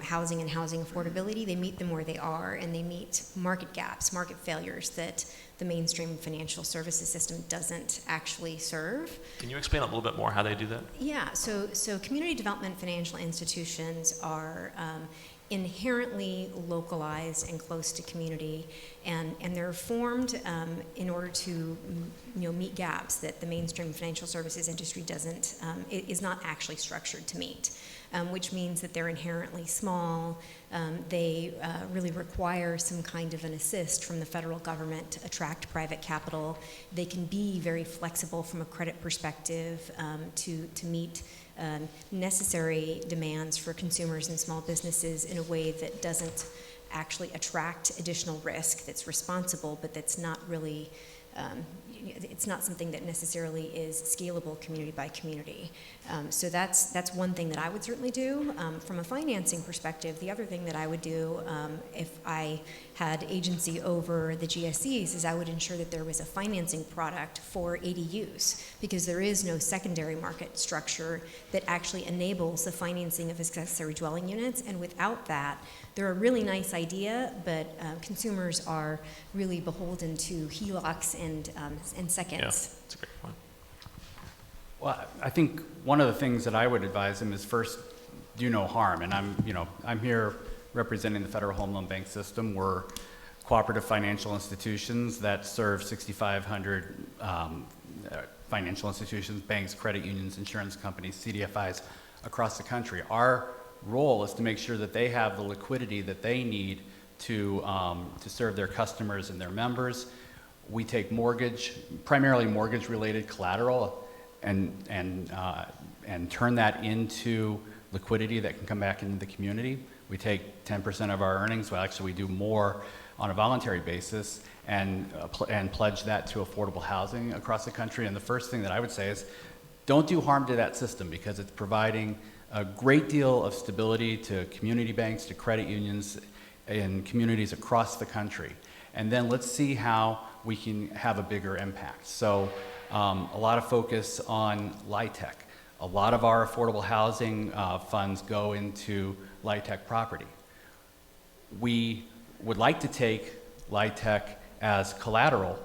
housing and housing affordability. They meet them where they are, and they meet market gaps, market failures that the mainstream financial services system doesn't actually serve. Can you explain a little bit more how they do that? Yeah, so community development financial institutions are inherently localized and close to community, and they're formed in order to meet gaps that the mainstream financial services industry is not actually structured to meet, which means that they're inherently small. They really require some kind of an assist from the federal government to attract private capital. They can be very flexible from a credit perspective to meet necessary demands for consumers and small businesses in a way that doesn't actually attract additional risk, that's responsible, but that's not really, it's not something that necessarily is scalable community by community. So that's one thing that I would certainly do. From a financing perspective, the other thing that I would do if I had agency over the GSEs is I would ensure that there was a financing product for ADUs, because there is no secondary market structure that actually enables the financing of accessory dwelling units, and without that, they're a really nice idea, but consumers are really beholden to HELOCs and seconds. Yeah, that's a great point. Well, I think one of the things that I would advise them is first, do no harm. And I'm here representing the Federal Home Loan Bank System. We're cooperative financial institutions that serve 6,500 financial institutions, banks, credit unions, insurance companies, CDFIs across the country. Our role is to make sure that they have the liquidity that they need to serve their customers and their members. We take primarily mortgage-related collateral, and turn that into liquidity that can come back into the community. We take 10% of our earnings. Well, actually, we do more on a voluntary basis, and pledge that to affordable housing across the country. And the first thing that I would say is, don't do harm to that system, because it's providing a great deal of stability to community banks, to credit unions in communities across the country. And then let's see how we can have a bigger impact. So a lot of focus on LIHTC. A lot of our affordable housing funds go into LIHTC property. We would like to take LIHTC as collateral,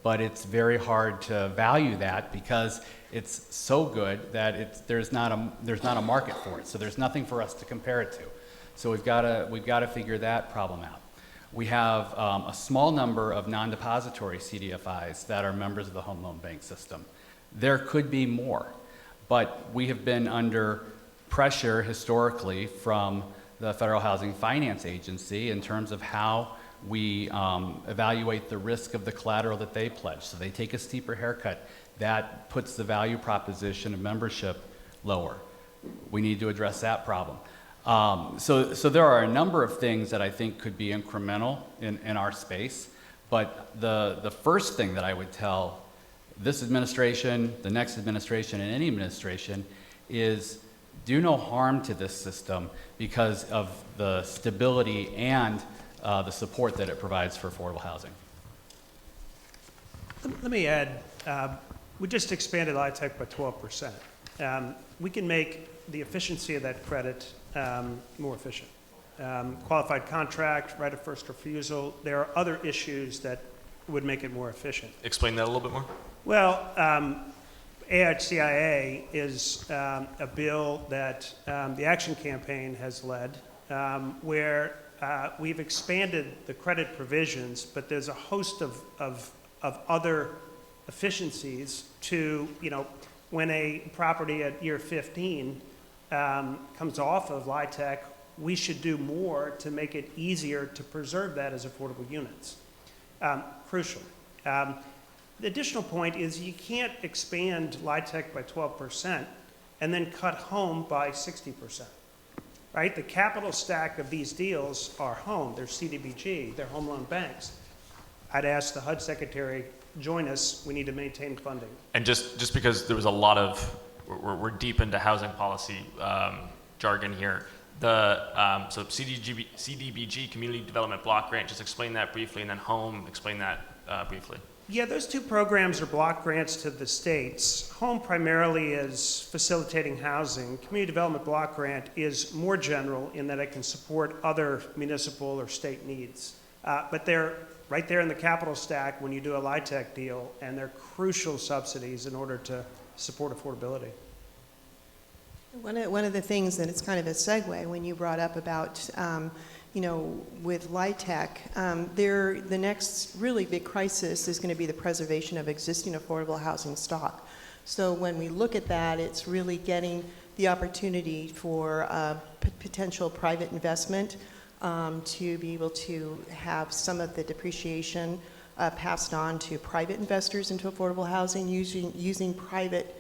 but it's very hard to value that because it's so good that there's not a market for it. So there's nothing for us to compare it to. So we've got to figure that problem out. We have a small number of non-depository CDFIs that are members of the Home Loan Bank System. There could be more, but we have been under pressure historically from the Federal Housing Finance Agency in terms of how we evaluate the risk of the collateral that they pledge. So they take a steeper haircut. That puts the value proposition of membership lower. We need to address that problem. So there are a number of things that I think could be incremental in our space, but the first thing that I would tell this administration, the next administration, and any administration is do no harm to this system because of the stability and the support that it provides for affordable housing. Let me add, we just expanded LIHTC by 12%. We can make the efficiency of that credit more efficient. Qualified contract, right of first refusal, there are other issues that would make it more efficient. Explain that a little bit more. Well, AHCIA is a bill that the Action Campaign has led, where we've expanded the credit provisions, but there's a host of other efficiencies to, when a property at year 15 comes off of LIHTC, we should do more to make it easier to preserve that as affordable units. Crucial. The additional point is you can't expand LIHTC by 12% and then cut home by 60%, right? The capital stack of these deals are home. They're CDBG. They're home loan banks. I'd ask the HUD secretary, join us. We need to maintain funding. And just because there was a lot of, we're deep into housing policy jargon here. So CDBG, Community Development Block Grant, just explain that briefly, and then home, explain that briefly. Yeah, those two programs are block grants to the states. Home primarily is facilitating housing. Community Development Block Grant is more general in that it can support other municipal or state needs. But they're right there in the capital stack when you do a LIHTC deal, and they're crucial subsidies in order to support affordability. One of the things that it's kind of a segue when you brought up about with LIHTC, the next really big crisis is going to be the preservation of existing affordable housing stock. So when we look at that, it's really getting the opportunity for potential private investment to be able to have some of the depreciation passed on to private investors into affordable housing using private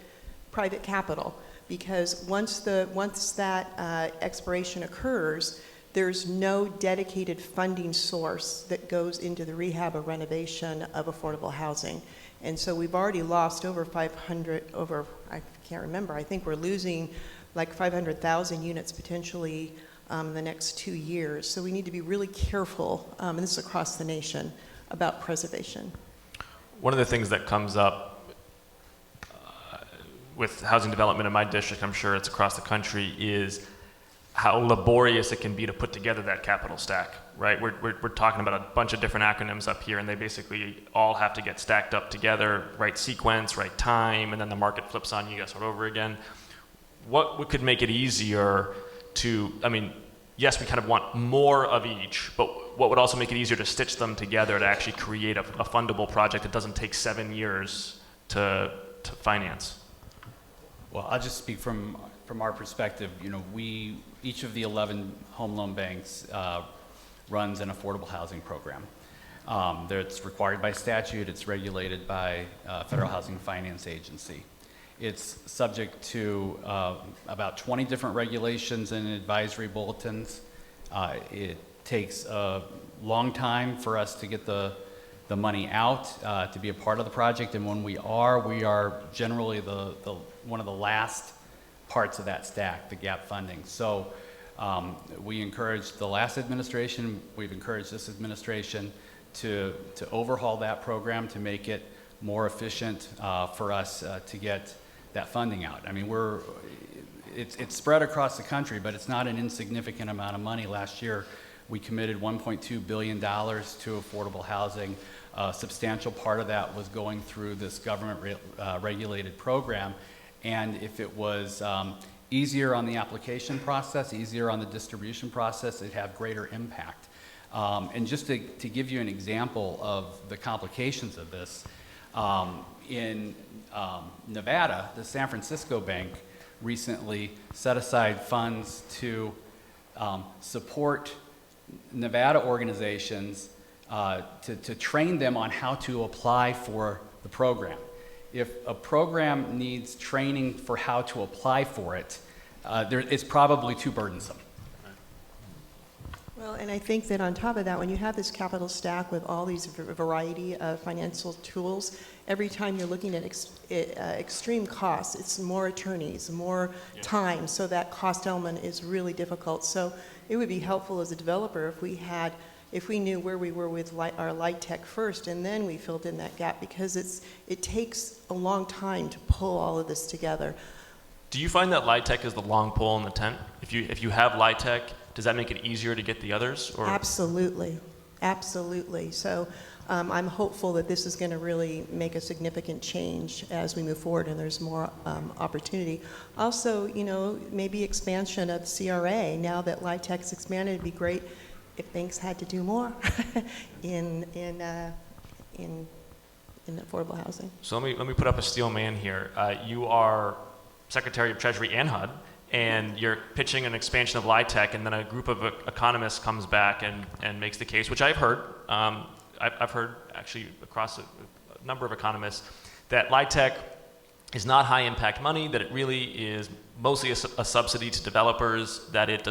capital. Because once that expiration occurs, there's no dedicated funding source that goes into the rehab or renovation of affordable housing. And so we've already lost over 500, I can't remember, I think we're losing like 500,000 units potentially in the next 2 years. So we need to be really careful, and this is across the nation, about preservation. One of the things that comes up with housing development in my district, I'm sure it's across the country, is how laborious it can be to put together that capital stack, right? We're talking about a bunch of different acronyms up here, and they basically all have to get stacked up together, right sequence, right time, and then the market flips on you, guys start over again. What could make it easier to, yes, we kind of want more of each, but what would also make it easier to stitch them together to actually create a fundable project that doesn't take 7 years to finance? Well, I'll just speak from our perspective. Each of the 11 home loan banks runs an affordable housing program. It's required by statute. It's regulated by Federal Housing Finance Agency. It's subject to about 20 different regulations and advisory bulletins. It takes a long time for us to get the money out to be a part of the project, and when we are generally one of the last parts of that stack, the gap funding. So we encouraged the last administration, we've encouraged this administration to overhaul that program to make it more efficient for us to get that funding out. It's spread across the country, but it's not an insignificant amount of money. Last year, we committed $1.2 billion to affordable housing. A substantial part of that was going through this government regulated program. And if it was easier on the application process, easier on the distribution process, it'd have greater impact. And just to give you an example of the complications of this, in Nevada, the San Francisco Bank recently set aside funds to support Nevada organizations to train them on how to apply for the program. If a program needs training for how to apply for it, it's probably too burdensome. Well, and I think that on top of that, when you have this capital stack with all these variety of financial tools, every time you're looking at extreme costs, it's more attorneys, more time, so that cost element is really difficult. So it would be helpful as a developer if we knew where we were with our light tech first, and then we filled in that gap, because it takes a long time to pull all of this together. Do you find that light tech is the long pole in the tent? If you have light tech, does that make it easier to get the others? Or? Absolutely, absolutely. So I'm hopeful that this is going to really make a significant change as we move forward, and there's more opportunity. Also, maybe expansion of CRA. Now that light tech's expanded, it'd be great if banks had to do more in affordable housing. So let me put up a steel man here. You are Secretary of Treasury and HUD, and you're pitching an expansion of LIHTC, and then a group of economists comes back and makes the case, which I've heard. I've heard actually across a number of economists that LIHTC is not high impact money, that it really is mostly a subsidy to developers, that it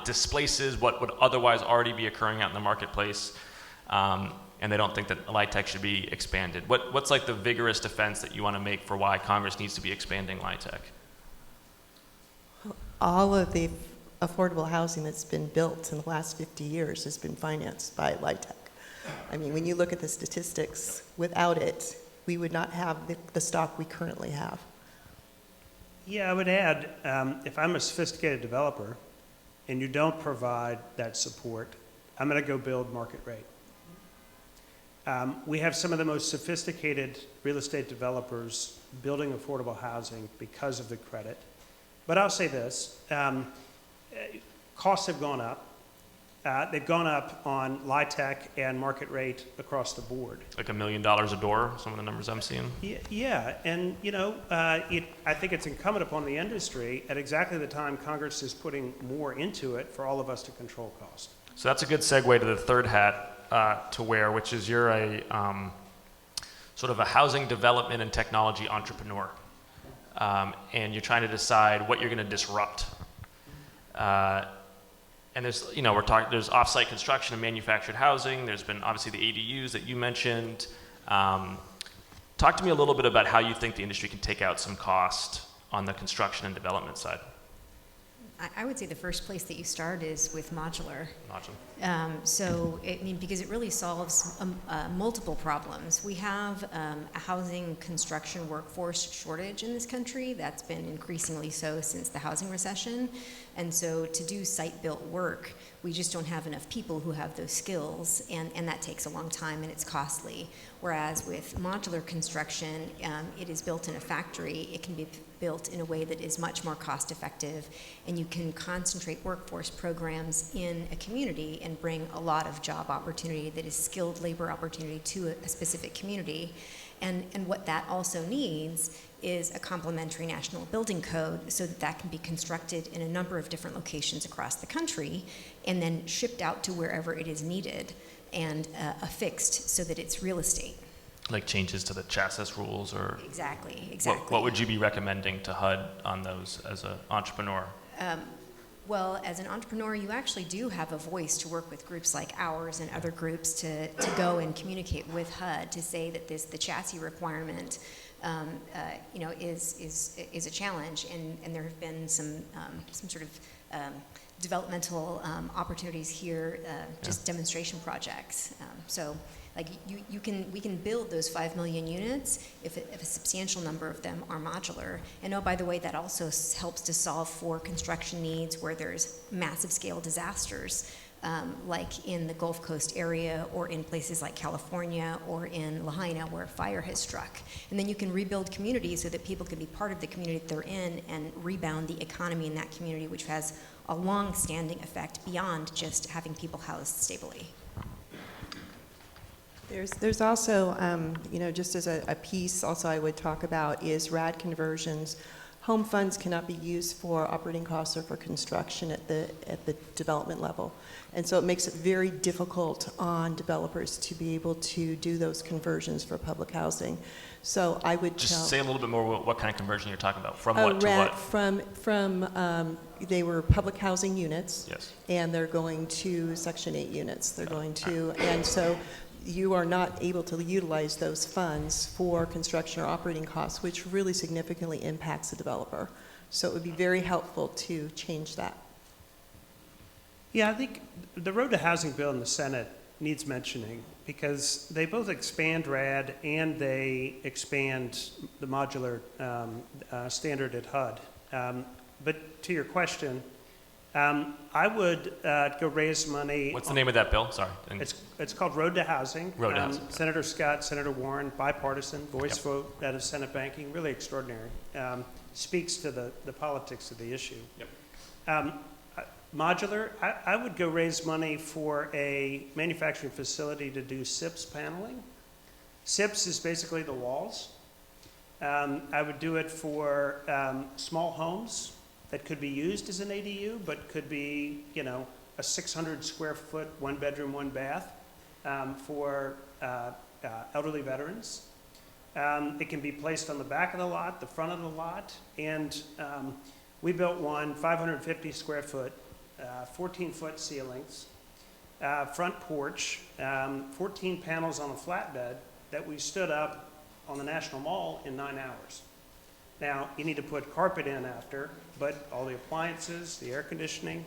displaces what would otherwise already be occurring out in the marketplace, and they don't think that LIHTC should be expanded. What's like the vigorous defense that you want to make for why Congress needs to be expanding LIHTC? All of the affordable housing that's been built in the last 50 years has been financed by LIHTC. I mean, when you look at the statistics, without it, we would not have the stock we currently have. Yeah, I would add, if I'm a sophisticated developer and you don't provide that support, I'm going to go build market rate. We have some of the most sophisticated real estate developers building affordable housing because of the credit. But I'll say this, costs have gone up. They've gone up on LIHTC and market rate across the board. Like $1 million a door, some of the numbers I'm seeing? Yeah, and I think it's incumbent upon the industry at exactly the time Congress is putting more into it for all of us to control cost. So that's a good segue to the third hat to wear, which is you're a sort of a housing development and technology entrepreneur. And you're trying to decide what you're going to disrupt. And there's, there's off-site construction and manufactured housing. There's been obviously the ADUs that you mentioned. Talk to me a little bit about how you think the industry can take out some cost on the construction and development side. I would say the first place that you start is with modular. Because it really solves multiple problems. We have a housing construction workforce shortage in this country that's been increasingly so since the housing recession. And so to do site-built work, we just don't have enough people who have those skills, and that takes a long time and it's costly. Whereas with modular construction, it is built in a factory. It can be built in a way that is much more cost-effective, and you can concentrate workforce programs in a community and bring a lot of job opportunity that is skilled labor opportunity to a specific community. And what that also needs is a complementary national building code so that that can be constructed in a number of different locations across the country and then shipped out to wherever it is needed and affixed so that it's real estate. Like changes to the chassis rules or? Exactly. What would you be recommending to HUD on those as an entrepreneur? Well, as an entrepreneur, you actually do have a voice to work with groups like ours and other groups to go and communicate with HUD to say that the chassis requirement is a challenge, and there have been some sort of developmental opportunities here, just demonstration projects. Like we can build those 5 million units if a substantial number of them are modular. And oh, by the way, that also helps to solve for construction needs where there's massive scale disasters, like in the Gulf Coast area or in places like California or in Lahaina where fire has struck. And then you can rebuild communities so that people can be part of the community that they're in and rebound the economy in that community, which has a long-standing effect beyond just having people housed stably. There's also, just as a piece also I would talk about is RAD conversions. home funds cannot be used for operating costs or for construction at the development level. And so it makes it very difficult on developers to be able to do those conversions for public housing. So I would Just say a little bit more what kind of conversion you're talking about. From what to what? They were public housing units. Yes. And they're going to Section 8 units. They're going to, and so you are not able to utilize those funds for construction or operating costs, which really significantly impacts the developer. So it would be very helpful to change that. Yeah, I think the Road to Housing bill in the Senate needs mentioning because they both expand RAD and they expand the modular standard at HUD. But to your question, I would go raise money. What's the name of that bill? Sorry. It's called Road to Housing. Road to Housing. Senator Scott, Senator Warren, bipartisan, voice vote out of Senate banking, really extraordinary. Speaks to the politics of the issue. Yep. Modular, I would go raise money for a manufacturing facility to do SIPS paneling. SIPS is basically the walls. I would do it for small homes that could be used as an ADU, but could be, a 600 square foot, 1 bedroom, 1 bath for elderly veterans. It can be placed on the back of the lot, the front of the lot, and we built one 550 square foot, 14-foot ceilings, front porch, 14 panels on a flatbed that we stood up on the National Mall in 9 hours. Now, you need to put carpet in after, but all the appliances, the air conditioning,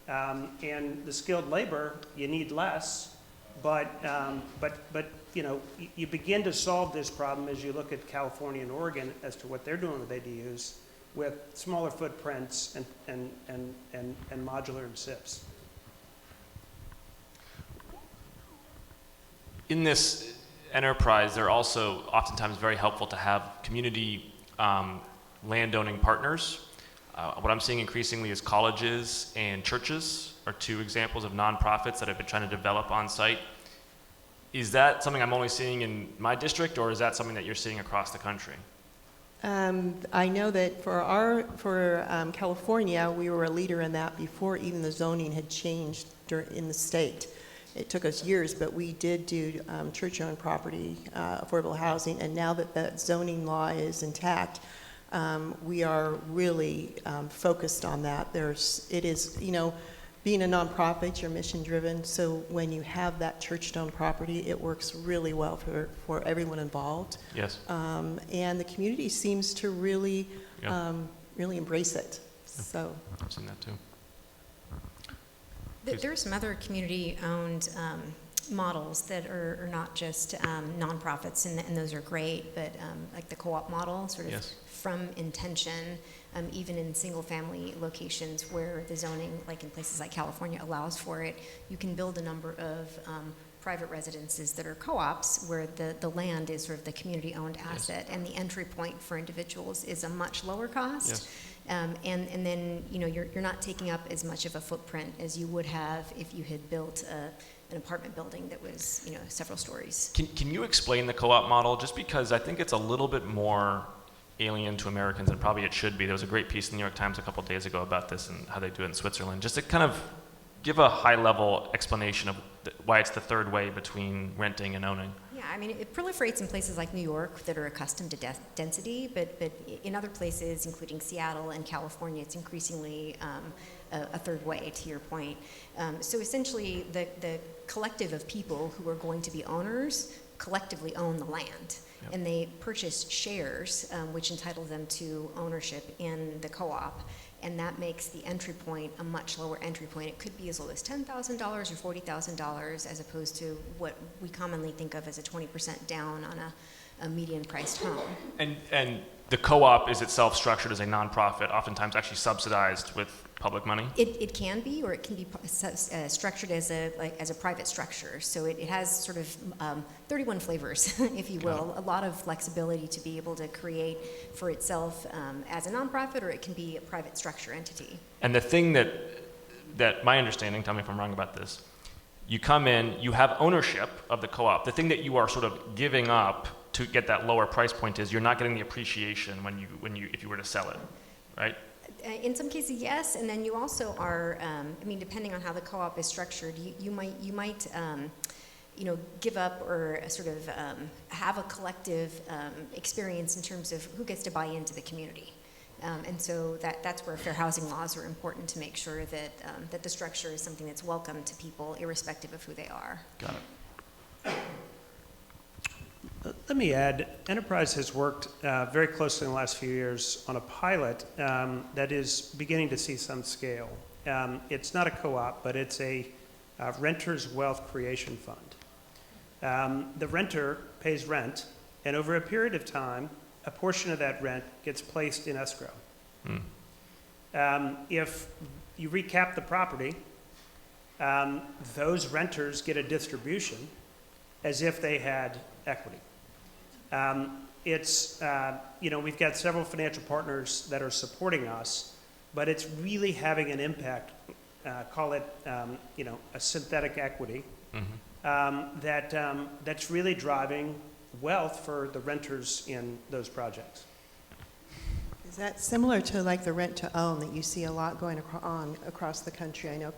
and the skilled labor, you need less, but you begin to solve this problem as you look at California and Oregon as to what they're doing with ADUs, with smaller footprints and modular and SIPs. In this enterprise, they're also oftentimes very helpful to have community landowning partners. What I'm seeing increasingly is colleges and churches are two examples of nonprofits that have been trying to develop on site. Is that something I'm only seeing in my district, or is that something that you're seeing across the country? I know that for California, we were a leader in that before even the zoning had changed in the state. It took us years, but we did do church-owned property, affordable housing, and now that that zoning law is intact, we are really focused on that. It is, being a nonprofit, you're mission-driven, so when you have that church-owned property, it works really well for everyone involved. Yes. And the community seems to really, really embrace it. Yeah. So I've seen that too. There are some other community-owned models that are not just nonprofits, and those are great, but like the co-op model, sort of from intention, even in single-family locations where the zoning, like in places like California, allows for it, you can build a number of private residences that are co-ops where the land is sort of the community-owned asset, and the entry point for individuals is a much lower cost. And then you're not taking up as much of a footprint as you would have if you had built an apartment building that was several stories. Can you explain the co-op model? Just because I think it's a little bit more alien to Americans than probably it should be. There was a great piece in the New York Times a couple days ago about this and how they do it in Switzerland. Just to kind of give a high-level explanation of why it's the third way between renting and owning. Yeah, I mean, it proliferates in places like New York that are accustomed to density, but in other places, including Seattle and California, it's increasingly a third way, to your point. So essentially, the collective of people who are going to be owners collectively own the land. Yep. And they purchase shares, which entitle them to ownership in the co-op. And that makes the entry point a much lower entry point. It could be as low as $10,000 or $40,000 as opposed to what we commonly think of as a 20% down on a median-priced home. And the co-op is itself structured as a nonprofit, oftentimes actually subsidized with public money? It can be, or it can be structured as a private structure. So it has sort of 31 flavors, if you will, a lot of flexibility to be able to create for itself as a nonprofit, or it can be a private structure entity. And the thing that my understanding, tell me if I'm wrong about this, you come in, you have ownership of the co-op. The thing that you are sort of giving up to get that lower price point is you're not getting the appreciation if you were to sell it, right? In some cases, yes, and then you also are, I mean, depending on how the co-op is structured, you might give up or sort of have a collective experience in terms of who gets to buy into the community. And so that's where fair housing laws are important to make sure that the structure is something that's welcome to people irrespective of who they are. Got it. Let me add, Enterprise has worked very closely in the last few years on a pilot that is beginning to see some scale. It's not a co-op, but it's a renter's wealth creation fund. The renter pays rent, and over a period of time, a portion of that rent gets placed in escrow. If you recap the property, those renters get a distribution as if they had equity. We've got several financial partners that are supporting us, but it's really having an impact, call it, a synthetic equity, that's really driving wealth for the renters in those projects. Is that similar to like the rent to own that you see a lot going on across the country? I know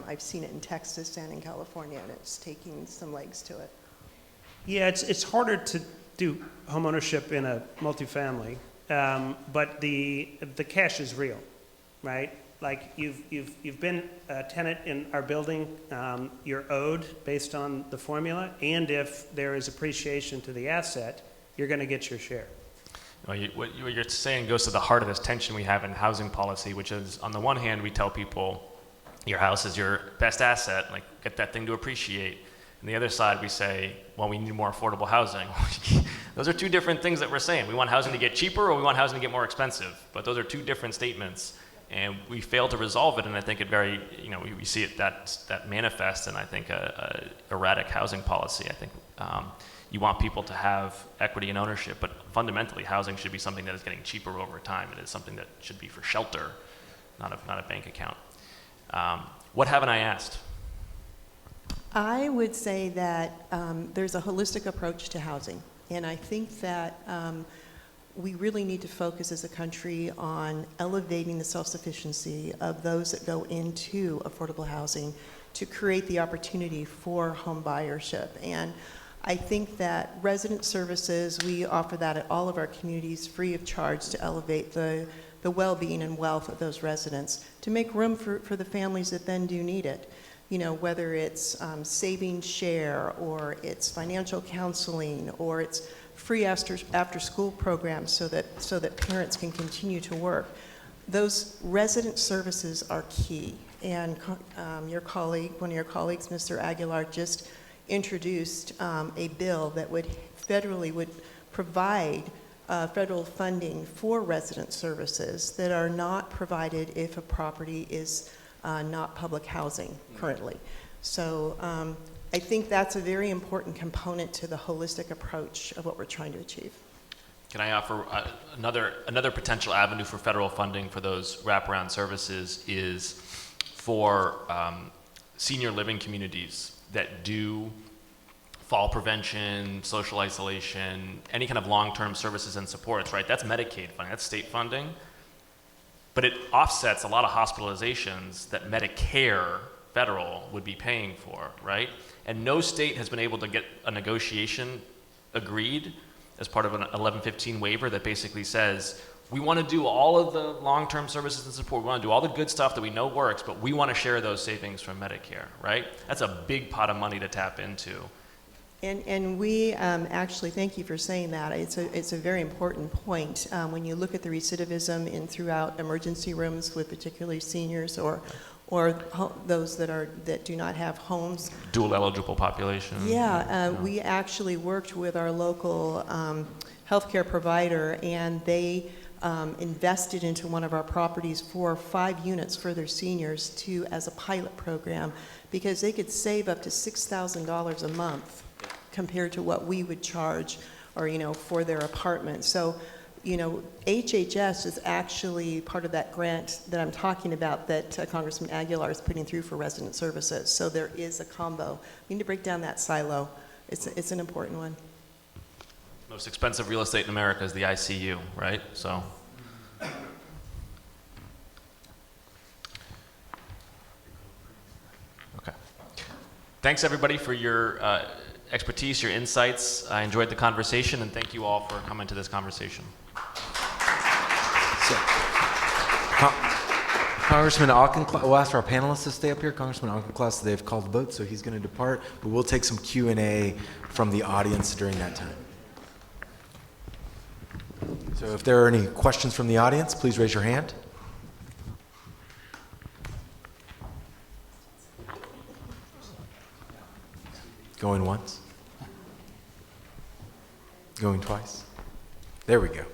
I've seen it in Texas and in California, and it's taking some legs to it. Yeah, it's harder to do homeownership in a multifamily, but the cash is real, right? Like you've been a tenant in our building, you're owed based on the formula, and if there is appreciation to the asset, you're going to get your share. What you're saying goes to the heart of this tension we have in housing policy, which is on the one hand, we tell people your house is your best asset, like get that thing to appreciate. On the other side, we say, well, we need more affordable housing. Those are two different things that we're saying. We want housing to get cheaper or we want housing to get more expensive. But those are two different statements. And we fail to resolve it, and I think it we see it that manifest in, I think, a erratic housing policy. I think you want people to have equity and ownership, but fundamentally, housing should be something that is getting cheaper over time. It is something that should be for shelter, not a bank account. What haven't I asked? I would say that there's a holistic approach to housing, and I think that we really need to focus as a country on elevating the self-sufficiency of those that go into affordable housing to create the opportunity for home buyership. And I think that resident services, we offer that at all of our communities free of charge to elevate the well-being and wealth of those residents, to make room for the families that then do need it. Whether it's saving share, or it's financial counseling, or it's free after-school programs so that parents can continue to work. Those resident services are key. And one of your colleagues, Mr. Aguilar, just introduced a bill that would provide federal funding for resident services that are not provided if a property is not public housing currently. So I think that's a very important component to the holistic approach of what we're trying to achieve. Can I offer another potential avenue for federal funding for those wraparound services is for senior living communities that do fall prevention, social isolation, any kind of long-term services and supports, right? That's Medicaid funding, that's state funding. But it offsets a lot of hospitalizations that Medicare federal would be paying for, right? And no state has been able to get a negotiation agreed as part of an 1115 waiver that basically says, we want to do all of the long-term services and support, we want to do all the good stuff that we know works, but we want to share those savings from Medicare, right? That's a big pot of money to tap into. And we actually, thank you for saying that. It's a very important point. When you look at the recidivism throughout emergency rooms with particularly seniors or those that do not have homes. Dual eligible population. Yeah, we actually worked with our local healthcare provider, and they invested into one of our properties for 5 units for their seniors as a pilot program, because they could save up to $6,000 a month compared to what we would charge for their apartment. So, HHS is actually part of that grant that I'm talking about that Congressman Aguilar is putting through for resident services. So there is a combo. We need to break down that silo. It's an important one. Most expensive real estate in America is the ICU, right? So. Okay. Thanks everybody for your expertise, your insights. I enjoyed the conversation, and thank you all for coming to this conversation. Congressman Auchincloss, we'll ask our panelists to stay up here. Congressman Auchincloss, they've called the vote, so he's going to depart, but we'll take some Q&A from the audience during that time. So if there are any questions from the audience, please raise your hand. Going once? Going twice? There we go.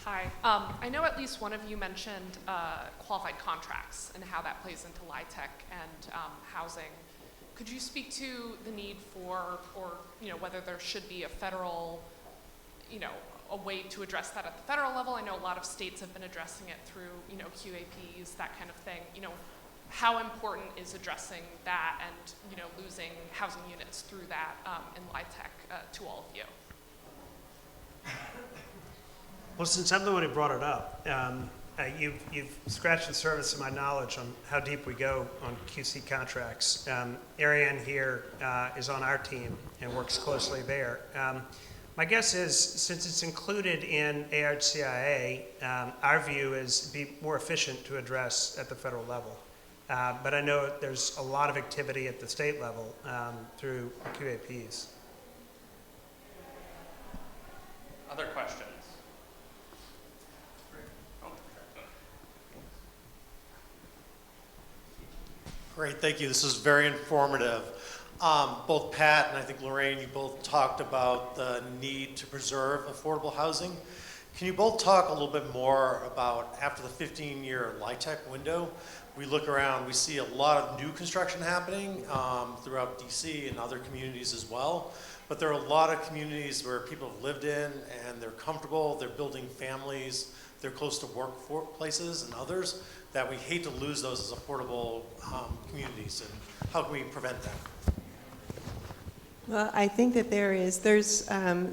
Hi. I know at least one of you mentioned qualified contracts and how that plays into LIHTC and housing. Could you speak to the need for, or whether there should be a federal, a way to address that at the federal level? I know a lot of states have been addressing it through, QAPs, that kind of thing. How important is addressing that and, losing housing units through that in LIHTC to all of you? Well, since I'm the one who brought it up, you've scratched the surface of my knowledge on how deep we go on QC contracts. Ariane here is on our team and works closely there. My guess is, since it's included in AHCIA, our view is be more efficient to address at the federal level. But I know there's a lot of activity at the state level through QAPs. Other questions? Great, thank you. This is very informative. Both Pat and I think Lorraine, you both talked about the need to preserve affordable housing. Can you both talk a little bit more about, after the 15-year LIHTC window, we look around, we see a lot of new construction happening throughout DC and other communities as well. But there are a lot of communities where people have lived in and they're comfortable, they're building families, they're close to workplaces and others, that we hate to lose those as affordable communities. And how can we prevent that? Well, I think that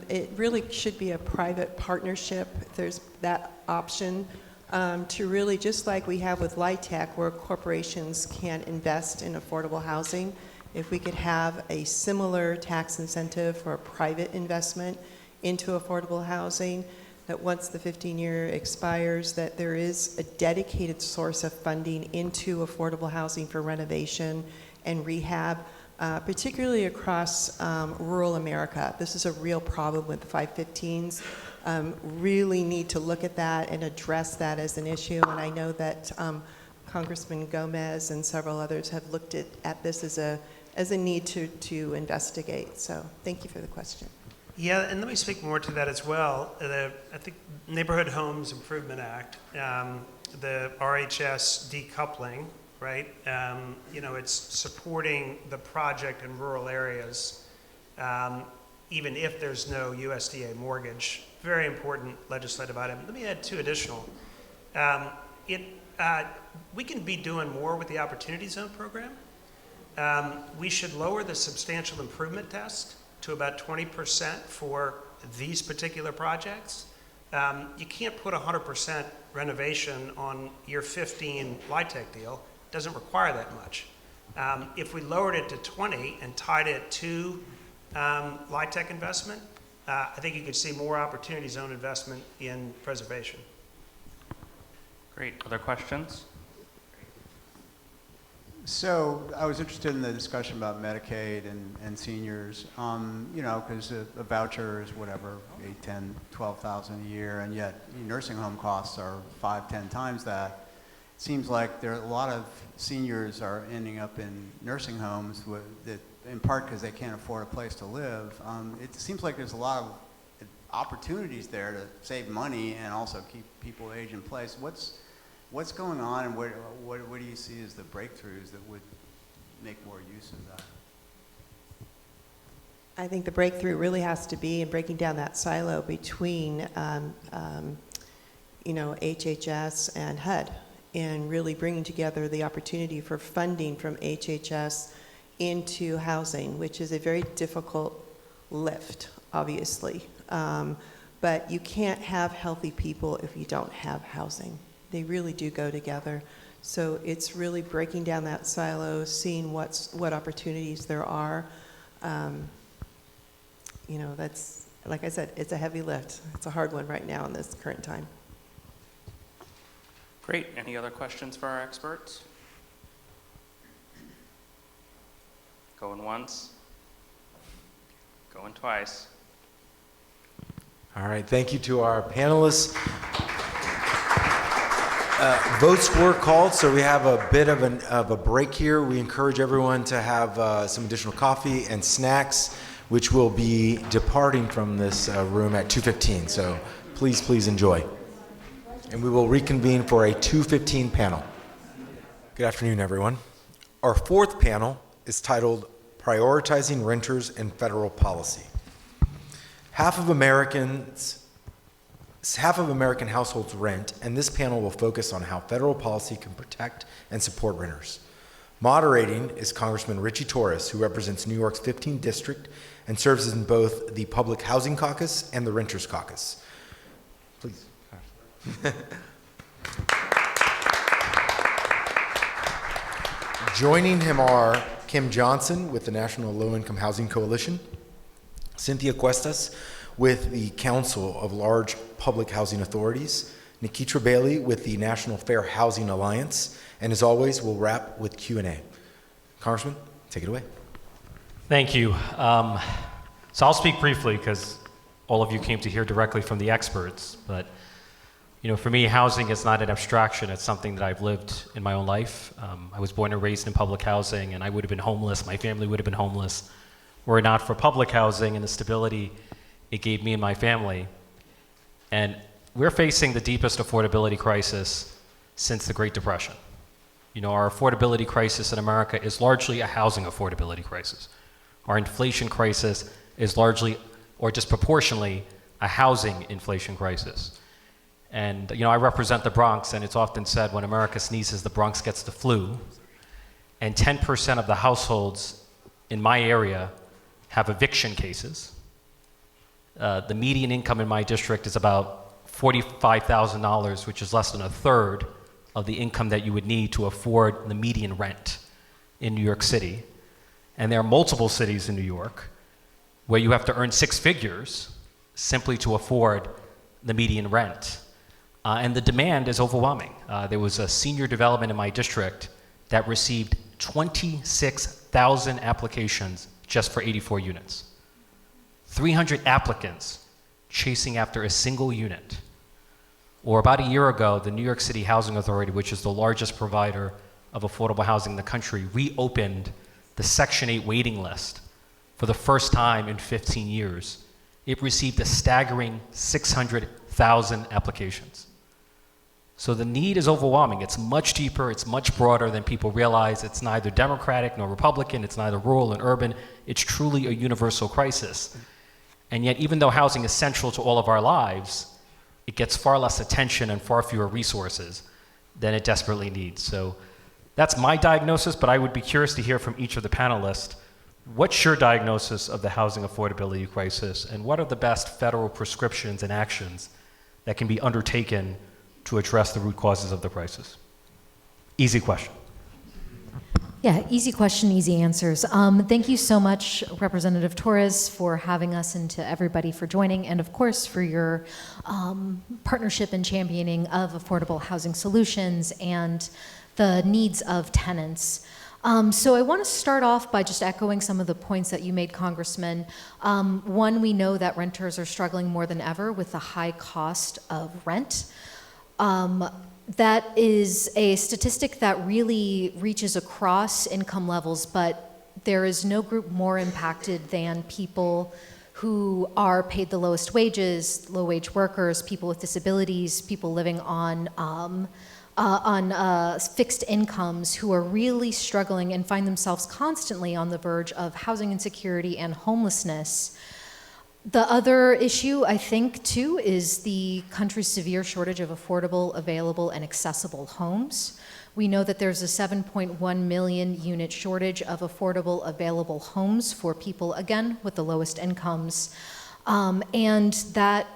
it really should be a private partnership. There's that option to really, just like we have with LIHTC, where corporations can invest in affordable housing. If we could have a similar tax incentive for private investment into affordable housing, that once the 15-year expires, that there is a dedicated source of funding into affordable housing for renovation and rehab, particularly across rural America. This is a real problem with the 515s. Really need to look at that and address that as an issue. And I know that Congressman Gomez and several others have looked at this as a need to investigate. So thank you for the question. Yeah, and let me speak more to that as well. I think Neighborhood Homes Improvement Act, the RHS decoupling, right? It's supporting the project in rural areas, even if there's no USDA mortgage. Very important legislative item. Let me add two additional. We can be doing more with the Opportunity Zone program. We should lower the substantial improvement test to about 20% for these particular projects. You can't put 100% renovation on year 15 LIHTC deal. It doesn't require that much. If we lowered it to 20 and tied it to LIHTC investment, I think you could see more Opportunity Zone investment in preservation. Great. Other questions? So I was interested in the discussion about Medicaid and seniors, because a voucher is whatever, 8, 10, 12,000 a year, and yet nursing home costs are 5, 10 times that. It seems like there are a lot of seniors are ending up in nursing homes in part because they can't afford a place to live. It seems like there's a lot of opportunities there to save money and also keep people age in place. What's going on, and what do you see as the breakthroughs that would make more use of that? I think the breakthrough really has to be in breaking down that silo between, HHS and HUD. and really bringing together the opportunity for funding from HHS into housing, which is a very difficult lift, obviously. But you can't have healthy people if you don't have housing. They really do go together. So it's really breaking down that silo, seeing what opportunities there are. You know, that's, like I said, it's a heavy lift. It's a hard one right now in this current time. Great. Any other questions for our experts? Going once, going twice. All right, thank you to our panelists. Votes were called, so we have a bit of a break here. We encourage everyone to have some additional coffee and snacks, which will be departing from this room at 2:15. So please enjoy. And we will reconvene for a 2:15 panel. Good afternoon, everyone. Our fourth panel is titled Prioritizing Renters and Federal Policy. Half of American households rent, and this panel will focus on how federal policy can protect and support renters. Moderating is Congressman Richie Torres, who represents New York's 15th District and serves in both the Public Housing Caucus and the Renters Caucus. Please. Joining him are Kim Johnson with the National Low Income Housing Coalition, Cynthia Cuestas with the Council of Large Public Housing Authorities, Nikitra Bailey with the National Fair Housing Alliance, and as always, we'll wrap with Q&A. Congressman, take it away. Thank you. So I'll speak briefly because all of you came to hear directly from the experts, but you know, for me, housing is not an abstraction. It's something that I've lived in my own life. I was born and raised in public housing, and I would have been homeless. My family would have been homeless were it not for public housing and the stability it gave me and my family. And we're facing the deepest affordability crisis since the Great Depression. You know, our affordability crisis in America is largely a housing affordability crisis. Our inflation crisis is largely, or disproportionately, a housing inflation crisis. And, you know, I represent the Bronx, and it's often said when America sneezes, the Bronx gets the flu. And 10% of the households in my area have eviction cases. The median income in my district is about $45,000, which is less than a third of the income that you would need to afford the median rent in New York City. And there are multiple cities in New York where you have to earn six figures simply to afford the median rent. And the demand is overwhelming. There was a senior development in my district that received 26,000 applications just for 84 units. 300 applicants chasing after a single unit. Or about a year ago, the New York City Housing Authority, which is the largest provider of affordable housing in the country, reopened the Section 8 waiting list for the first time in 15 years. It received a staggering 600,000 applications. So the need is overwhelming. It's much deeper, it's much broader than people realize. It's neither Democratic nor Republican, it's neither rural and urban. It's truly a universal crisis. And yet, even though housing is central to all of our lives, it gets far less attention and far fewer resources than it desperately needs. So that's my diagnosis, but I would be curious to hear from each of the panelists. What's your diagnosis of the housing affordability crisis, and what are the best federal prescriptions and actions that can be undertaken to address the root causes of the crisis? Easy question. Yeah, easy question, easy answers. Thank you so much, Representative Torres, for having us, and to everybody for joining, and of course for your partnership and championing of affordable housing solutions and the needs of tenants. So I want to start off by just echoing some of the points that you made, Congressman. One, we know that renters are struggling more than ever with the high cost of rent. That is a statistic that really reaches across income levels, but there is no group more impacted than people who are paid the lowest wages, low-wage workers, people with disabilities, people living on fixed incomes, who are really struggling and find themselves constantly on the verge of housing insecurity and homelessness. The other issue, I think, too, is the country's severe shortage of affordable, available, and accessible homes. We know that there's a 7.1 million unit shortage of affordable, available homes for people, again, with the lowest incomes. And that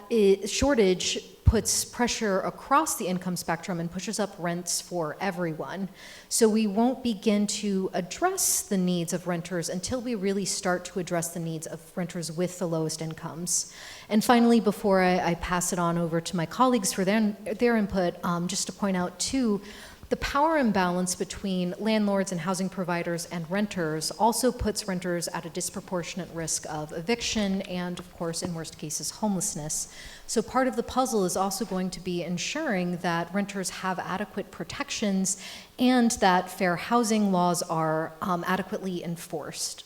shortage puts pressure across the income spectrum and pushes up rents for everyone. So we won't begin to address the needs of renters until we really start to address the needs of renters with the lowest incomes. And finally, before I pass it on over to my colleagues for their input, just to point out too, the power imbalance between landlords and housing providers and renters also puts renters at a disproportionate risk of eviction and, of course, in worst cases, homelessness. So part of the puzzle is also going to be ensuring that renters have adequate protections and that fair housing laws are adequately enforced.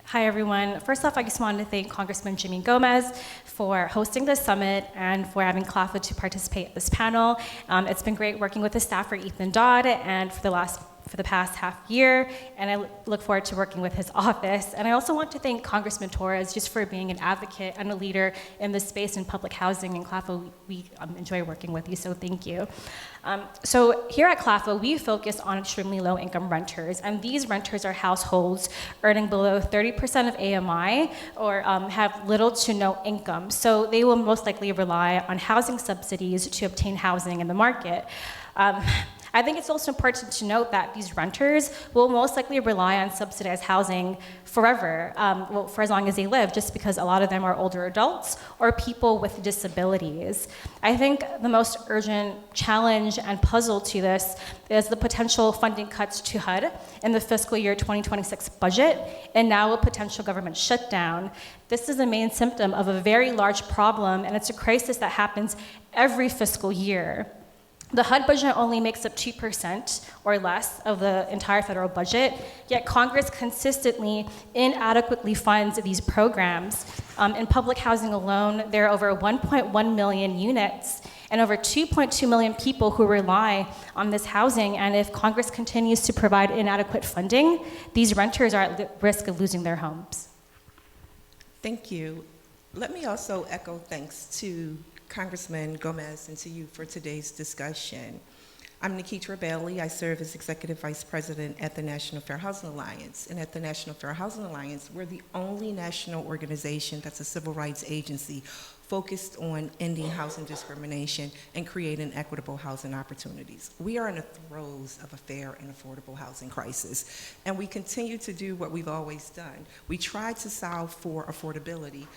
Hi, everyone. First off, I just wanted to thank Congressman Jimmy Gomez for hosting this summit and for having CLAFA to participate at this panel. It's been great working with the staffer, Ethan Dodd, and for the past half year, and I look forward to working with his office. And I also want to thank Congressman Torres just for being an advocate and a leader in this space in public housing. And CLAFA, we enjoy working with you, so thank you. So here at CLAFA, we focus on extremely low-income renters, and these renters are households earning below 30% of AMI or have little to no income. So they will most likely rely on housing subsidies to obtain housing in the market. I think it's also important to note that these renters will most likely rely on subsidized housing forever, well, for as long as they live, just because a lot of them are older adults or people with disabilities. I think the most urgent challenge and puzzle to this is the potential funding cuts to HUD in the fiscal year 2026 budget, and now a potential government shutdown. This is a main symptom of a very large problem, and it's a crisis that happens every fiscal year. The HUD budget only makes up 2% or less of the entire federal budget, yet Congress consistently inadequately funds these programs. In public housing alone, there are over 1.1 million units and over 2.2 million people who rely on this housing, and if Congress continues to provide inadequate funding, these renters are at risk of losing their homes. Thank you. Let me also echo thanks to Congressman Gomez and to you for today's discussion. I'm Nikitra Bailey. I serve as Executive Vice President at the National Fair Housing Alliance. And at the National Fair Housing Alliance, we're the only national organization that's a civil rights agency focused on ending housing discrimination and creating equitable housing opportunities. We are in the throes of a fair and affordable housing crisis, and we continue to do what we've always done. We try to solve for affordability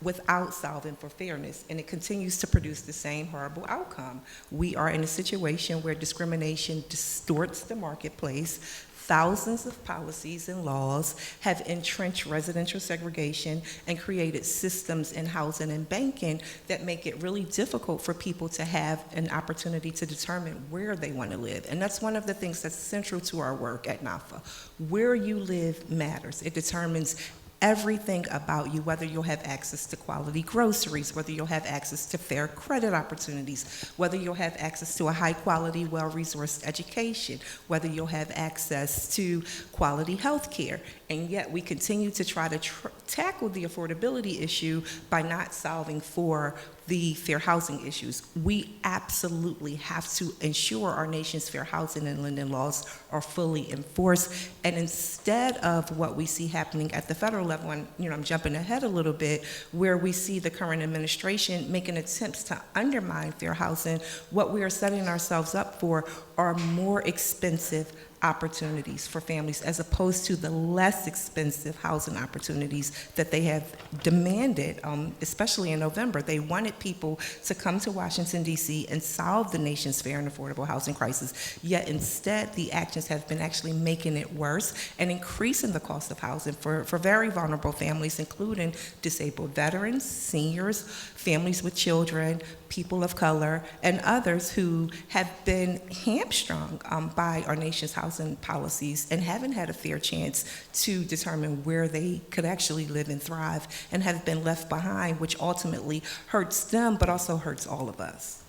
without solving for fairness, and it continues to produce the same horrible outcome. We are in a situation where discrimination distorts the marketplace. Thousands of policies and laws have entrenched residential segregation and created systems in housing and banking that make it really difficult for people to have an opportunity to determine where they want to live. And that's one of the things that's central to our work at NAFA. Where you live matters. It determines everything about you, whether you'll have access to quality groceries, whether you'll have access to fair credit opportunities, whether you'll have access to a high quality, well-resourced education, whether you'll have access to quality health care. And yet we continue to try to tackle the affordability issue by not solving for the fair housing issues. We absolutely have to ensure our nation's fair housing and lending laws are fully enforced. And instead of what we see happening at the federal level, and I'm jumping ahead a little bit, where we see the current administration making attempts to undermine fair housing, what we are setting ourselves up for are more expensive opportunities for families as opposed to the less expensive housing opportunities that they have demanded, especially in November. They wanted people to come to Washington, D.C. and solve the nation's fair and affordable housing crisis, yet instead the actions have been actually making it worse and increasing the cost of housing for very vulnerable families, including disabled veterans, seniors, families with children, people of color, and others who have been hamstrung by our nation's housing policies and haven't had a fair chance to determine where they could actually live and thrive and have been left behind, which ultimately hurts them but also hurts all of us.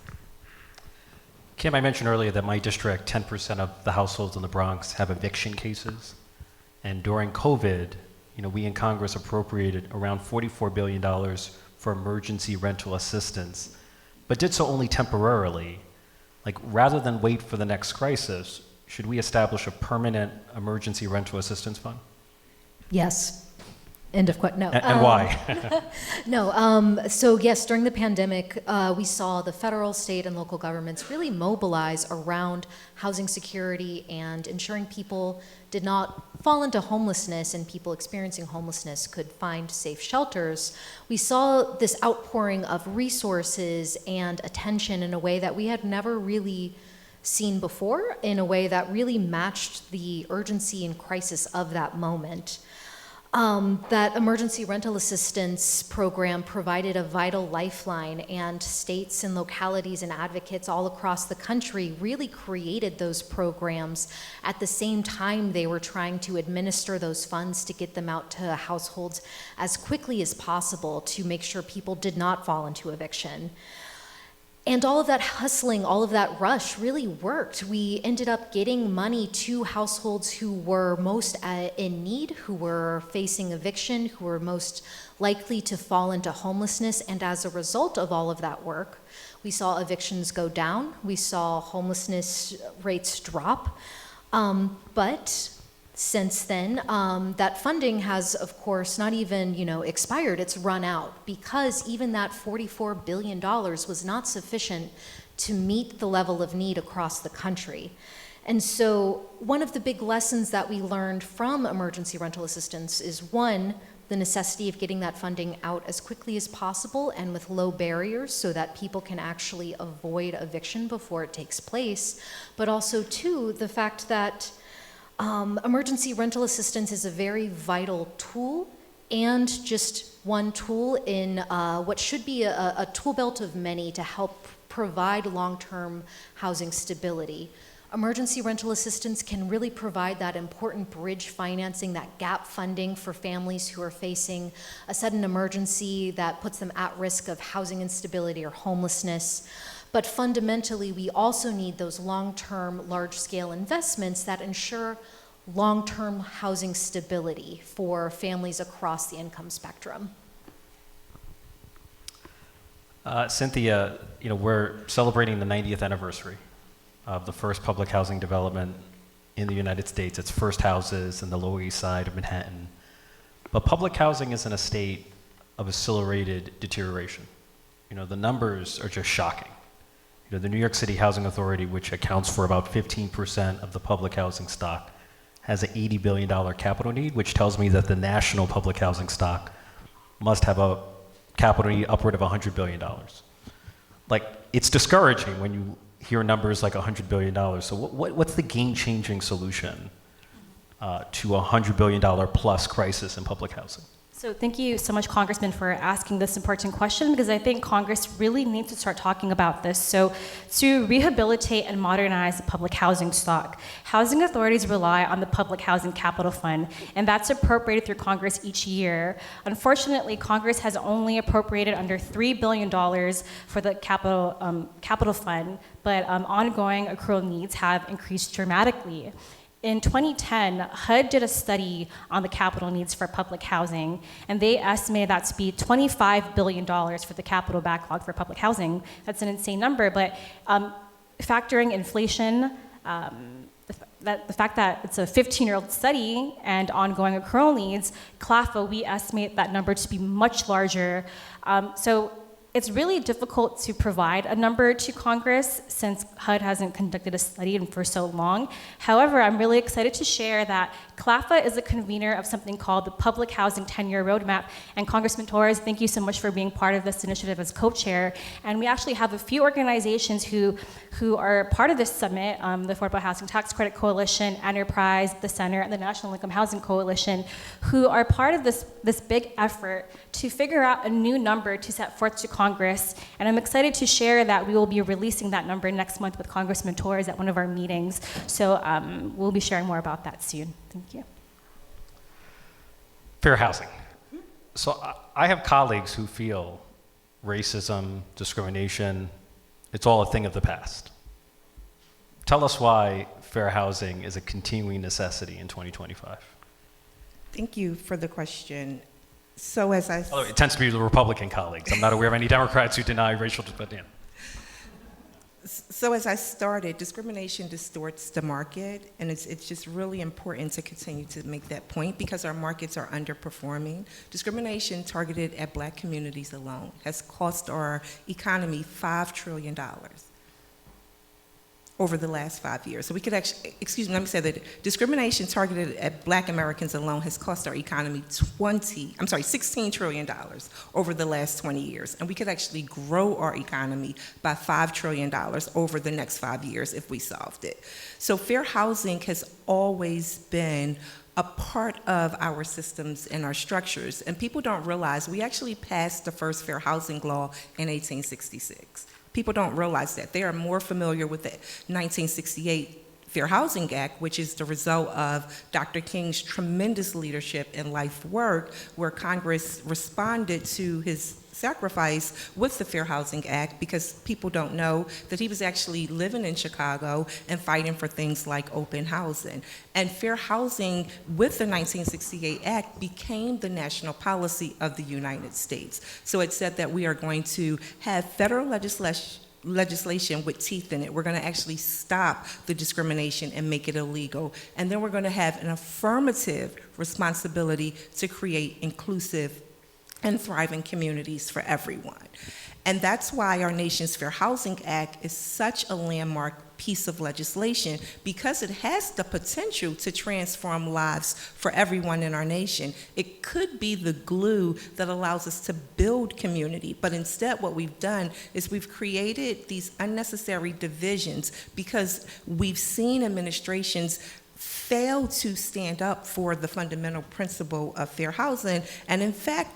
Kim, I mentioned earlier that my district, 10% of the households in the Bronx have eviction cases. And during COVID, we in Congress appropriated around $44 billion for emergency rental assistance, but did so only temporarily. Like, rather than wait for the next crisis, should we establish a permanent emergency rental assistance fund? Yes. End of quote. No. And why? No. So yes, during the pandemic, we saw the federal, state, and local governments really mobilize around housing security and ensuring people did not fall into homelessness and people experiencing homelessness could find safe shelters. We saw this outpouring of resources and attention in a way that we had never really seen before, in a way that really matched the urgency and crisis of that moment. That emergency rental assistance program provided a vital lifeline, and states and localities and advocates all across the country really created those programs at the same time they were trying to administer those funds to get them out to households as quickly as possible to make sure people did not fall into eviction. And all of that hustling, all of that rush really worked. We ended up getting money to households who were most in need, who were facing eviction, who were most likely to fall into homelessness. And as a result of all of that work, we saw evictions go down. We saw homelessness rates drop. But since then, that funding has, of course, not even, expired, it's run out, because even that $44 billion was not sufficient to meet the level of need across the country. And so one of the big lessons that we learned from emergency rental assistance is, one, the necessity of getting that funding out as quickly as possible and with low barriers so that people can actually avoid eviction before it takes place, but also, two, the fact that emergency rental assistance is a very vital tool, and just one tool in what should be a tool belt of many to help provide long-term housing stability. Emergency rental assistance can really provide that important bridge financing, that gap funding for families who are facing a sudden emergency that puts them at risk of housing instability or homelessness. But fundamentally, we also need those long-term, large-scale investments that ensure long-term housing stability for families across the income spectrum. Cynthia, we're celebrating the 90th anniversary of the first public housing development in the United States. It's First Houses in the Lower East Side of Manhattan. But public housing is in a state of accelerated deterioration. The numbers are just shocking. The New York City Housing Authority, which accounts for about 15% of the public housing stock, has an $80 billion capital need, which tells me that the national public housing stock must have a capital need upward of $100 billion. It's discouraging when you hear numbers like $100 billion. So what's the game-changing solution to a $100 billion plus crisis in public housing? So thank you so much, Congressman, for asking this important question, because I think Congress really needs to start talking about this. So to rehabilitate and modernize the public housing stock, housing authorities rely on the Public Housing Capital Fund, and that's appropriated through Congress each year. Unfortunately, Congress has only appropriated under $3 billion for the capital fund, but ongoing accrual needs have increased dramatically. In 2010, HUD did a study on the capital needs for public housing, and they estimated that to be $25 billion for the capital backlog for public housing. That's an insane number, but factoring inflation, the fact that it's a 15-year-old study and ongoing accrual needs, CLAFA, we estimate that number to be much larger. So it's really difficult to provide a number to Congress since HUD hasn't conducted a study for so long. However, I'm really excited to share that CLAFA is a convener of something called the Public Housing 10-Year Roadmap. And Congressman Torres, thank you so much for being part of this initiative as co-chair. And we actually have a few organizations who are part of this summit, the Affordable Housing Tax Credit Coalition, Enterprise, the Center, and the National Income Housing Coalition, who are part of this big effort to figure out a new number to set forth to Congress. And I'm excited to share that we will be releasing that number next month with Congressman Torres at one of our meetings. So we'll be sharing more about that soon. Thank you. Fair housing. So I have colleagues who feel racism, discrimination, it's all a thing of the past. Tell us why fair housing is a continuing necessity in 2025. Thank you for the question. So as I Although it tends to be the Republican colleagues. I'm not aware of any Democrats who deny racial, but yeah. So as I started, discrimination distorts the market, and it's just really important to continue to make that point because our markets are underperforming. Discrimination targeted at Black communities alone has cost our economy $5 trillion over the last 5 years. So we could actually, excuse me, let me say that discrimination targeted at Black Americans alone has cost our economy $16 trillion over the last 20 years. And we could actually grow our economy by $5 trillion over the next 5 years if we solved it. So fair housing has always been a part of our systems and our structures. And people don't realize we actually passed the first fair housing law in 1866. People don't realize that. They are more familiar with the 1968 Fair Housing Act, which is the result of Dr. King's tremendous leadership and life work, where Congress responded to his sacrifice with the Fair Housing Act, because people don't know that he was actually living in Chicago and fighting for things like open housing. And fair housing with the 1968 Act became the national policy of the United States. So it said that we are going to have federal legislation with teeth in it. We're going to actually stop the discrimination and make it illegal. And then we're going to have an affirmative responsibility to create inclusive and thriving communities for everyone. And that's why our nation's Fair Housing Act is such a landmark piece of legislation, because it has the potential to transform lives for everyone in our nation. It could be the glue that allows us to build community, but instead what we've done is we've created these unnecessary divisions because we've seen administrations fail to stand up for the fundamental principle of fair housing. And in fact,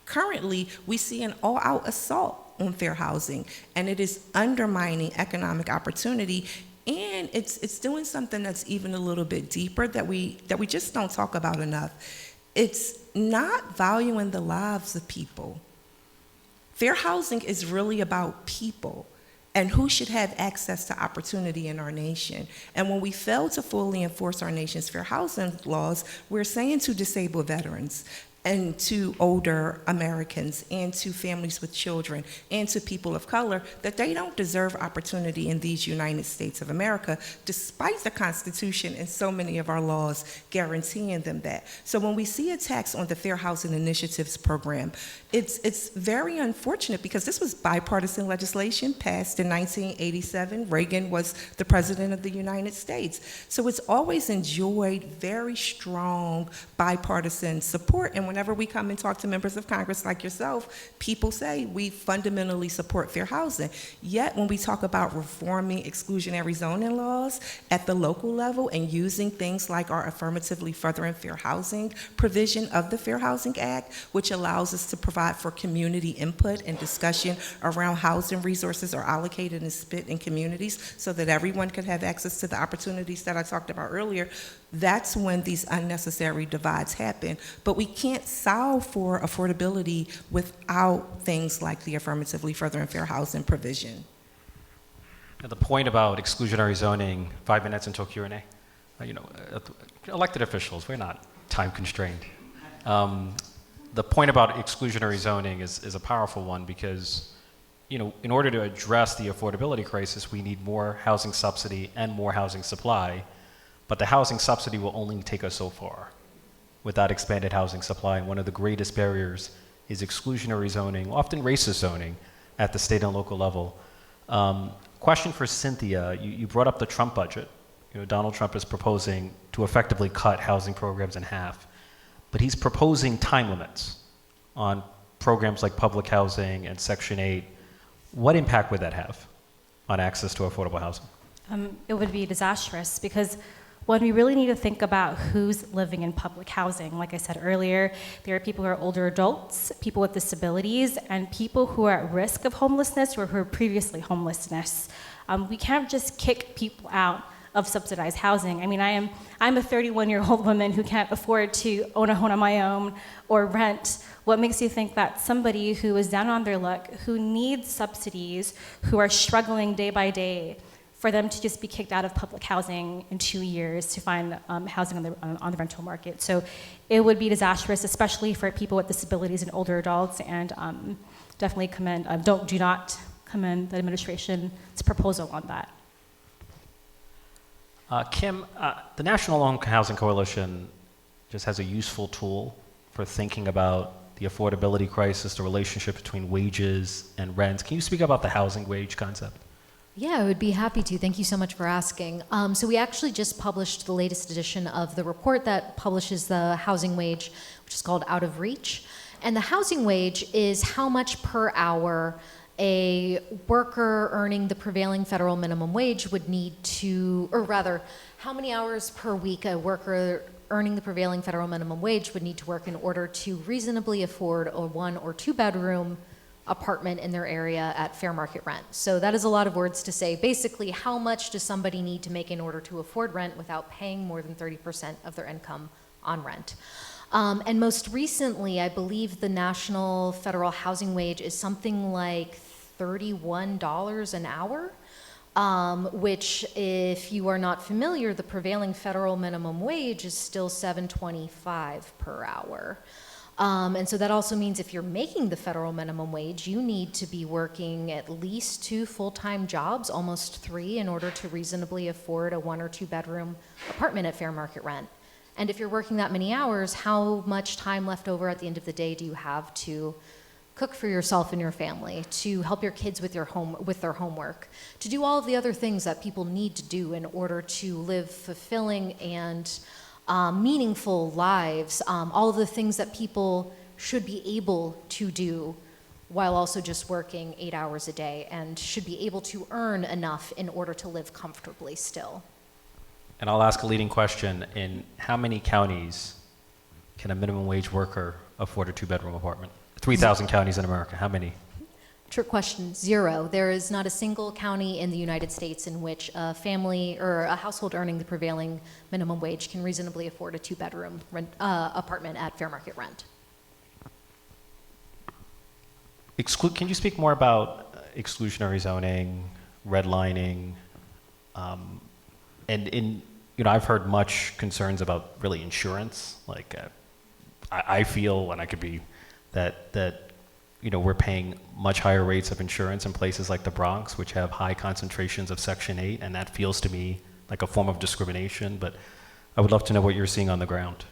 currently, we see an all-out assault on fair housing, and it is undermining economic opportunity, and it's doing something that's even a little bit deeper that we just don't talk about enough. It's not valuing the lives of people. Fair housing is really about people and who should have access to opportunity in our nation. And when we fail to fully enforce our nation's fair housing laws, we're saying to disabled veterans, and to older Americans, and to families with children, and to people of color, that they don't deserve opportunity in these United States of America, despite the Constitution and so many of our laws guaranteeing them that. So when we see attacks on the Fair Housing Initiatives program, it's very unfortunate, because this was bipartisan legislation passed in 1987. Reagan was the president of the United States. So it's always enjoyed very strong bipartisan support. And whenever we come and talk to members of Congress like yourself, people say we fundamentally support fair housing. Yet when we talk about reforming exclusionary zoning laws at the local level and using things like our affirmatively furthering fair housing provision of the Fair Housing Act, which allows us to provide for community input and discussion around housing resources are allocated and spent in communities so that everyone could have access to the opportunities that I talked about earlier, that's when these unnecessary divides happen. But we can't solve for affordability without things like the affirmatively furthering fair housing provision. Now, the point about exclusionary zoning, 5 minutes until Q&A, elected officials, we're not time constrained. The point about exclusionary zoning is a powerful one, because in order to address the affordability crisis, we need more housing subsidy and more housing supply. But the housing subsidy will only take us so far without expanded housing supply. And one of the greatest barriers is exclusionary zoning, often racist zoning, at the state and local level. Question for Cynthia. You brought up the Trump budget. Donald Trump is proposing to effectively cut housing programs in half. But he's proposing time limits on programs like public housing and Section 8. What impact would that have on access to affordable housing? It would be disastrous, because when we really need to think about who's living in public housing, like I said earlier, there are people who are older adults, people with disabilities, and people who are at risk of homelessness or who are previously homelessness. We can't just kick people out of subsidized housing. I mean, I'm a 31-year-old woman who can't afford to own a home on my own or rent. What makes you think that somebody who is down on their luck, who needs subsidies, who are struggling day by day, for them to just be kicked out of public housing in 2 years to find housing on the rental market. So it would be disastrous, especially for people with disabilities and older adults, and definitely do not commend the administration's proposal on that. Kim, the National Low Income Housing Coalition just has a useful tool for thinking about the affordability crisis, the relationship between wages and rents. Can you speak about the housing wage concept? Yeah, I would be happy to. Thank you so much for asking. So we actually just published the latest edition of the report that publishes the housing wage, which is called Out of Reach. And the housing wage is how much per hour a worker earning the prevailing federal minimum wage would need to, or rather, how many hours per week a worker earning the prevailing federal minimum wage would need to work in order to reasonably afford a 1 or 2 bedroom apartment in their area at fair market rent. So that is a lot of words to say. Basically, how much does somebody need to make in order to afford rent without paying more than 30% of their income on rent? And most recently, I believe the national federal housing wage is something like $31 an hour, which, if you are not familiar, the prevailing federal minimum wage is still $7.25 per hour. And so that also means if you're making the federal minimum wage, you need to be working at least 2 full-time jobs, almost 3, in order to reasonably afford a 1 or 2 bedroom apartment at fair market rent. And if you're working that many hours, how much time left over at the end of the day do you have to cook for yourself and your family, to help your kids with their homework, to do all of the other things that people need to do in order to live fulfilling and meaningful lives, all of the things that people should be able to do while also just working 8 hours a day, and should be able to earn enough in order to live comfortably still. And I'll ask a leading question. In how many counties can a minimum wage worker afford a 2-bedroom apartment? 3,000 counties in America, how many? Trick question, 0. There is not a single county in the United States in which a family or a household earning the prevailing minimum wage can reasonably afford a 2-bedroom apartment at fair market rent. Can you speak more about exclusionary zoning, redlining, and I've heard much concerns about really insurance. Like I feel, and I could be, that we're paying much higher rates of insurance in places like the Bronx, which have high concentrations of Section 8, and that feels to me like a form of discrimination, but I would love to know what you're seeing on the ground.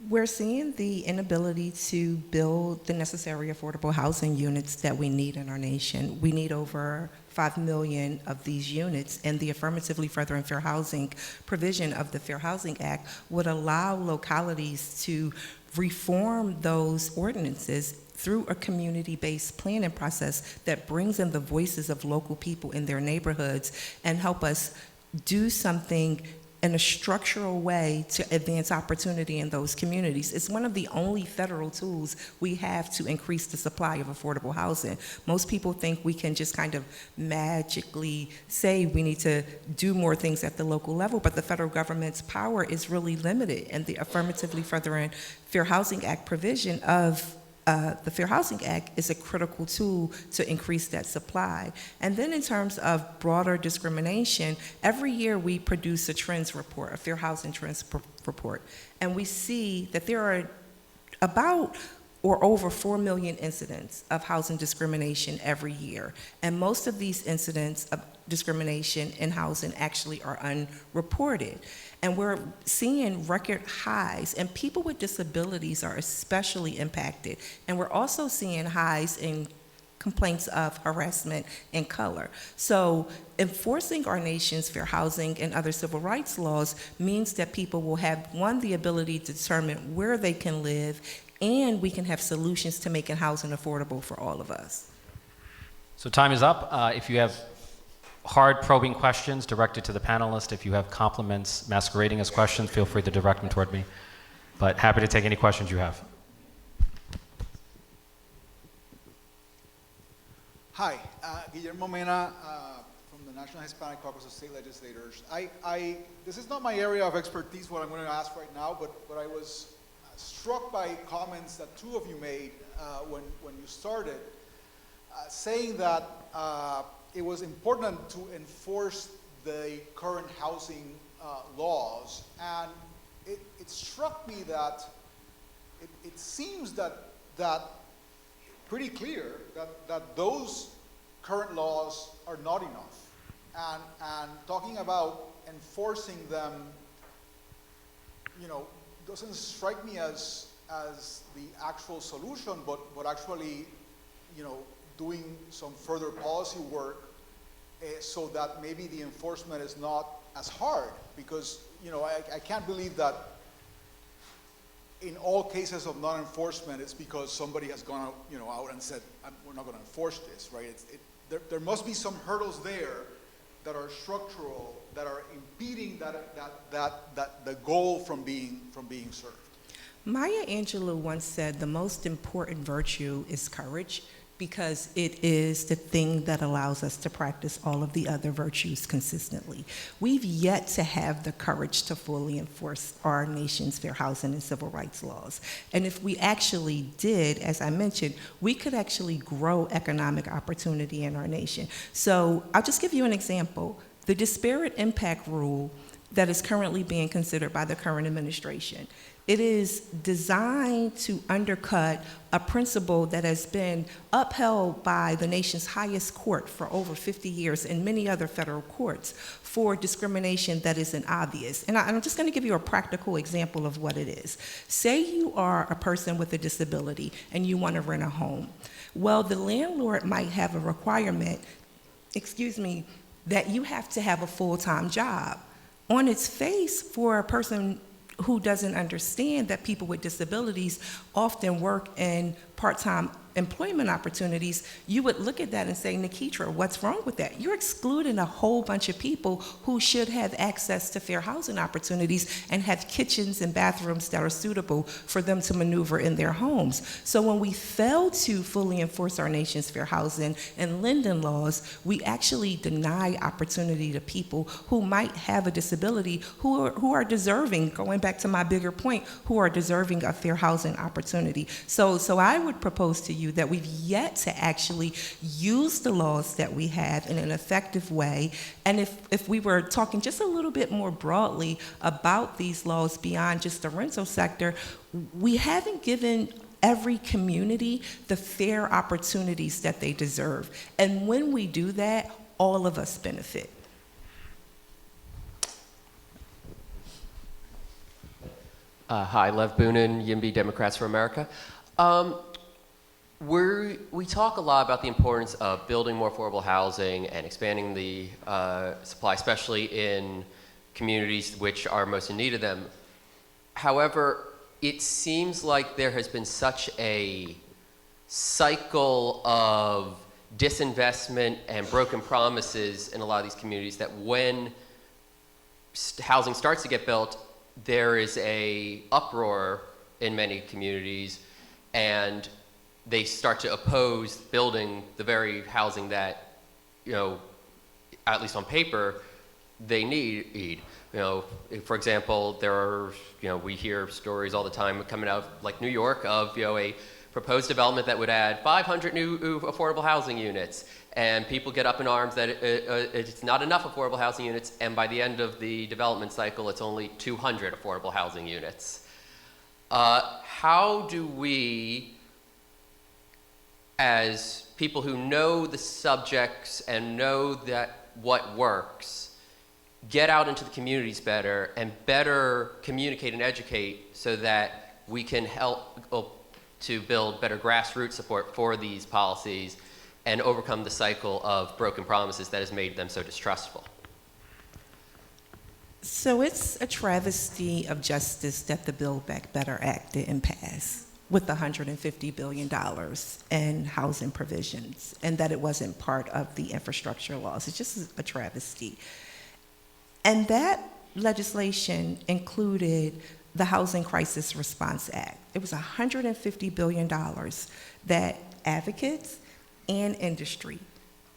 We're seeing the inability to build the necessary affordable housing units that we need in our nation. We need over 5 million of these units, and the affirmatively furthering fair housing provision of the Fair Housing Act would allow localities to reform those ordinances through a community-based planning process that brings in the voices of local people in their neighborhoods and help us do something in a structural way to advance opportunity in those communities. It's one of the only federal tools we have to increase the supply of affordable housing. Most people think we can just kind of magically say we need to do more things at the local level, but the federal government's power is really limited, and the affirmatively furthering Fair Housing Act provision of the Fair Housing Act is a critical tool to increase that supply. And then in terms of broader discrimination, every year we produce a trends report, a fair housing trends report, and we see that there are about or over 4 million incidents of housing discrimination every year. And most of these incidents of discrimination in housing actually are unreported. And we're seeing record highs, and people with disabilities are especially impacted. And we're also seeing highs in complaints of harassment and color. So enforcing our nation's fair housing and other civil rights laws means that people will have, one, the ability to determine where they can live, and we can have solutions to making housing affordable for all of us. So time is up. If you have hard probing questions, directed to the panelists. If you have compliments masquerading as questions, feel free to direct them toward me. But happy to take any questions you have. Hi, Guillermo Mena from the National Hispanic Caucus of State Legislators. This is not my area of expertise, what I'm going to ask right now, but I was struck by comments that 2 of you made when you started, saying that it was important to enforce the current housing laws, and it struck me that it seems that pretty clear that those current laws are not enough, and talking about enforcing them, doesn't strike me as the actual solution, but actually, doing some further policy work so that maybe the enforcement is not as hard, because I can't believe that in all cases of non-enforcement it's because somebody has gone out and said, we're not going to enforce this, right? There must be some hurdles there that are structural, that are impeding that the goal from being served. Maya Angelou once said the most important virtue is courage, because it is the thing that allows us to practice all of the other virtues consistently. We've yet to have the courage to fully enforce our nation's fair housing and civil rights laws. And if we actually did, as I mentioned, we could actually grow economic opportunity in our nation. So I'll just give you an example. The disparate impact rule that is currently being considered by the current administration, it is designed to undercut a principle that has been upheld by the nation's highest court for over 50 years and many other federal courts for discrimination that isn't obvious. And I'm just going to give you a practical example of what it is. Say you are a person with a disability and you want to rent a home. Well, the landlord might have a requirement, that you have to have a full-time job. On its face, for a person who doesn't understand that people with disabilities often work in part-time employment opportunities, you would look at that and say, Nikitra, what's wrong with that? You're excluding a whole bunch of people who should have access to fair housing opportunities and have kitchens and bathrooms that are suitable for them to maneuver in their homes. So when we fail to fully enforce our nation's fair housing and lending laws, we actually deny opportunity to people who might have a disability, who are deserving, going back to my bigger point, who are deserving of fair housing opportunity. So I would propose to you that we've yet to actually use the laws that we have in an effective way. And if we were talking just a little bit more broadly about these laws beyond just the rental sector, we haven't given every community the fair opportunities that they deserve. And when we do that, all of us benefit. Hi, Lev Boonin, YIMBY Democrats for America. We talk a lot about the importance of building more affordable housing and expanding the supply, especially in communities which are most in need of them. However, it seems like there has been such a cycle of disinvestment and broken promises in a lot of these communities that when housing starts to get built, there is a uproar in many communities, and they start to oppose building the very housing that, at least on paper, they need. For example, there are, we hear stories all the time coming out of like New York of, a proposed development that would add 500 new affordable housing units, and people get up in arms that it's not enough affordable housing units, and by the end of the development cycle, it's only 200 affordable housing units. How do we, as people who know the subjects and know that what works, get out into the communities better and better communicate and educate so that we can help to build better grassroots support for these policies and overcome the cycle of broken promises that has made them so distrustful? So it's a travesty of justice that the Build Back Better Act didn't pass with $150 billion in housing provisions, and that it wasn't part of the infrastructure laws. It's just a travesty. And that legislation included the Housing Crisis Response Act. It was $150 billion that advocates and industry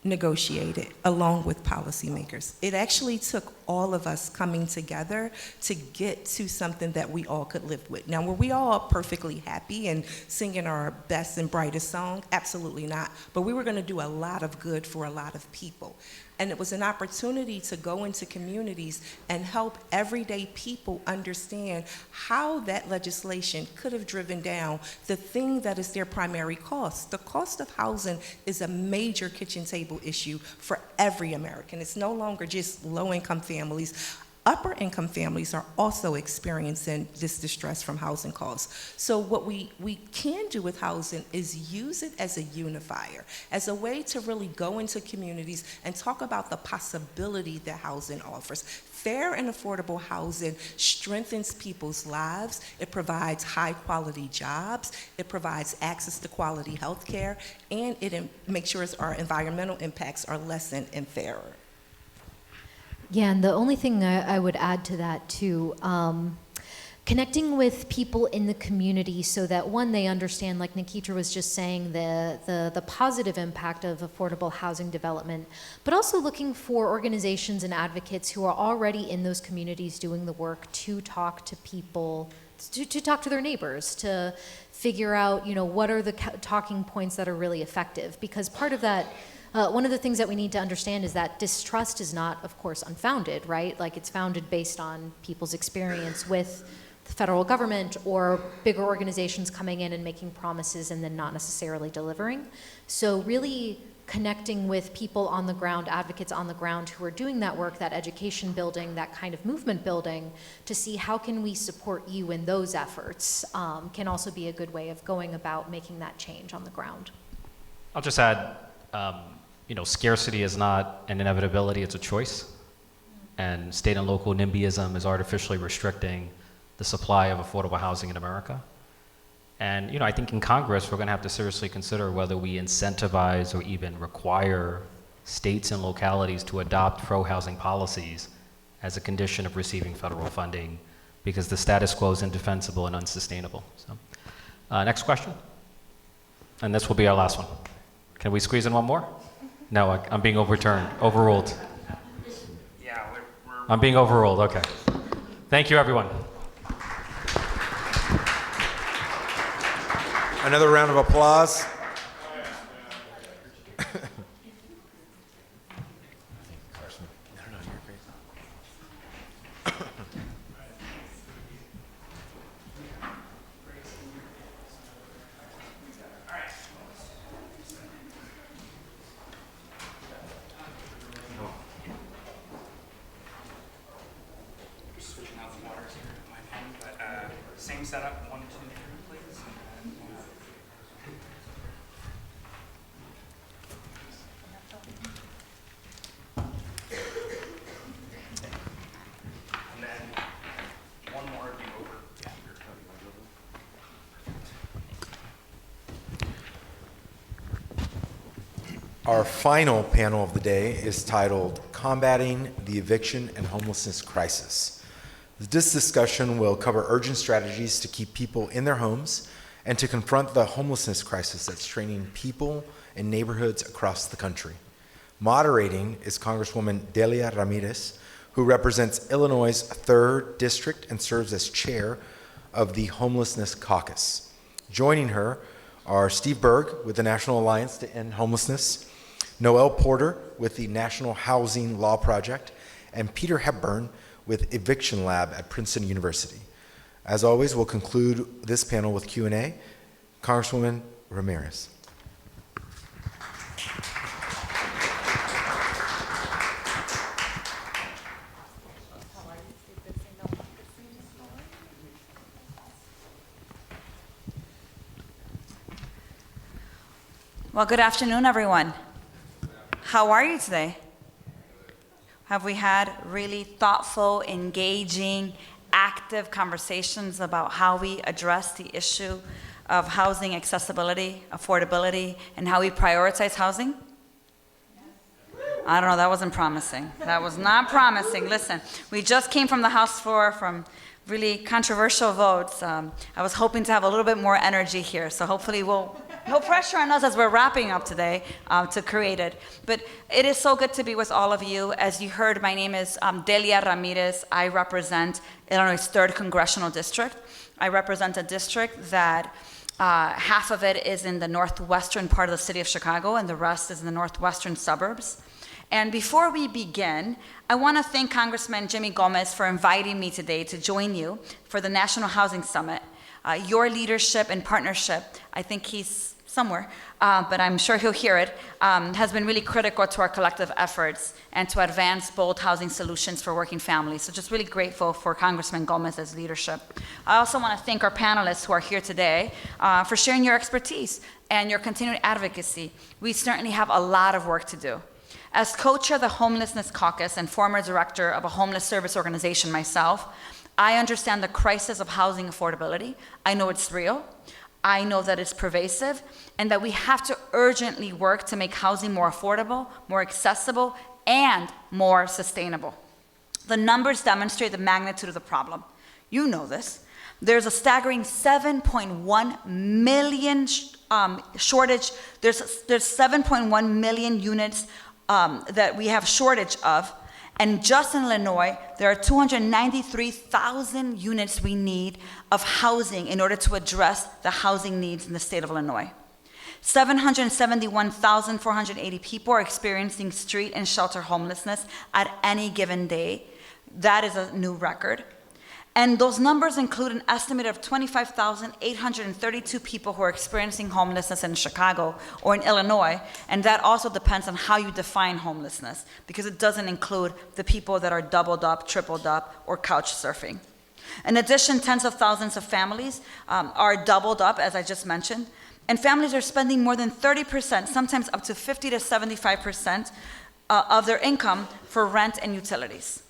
negotiated along with policymakers. It actually took all of us coming together to get to something that we all could live with. Now, were we all perfectly happy and singing our best and brightest song? Absolutely not. But we were going to do a lot of good for a lot of people. And it was an opportunity to go into communities and help everyday people understand how that legislation could have driven down the thing that is their primary cost. The cost of housing is a major kitchen table issue for every American. It's no longer just low-income families. Upper income families are also experiencing this distress from housing costs. So what we can do with housing is use it as a unifier, as a way to really go into communities and talk about the possibility that housing offers. Fair and affordable housing strengthens people's lives. It provides high quality jobs. It provides access to quality health care, and it makes sure our environmental impacts are lessened and fairer. Yeah, and the only thing I would add to that too, connecting with people in the community so that, one, they understand, like Nikitra was just saying, the positive impact of affordable housing development, but also looking for organizations and advocates who are already in those communities doing the work to talk to people, to talk to their neighbors, to figure out, what are the talking points that are really effective. Because part of that, one of the things that we need to understand is that distrust is not, of course, unfounded, right? Like, it's founded based on people's experience with the federal government or bigger organizations coming in and making promises and then not necessarily delivering. So really connecting with people on the ground, advocates on the ground who are doing that work, that education building, that kind of movement building, to see how can we support you in those efforts can also be a good way of going about making that change on the ground. I'll just add, scarcity is not an inevitability, it's a choice. And state and local NIMBYism is artificially restricting the supply of affordable housing in America. And, I think in Congress, we're gonna have to seriously consider whether we incentivize or even require states and localities to adopt pro-housing policies as a condition of receiving federal funding, because the status quo is indefensible and unsustainable. So, next question. And this will be our last one. Can we squeeze in one more? No, I'm being overruled. Yeah, I'm being overruled, okay. Thank you, everyone. Another round of applause. Switching out the waters here in my pen, but same setup, 1, 2, 3, please. And then one more of you over. Our final panel of the day is titled Combating the Eviction and Homelessness Crisis. This discussion will cover urgent strategies to keep people in their homes and to confront the homelessness crisis that's straining people in neighborhoods across the country. Moderating is Congresswoman Delia Ramirez, who represents Illinois' 3rd District and serves as chair of the Homelessness Caucus. Joining her are Steve Berg with the National Alliance to End Homelessness, Noel Porter with the National Housing Law Project, and Peter Hepburn with Eviction Lab at Princeton University. As always, we'll conclude this panel with Q&A. Congresswoman Ramirez. Well, good afternoon, everyone. How are you today? Have we had really thoughtful, engaging, active conversations about how we address the issue of housing accessibility, affordability, and how we prioritize housing? I don't know, that wasn't promising. That was not promising. Listen, we just came from the House floor from really controversial votes. I was hoping to have a little bit more energy here, so hopefully we'll No pressure on us as we're wrapping up today to create it. But it is so good to be with all of you. As you heard, my name is Delia Ramirez. I represent Illinois' 3rd Congressional District. I represent a district that half of it is in the northwestern part of the city of Chicago, and the rest is in the northwestern suburbs. And before we begin, I want to thank Congressman Jimmy Gomez for inviting me today to join you for the National Housing Summit. Your leadership and partnership, I think he's somewhere, but I'm sure he'll hear it, has been really critical to our collective efforts and to advance bold housing solutions for working families. So just really grateful for Congressman Gomez's leadership. I also want to thank our panelists who are here today for sharing your expertise and your continued advocacy. We certainly have a lot of work to do. As co-chair of the Homelessness Caucus and former director of a homeless service organization myself, I understand the crisis of housing affordability. I know it's real. I know that it's pervasive, and that we have to urgently work to make housing more affordable, more accessible, and more sustainable. The numbers demonstrate the magnitude of the problem. You know this. There's a staggering 7.1 million shortage. There's 7.1 million units that we have shortage of, and just in Illinois, there are 293,000 units we need of housing in order to address the housing needs in the state of Illinois. 771,480 people are experiencing street and shelter homelessness at any given day. That is a new record. And those numbers include an estimate of 25,832 people who are experiencing homelessness in Chicago or in Illinois, and that also depends on how you define homelessness, because it doesn't include the people that are doubled up, tripled up, or couch surfing. In addition, tens of thousands of families are doubled up, as I just mentioned, and families are spending more than 30%, sometimes up to 50 to 75% of their income for rent and utilities.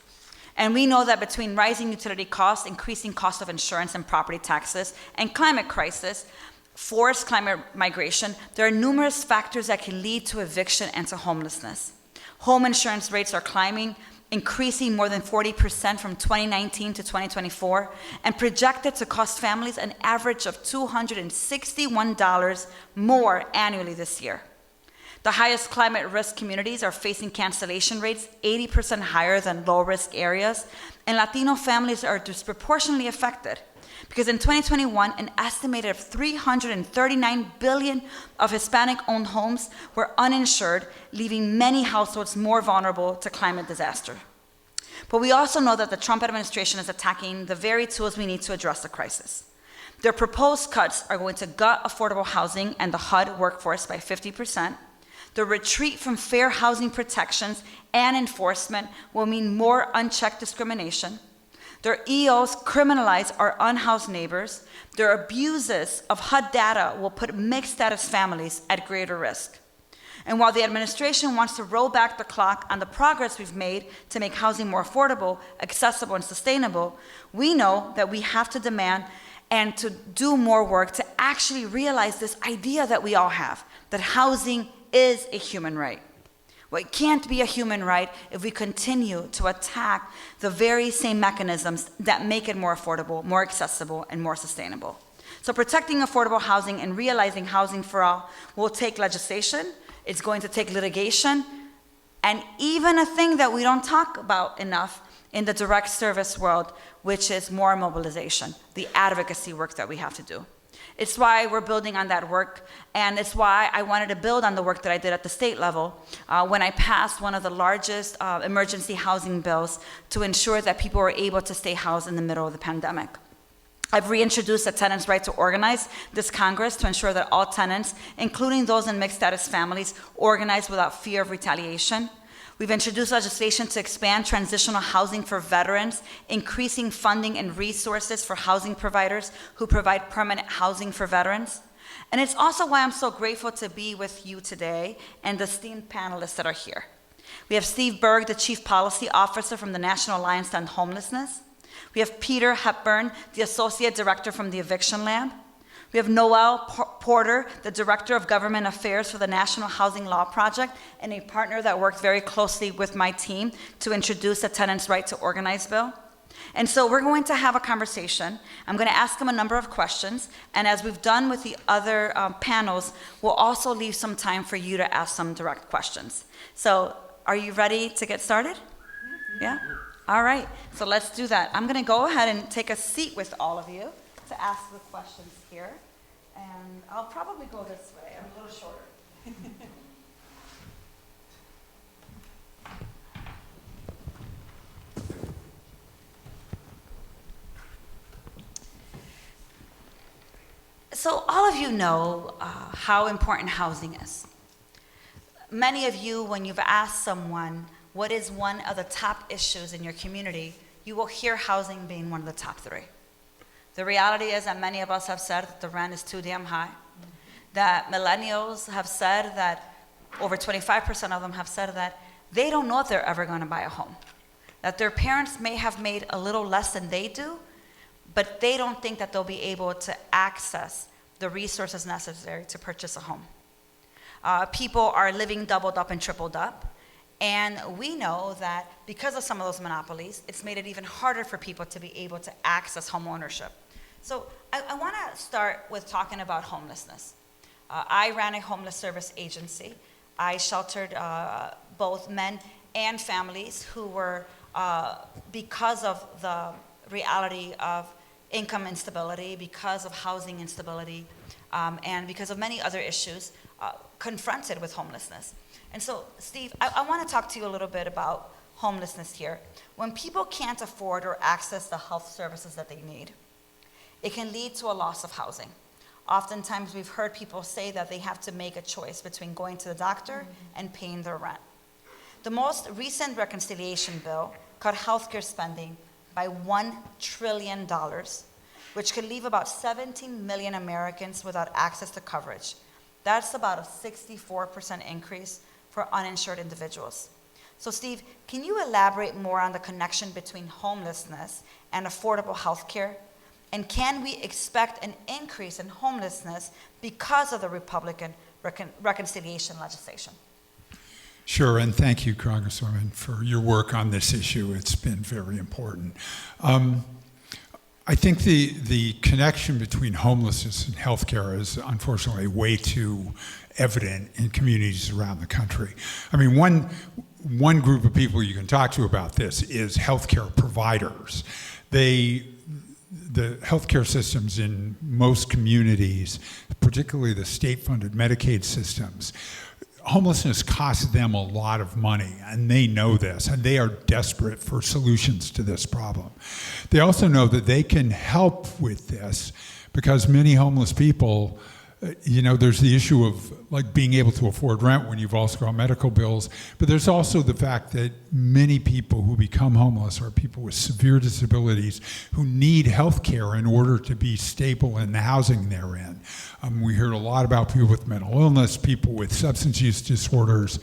And we know that between rising utility costs, increasing cost of insurance and property taxes, and climate crisis, forced climate migration, there are numerous factors that can lead to eviction and to homelessness. Home insurance rates are climbing, increasing more than 40% from 2019 to 2024, and projected to cost families an average of $261 more annually this year. The highest climate risk communities are facing cancellation rates 80% higher than low-risk areas, and Latino families are disproportionately affected because in 2021, an estimated 339 billion of Hispanic-owned homes were uninsured, leaving many households more vulnerable to climate disaster. But we also know that the Trump administration is attacking the very tools we need to address the crisis. Their proposed cuts are going to gut affordable housing and the HUD workforce by 50%. The retreat from fair housing protections and enforcement will mean more unchecked discrimination. Their EOs criminalize our unhoused neighbors. Their abuses of HUD data will put mixed status families at greater risk. And while the administration wants to roll back the clock on the progress we've made to make housing more affordable, accessible, and sustainable, we know that we have to demand and to do more work to actually realize this idea that we all have, that housing is a human right. Well, it can't be a human right if we continue to attack the very same mechanisms that make it more affordable, more accessible, and more sustainable. So protecting affordable housing and realizing housing for all will take legislation, it's going to take litigation, and even a thing that we don't talk about enough in the direct service world, which is more mobilization, the advocacy work that we have to do. It's why we're building on that work, and it's why I wanted to build on the work that I did at the state level when I passed one of the largest emergency housing bills to ensure that people were able to stay housed in the middle of the pandemic. I've reintroduced a tenant's right to organize this Congress to ensure that all tenants, including those in mixed status families, organize without fear of retaliation. We've introduced legislation to expand transitional housing for veterans, increasing funding and resources for housing providers who provide permanent housing for veterans. And it's also why I'm so grateful to be with you today and the esteemed panelists that are here. We have Steve Berg, the Chief Policy Officer from the National Alliance to End Homelessness. We have Peter Hepburn, the Associate Director from the Eviction Lab. We have Noel Porter, the Director of Government Affairs for the National Housing Law Project, and a partner that worked very closely with my team to introduce a tenant's right to organize bill. And so we're going to have a conversation. I'm going to ask him a number of questions. And as we've done with the other panels, we'll also leave some time for you to ask some direct questions. So are you ready to get started? Yeah? All right. So let's do that. I'm going to go ahead and take a seat with all of you to ask the questions here. And I'll probably go this way. I'm a little shorter. So all of you know how important housing is. Many of you, when you've asked someone what is one of the top issues in your community, you will hear housing being one of the top 3. The reality is that many of us have said that the rent is too damn high, that millennials have said that, over 25% of them have said that they don't know if they're ever going to buy a home, that their parents may have made a little less than they do, but they don't think that they'll be able to access the resources necessary to purchase a home. People are living doubled up and tripled up, and we know that because of some of those monopolies, it's made it even harder for people to be able to access home ownership. So I want to start with talking about homelessness. I ran a homeless service agency. I sheltered both men and families who were, because of the reality of income instability, because of housing instability, and because of many other issues, confronted with homelessness. And so, Steve, I want to talk to you a little bit about homelessness here. When people can't afford or access the health services that they need, it can lead to a loss of housing. Oftentimes, we've heard people say that they have to make a choice between going to the doctor and paying their rent. The most recent reconciliation bill cut healthcare spending by $1 trillion, which could leave about 17 million Americans without access to coverage. That's about a 64% increase for uninsured individuals. So Steve, can you elaborate more on the connection between homelessness and affordable health care? And can we expect an increase in homelessness because of the Republican reconciliation legislation? Sure, and thank you, Congresswoman, for your work on this issue. It's been very important. I think the connection between homelessness and healthcare is unfortunately way too evident in communities around the country. I mean, one group of people you can talk to about this is healthcare providers. The healthcare systems in most communities, particularly the state-funded Medicaid systems, homelessness costs them a lot of money, and they know this, and they are desperate for solutions to this problem. They also know that they can help with this because many homeless people, there's the issue of like being able to afford rent when you've also got medical bills, but there's also the fact that many people who become homeless are people with severe disabilities who need health care in order to be stable in the housing they're in. We heard a lot about people with mental illness, people with substance use disorders.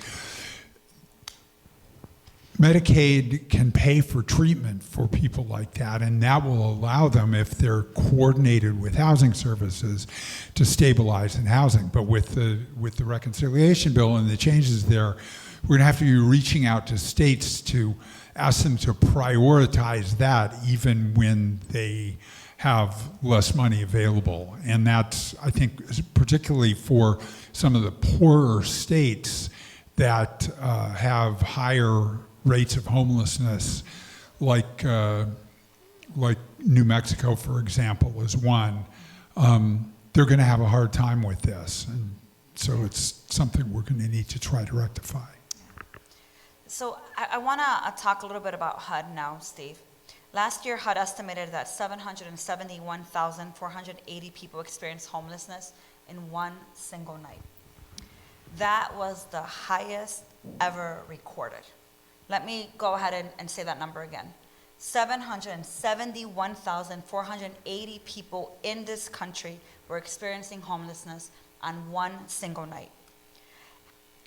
Medicaid can pay for treatment for people like that, and that will allow them, if they're coordinated with housing services, to stabilize in housing. But with the reconciliation bill and the changes there, we're going to have to be reaching out to states to ask them to prioritize that even when they have less money available. And that's, I think, particularly for some of the poorer states that have higher rates of homelessness, like New Mexico, for example, is one. They're going to have a hard time with this, and so it's something we're going to need to try to rectify. So I want to talk a little bit about HUD now, Steve. Last year, HUD estimated that 771,480 people experienced homelessness in one single night. That was the highest ever recorded. Let me go ahead and say that number again. 771,480 people in this country were experiencing homelessness on one single night.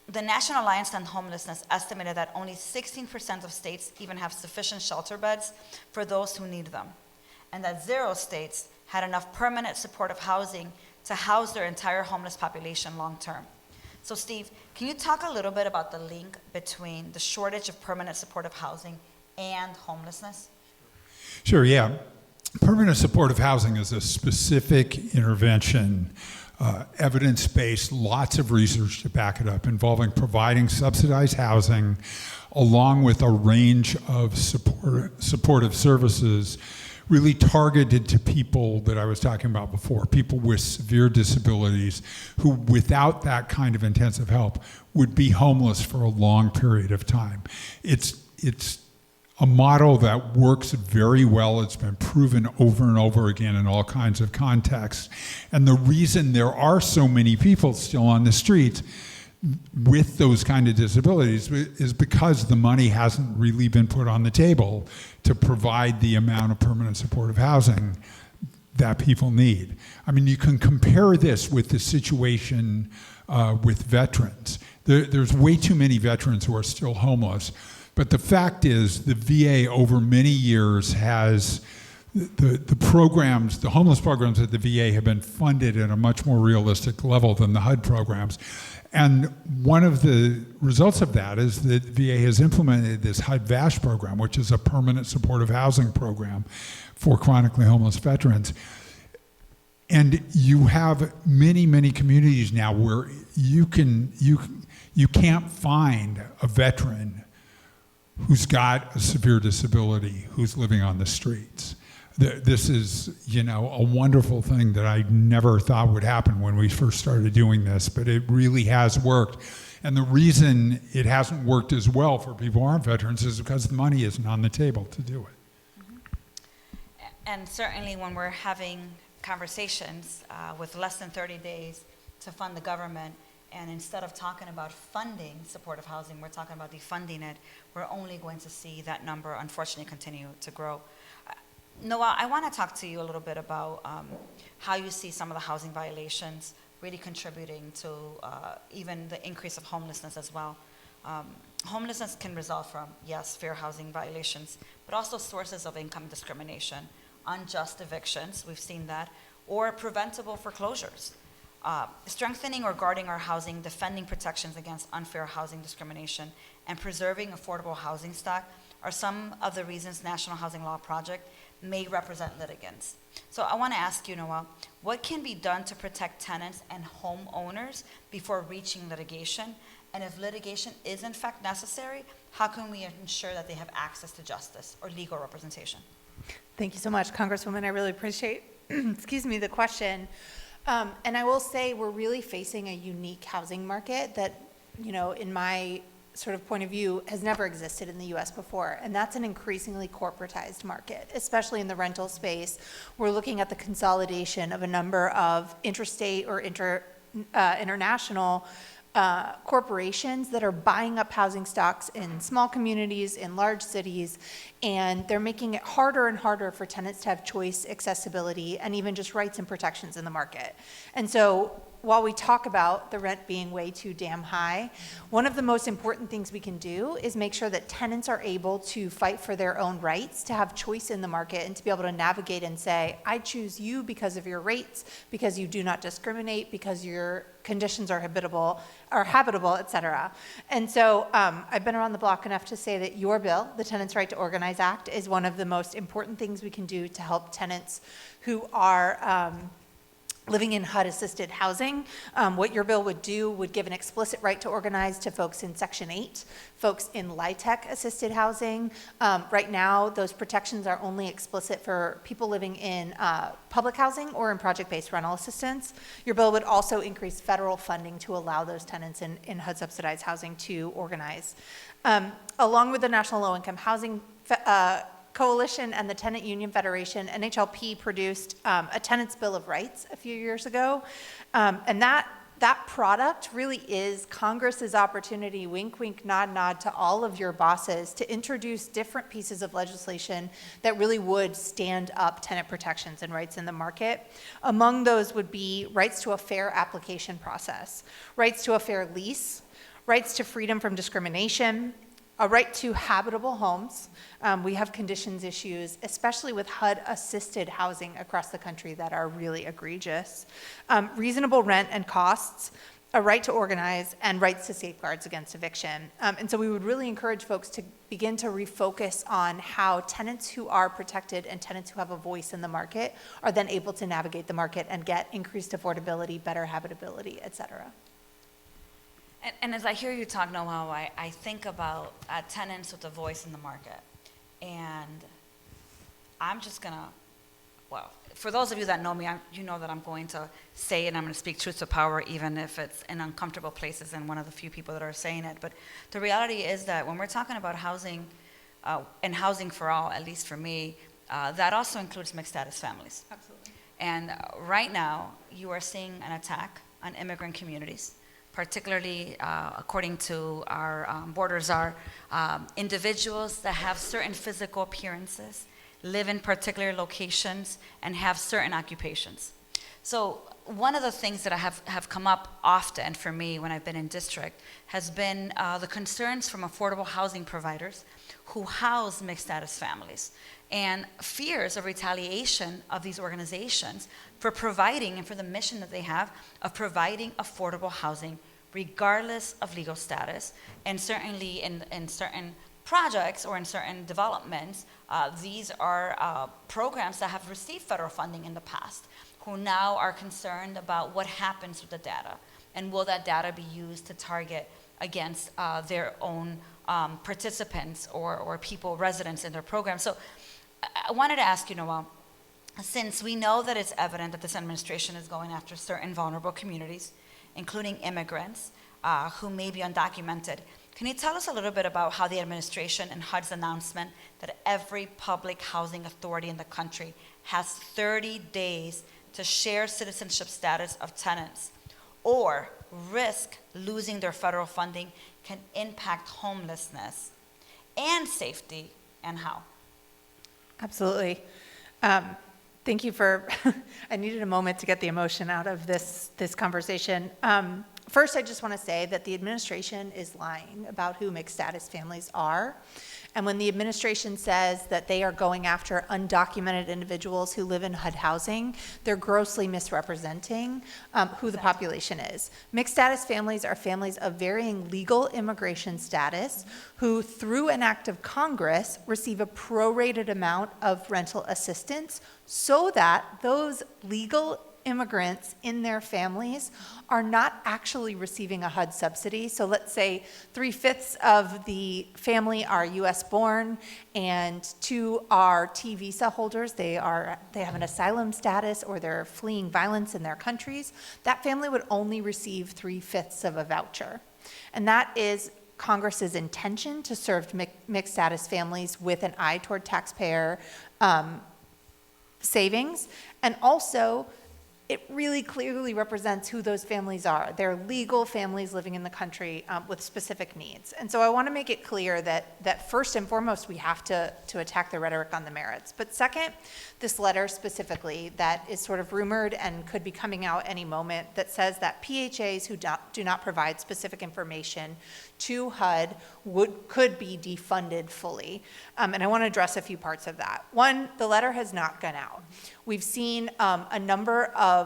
The National Alliance to End Homelessness estimated that only 16% of states even have sufficient shelter beds for those who need them, and that 0 states had enough permanent supportive housing to house their entire homeless population long term. So Steve, can you talk a little bit about the link between the shortage of permanent supportive housing and homelessness? Sure, yeah. Permanent supportive housing is a specific intervention, evidence-based, lots of research to back it up, involving providing subsidized housing along with a range of supportive services really targeted to people that I was talking about before, people with severe disabilities who, without that kind of intensive help, would be homeless for a long period of time. It's a model that works very well. It's been proven over and over again in all kinds of contexts. And the reason there are so many people still on the streets with those kind of disabilities is because the money hasn't really been put on the table to provide the amount of permanent supportive housing that people need. I mean, you can compare this with the situation with veterans. There's way too many veterans who are still homeless. But the fact is, the VA over many years has the programs, the homeless programs at the VA have been funded at a much more realistic level than the HUD programs. And one of the results of that is that VA has implemented this HUD-VASH program, which is a permanent supportive housing program for chronically homeless veterans. And you have many, many communities now where you can't find a veteran who's got a severe disability who's living on the streets. This is, a wonderful thing that I never thought would happen when we first started doing this, but it really has worked. And the reason it hasn't worked as well for people who aren't veterans is because the money isn't on the table to do it. And certainly when we're having conversations with less than 30 days to fund the government, and instead of talking about funding supportive housing, we're talking about defunding it, we're only going to see that number, unfortunately, continue to grow. Noah, I want to talk to you a little bit about how you see some of the housing violations really contributing to even the increase of homelessness as well. Homelessness can result from, yes, fair housing violations, but also sources of income discrimination, unjust evictions, we've seen that, or preventable foreclosures. Strengthening or guarding our housing, defending protections against unfair housing discrimination, and preserving affordable housing stock are some of the reasons National Housing Law Project may represent litigants. So I want to ask you, Noah, what can be done to protect tenants and homeowners before reaching litigation? And if litigation is in fact necessary, how can we ensure that they have access to justice or legal representation? Thank you so much, Congresswoman. I really appreciate, the question. And I will say we're really facing a unique housing market that, in my sort of point of view, has never existed in the U.S. before, and that's an increasingly corporatized market, especially in the rental space. We're looking at the consolidation of a number of interstate or international corporations that are buying up housing stocks in small communities, in large cities, and they're making it harder and harder for tenants to have choice, accessibility, and even just rights and protections in the market. And so while we talk about the rent being way too damn high, one of the most important things we can do is make sure that tenants are able to fight for their own rights, to have choice in the market, and to be able to navigate and say, I choose you because of your rates, because you do not discriminate, because your conditions are habitable, et cetera. And so I've been around the block enough to say that your bill, the Tenants' Right to Organize Act, is one of the most important things we can do to help tenants who are living in HUD-assisted housing. What your bill would do would give an explicit right to organize to folks in Section 8, folks in LIHTC-assisted housing. Right now, those protections are only explicit for people living in public housing or in project-based rental assistance. Your bill would also increase federal funding to allow those tenants in HUD-subsidized housing to organize. Along with the National Low-Income Housing Coalition and the Tenant Union Federation, NHLP produced a Tenants' Bill of Rights a few years ago. And that product really is Congress's opportunity, wink, wink, nod, nod to all of your bosses, to introduce different pieces of legislation that really would stand up tenant protections and rights in the market. Among those would be rights to a fair application process, rights to a fair lease, rights to freedom from discrimination, a right to habitable homes. We have conditions issues, especially with HUD-assisted housing across the country that are really egregious. Reasonable rent and costs, a right to organize, and rights to safeguards against eviction. And so we would really encourage folks to begin to refocus on how tenants who are protected and tenants who have a voice in the market are then able to navigate the market and get increased affordability, better habitability, et cetera. And as I hear you talk, Noah, I think about tenants with a voice in the market. And I'm just going to, well, for those of you that know me, you know that I'm going to say and I'm going to speak truth to power, even if it's in uncomfortable places and one of the few people that are saying it. But the reality is that when we're talking about housing and housing for all, at least for me, that also includes mixed status families. Absolutely. And right now, you are seeing an attack on immigrant communities, particularly according to our border czar, individuals that have certain physical appearances, live in particular locations, and have certain occupations. So one of the things that have come up often for me when I've been in district has been the concerns from affordable housing providers who house mixed status families, and fears of retaliation of these organizations for providing and for the mission that they have of providing affordable housing regardless of legal status. And certainly in certain projects or in certain developments, these are programs that have received federal funding in the past, who now are concerned about what happens with the data, and will that data be used to target against their own participants or people, residents in their program. So I wanted to ask you, Noah, since we know that it's evident that this administration is going after certain vulnerable communities, including immigrants who may be undocumented, can you tell us a little bit about how the administration and HUD's announcement that every public housing authority in the country has 30 days to share citizenship status of tenants or risk losing their federal funding can impact homelessness and safety, and how? Absolutely. Thank you for, I needed a moment to get the emotion out of this conversation. First, I just want to say that the administration is lying about who mixed status families are. And when the administration says that they are going after undocumented individuals who live in HUD housing, they're grossly misrepresenting who the population is. Mixed status families are families of varying legal immigration status who, through an act of Congress, receive a prorated amount of rental assistance so that those legal immigrants in their families are not actually receiving a HUD subsidy. So let's say 3/5 of the family are US born and 2 are T visa holders. They have an asylum status or they're fleeing violence in their countries. That family would only receive 3/5 of a voucher. And that is Congress's intention to serve mixed status families with an eye toward taxpayer savings. And also, it really clearly represents who those families are. They're legal families living in the country with specific needs. And so I want to make it clear that first and foremost, we have to attack the rhetoric on the merits. But second, this letter specifically that is sort of rumored and could be coming out any moment that says that PHAs who do not provide specific information to HUD could be defunded fully. And I want to address a few parts of that. One, the letter has not gone out. We've seen a number of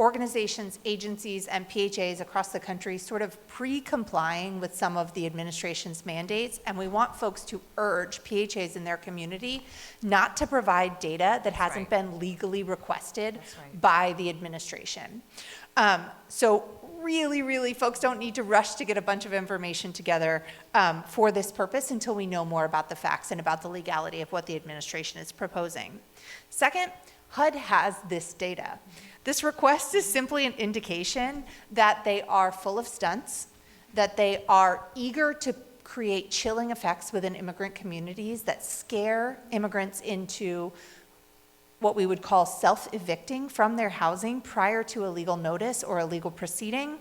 organizations, agencies, and PHAs across the country sort of pre-complying with some of the administration's mandates, and we want folks to urge PHAs in their community not to provide data that hasn't been legally requested by the administration. So really, folks don't need to rush to get a bunch of information together for this purpose until we know more about the facts and about the legality of what the administration is proposing. Second, HUD has this data. This request is simply an indication that they are full of stunts, that they are eager to create chilling effects within immigrant communities that scare immigrants into what we would call self-evicting from their housing prior to a legal notice or a legal proceeding.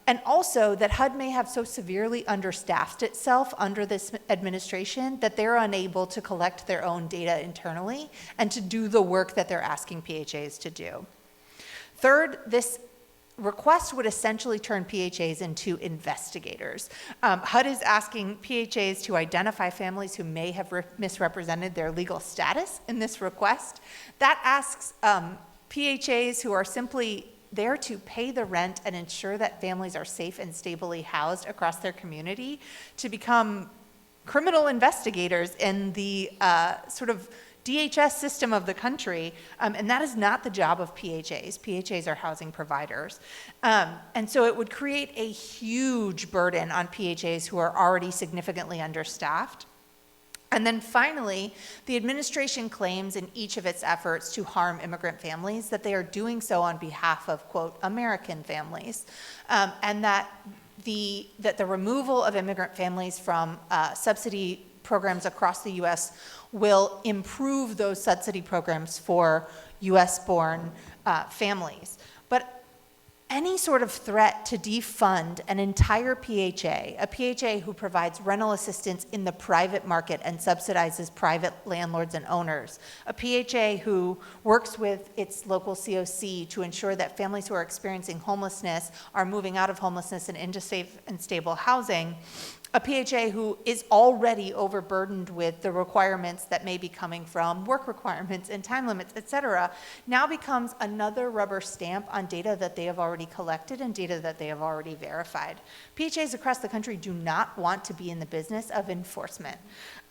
And also that HUD may have so severely understaffed itself under this administration that they're unable to collect their own data internally and to do the work that they're asking PHAs to do. Third, this request would essentially turn PHAs into investigators. HUD is asking PHAs to identify families who may have misrepresented their legal status in this request. That asks PHAs who are simply there to pay the rent and ensure that families are safe and stably housed across their community to become criminal investigators in the sort of DHS system of the country, and that is not the job of PHAs. PHAs are housing providers. And so it would create a huge burden on PHAs who are already significantly understaffed. And then finally, the administration claims in each of its efforts to harm immigrant families that they are doing so on behalf of, quote, American families, and that the removal of immigrant families from subsidy programs across the U.S. will improve those subsidy programs for U.S.-born families. But any sort of threat to defund an entire PHA, a PHA who provides rental assistance in the private market and subsidizes private landlords and owners, a PHA who works with its local COC to ensure that families who are experiencing homelessness are moving out of homelessness and into safe and stable housing, a PHA who is already overburdened with the requirements that may be coming from work requirements and time limits, et cetera, now becomes another rubber stamp on data that they have already collected and data that they have already verified. PHAs across the country do not want to be in the business of enforcement.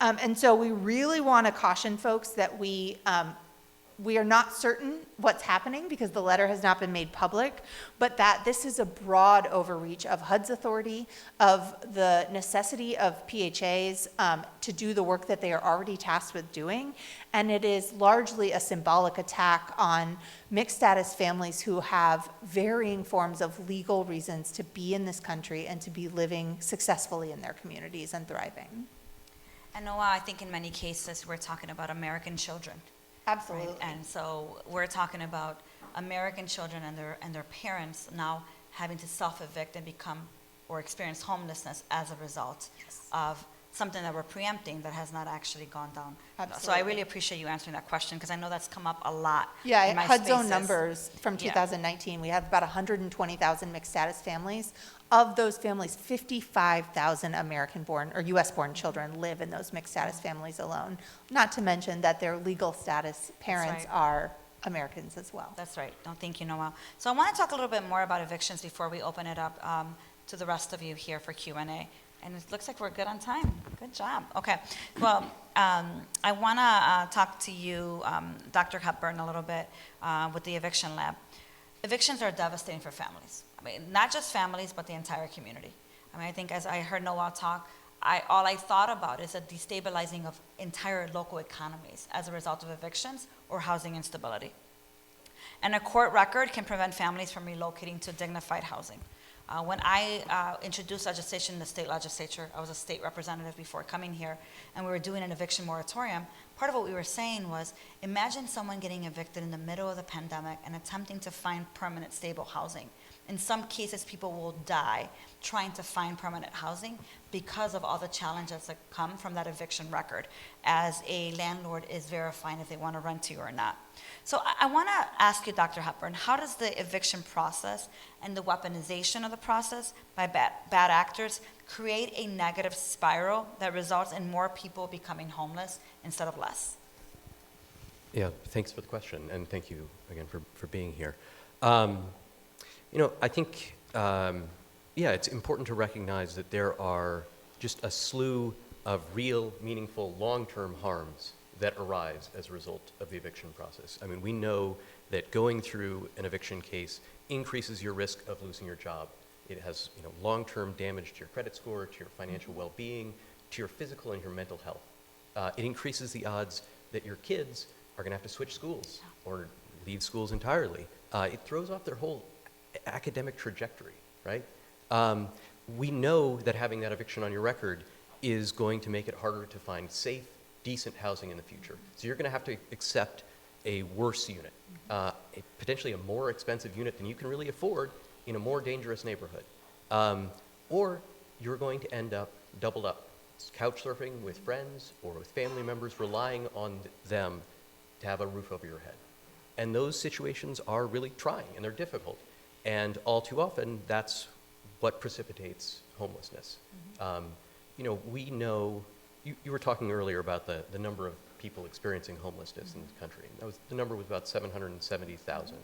And so we really want to caution folks that we are not certain what's happening because the letter has not been made public, but that this is a broad overreach of HUD's authority, of the necessity of PHAs to do the work that they are already tasked with doing, and it is largely a symbolic attack on mixed status families who have varying forms of legal reasons to be in this country and to be living successfully in their communities and thriving. And Noah, I think in many cases we're talking about American children. Absolutely. Right? And so we're talking about American children and their parents now having to self-evict and become or experience homelessness as a result of something that we're preempting that has not actually gone down. Absolutely. So I really appreciate you answering that question because I know that's come up a lot. Yeah, in my HUD's own spaces. numbers from 2019, we have about 120,000 mixed status families. Of those families, 55,000 American-born or U.S.-born children live in those mixed status families alone, not to mention that their legal status parents are Americans as well. That's right. No, thank you, Noel. So I want to talk a little bit more about evictions before we open it up to the rest of you here for Q&A. And it looks like we're good on time. Good job. Okay. Well, I want to talk to you, Dr. Hepburn, a little bit with the Eviction Lab. Evictions are devastating for families. I mean, not just families, but the entire community. I mean, I think as I heard Noel talk, all I thought about is a destabilizing of entire local economies as a result of evictions or housing instability. And a court record can prevent families from relocating to dignified housing. When I introduced legislation in the state legislature, I was a state representative before coming here, and we were doing an eviction moratorium. Part of what we were saying was, imagine someone getting evicted in the middle of the pandemic and attempting to find permanent, stable housing. In some cases, people will die trying to find permanent housing because of all the challenges that come from that eviction record as a landlord is verifying if they want to rent to you or not. So I want to ask you, Dr. Hepburn, how does the eviction process and the weaponization of the process by bad actors create a negative spiral that results in more people becoming homeless instead of less? Yeah, thanks for the question, and thank you again for being here. I think, it's important to recognize that there are just a slew of real, meaningful, long-term harms that arise as a result of the eviction process. I mean, we know that going through an eviction case increases your risk of losing your job. It has, long-term damage to your credit score, to your financial well-being, to your physical and your mental health. It increases the odds that your kids are going to have to switch schools or leave schools entirely. It throws off their whole academic trajectory, right? We know that having that eviction on your record is going to make it harder to find safe, decent housing in the future. So you're going to have to accept a worse unit, potentially a more expensive unit than you can really afford in a more dangerous neighborhood. Or you're going to end up doubled up, couch surfing with friends or with family members, relying on them to have a roof over your head. And those situations are really trying and they're difficult. And all too often, that's what precipitates homelessness. We know, you were talking earlier about the number of people experiencing homelessness in this country. The number was about 770,000.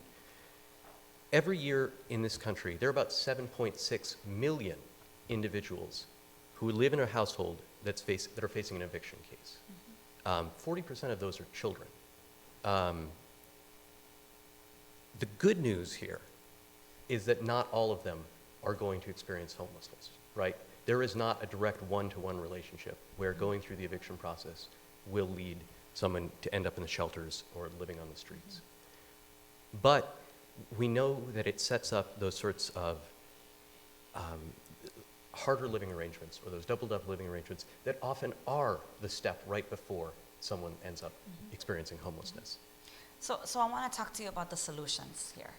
every year in this country, there are about 7.6 million individuals who live in a household that are facing an eviction case. 40% of those are children. The good news here is that not all of them are going to experience homelessness, right? There is not a direct one-to-one relationship where going through the eviction process will lead someone to end up in the shelters or living on the streets. But we know that it sets up those sorts of harder living arrangements, or those doubled up living arrangements that often are the step right before someone ends up experiencing homelessness. So I want to talk to you about the solutions here.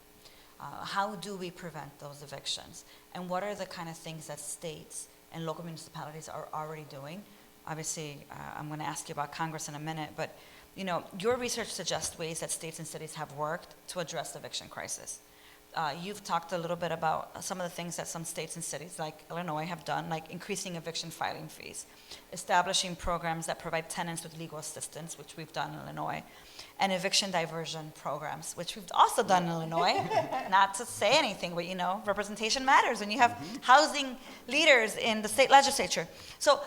How do we prevent those evictions? And what are the kind of things that states and local municipalities are already doing? Obviously, I'm going to ask you about Congress in a minute, but you know, your research suggests ways that states and cities have worked to address the eviction crisis. You've talked a little bit about some of the things that some states and cities like Illinois have done, like increasing eviction filing fees, establishing programs that provide tenants with legal assistance, which we've done in Illinois, and eviction diversion programs, which we've also done in Illinois. Not to say anything, but you know, representation matters when you have housing leaders in the state legislature. So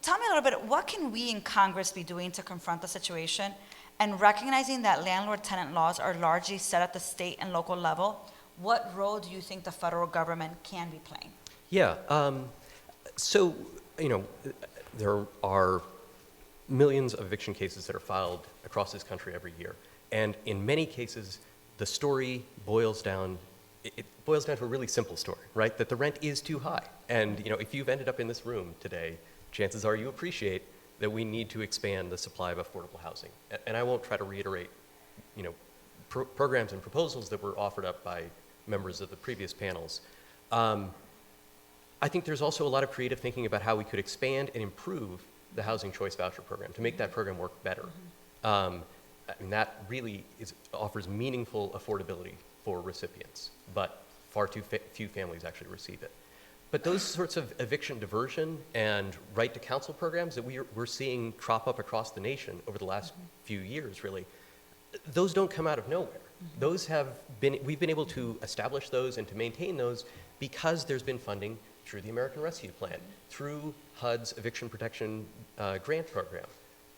tell me a little bit, what can we in Congress be doing to confront the situation, and recognizing that landlord-tenant laws are largely set at the state and local level? What role do you think the federal government can be playing? Yeah, so, you know, there are millions of eviction cases that are filed across this country every year. And in many cases, the story boils down, it boils down to a really simple story, right? That the rent is too high. And, you know, if you've ended up in this room today, chances are you appreciate that we need to expand the supply of affordable housing. And I won't try to reiterate, you know, programs and proposals that were offered up by members of the previous panels. I think there's also a lot of creative thinking about how we could expand and improve the Housing Choice Voucher Program to make that program work better. I mean, that really offers meaningful affordability for recipients, but far too few families actually receive it. But those sorts of eviction diversion and right to counsel programs that we're seeing crop up across the nation over the last few years, really, those don't come out of nowhere. Those we've been able to establish those and to maintain those because there's been funding through the American Rescue Plan, through HUD's Eviction Protection Grant Program.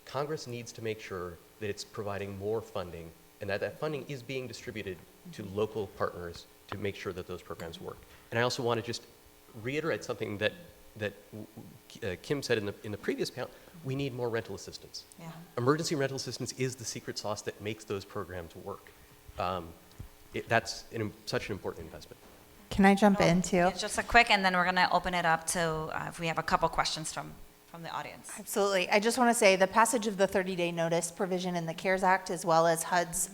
Congress needs to make sure that it's providing more funding and that that funding is being distributed to local partners to make sure that those programs work. And I also want to just reiterate something that Kim said in the previous panel. We need more rental assistance. Yeah. Emergency rental assistance is the secret sauce that makes those programs work. That's such an important investment. Can I jump in too? Yeah, just a quick, and then we're going to open it up to if we have a couple questions from the audience. Absolutely. I just want to say the passage of the 30-day notice provision in the CARES Act, as well as HUD's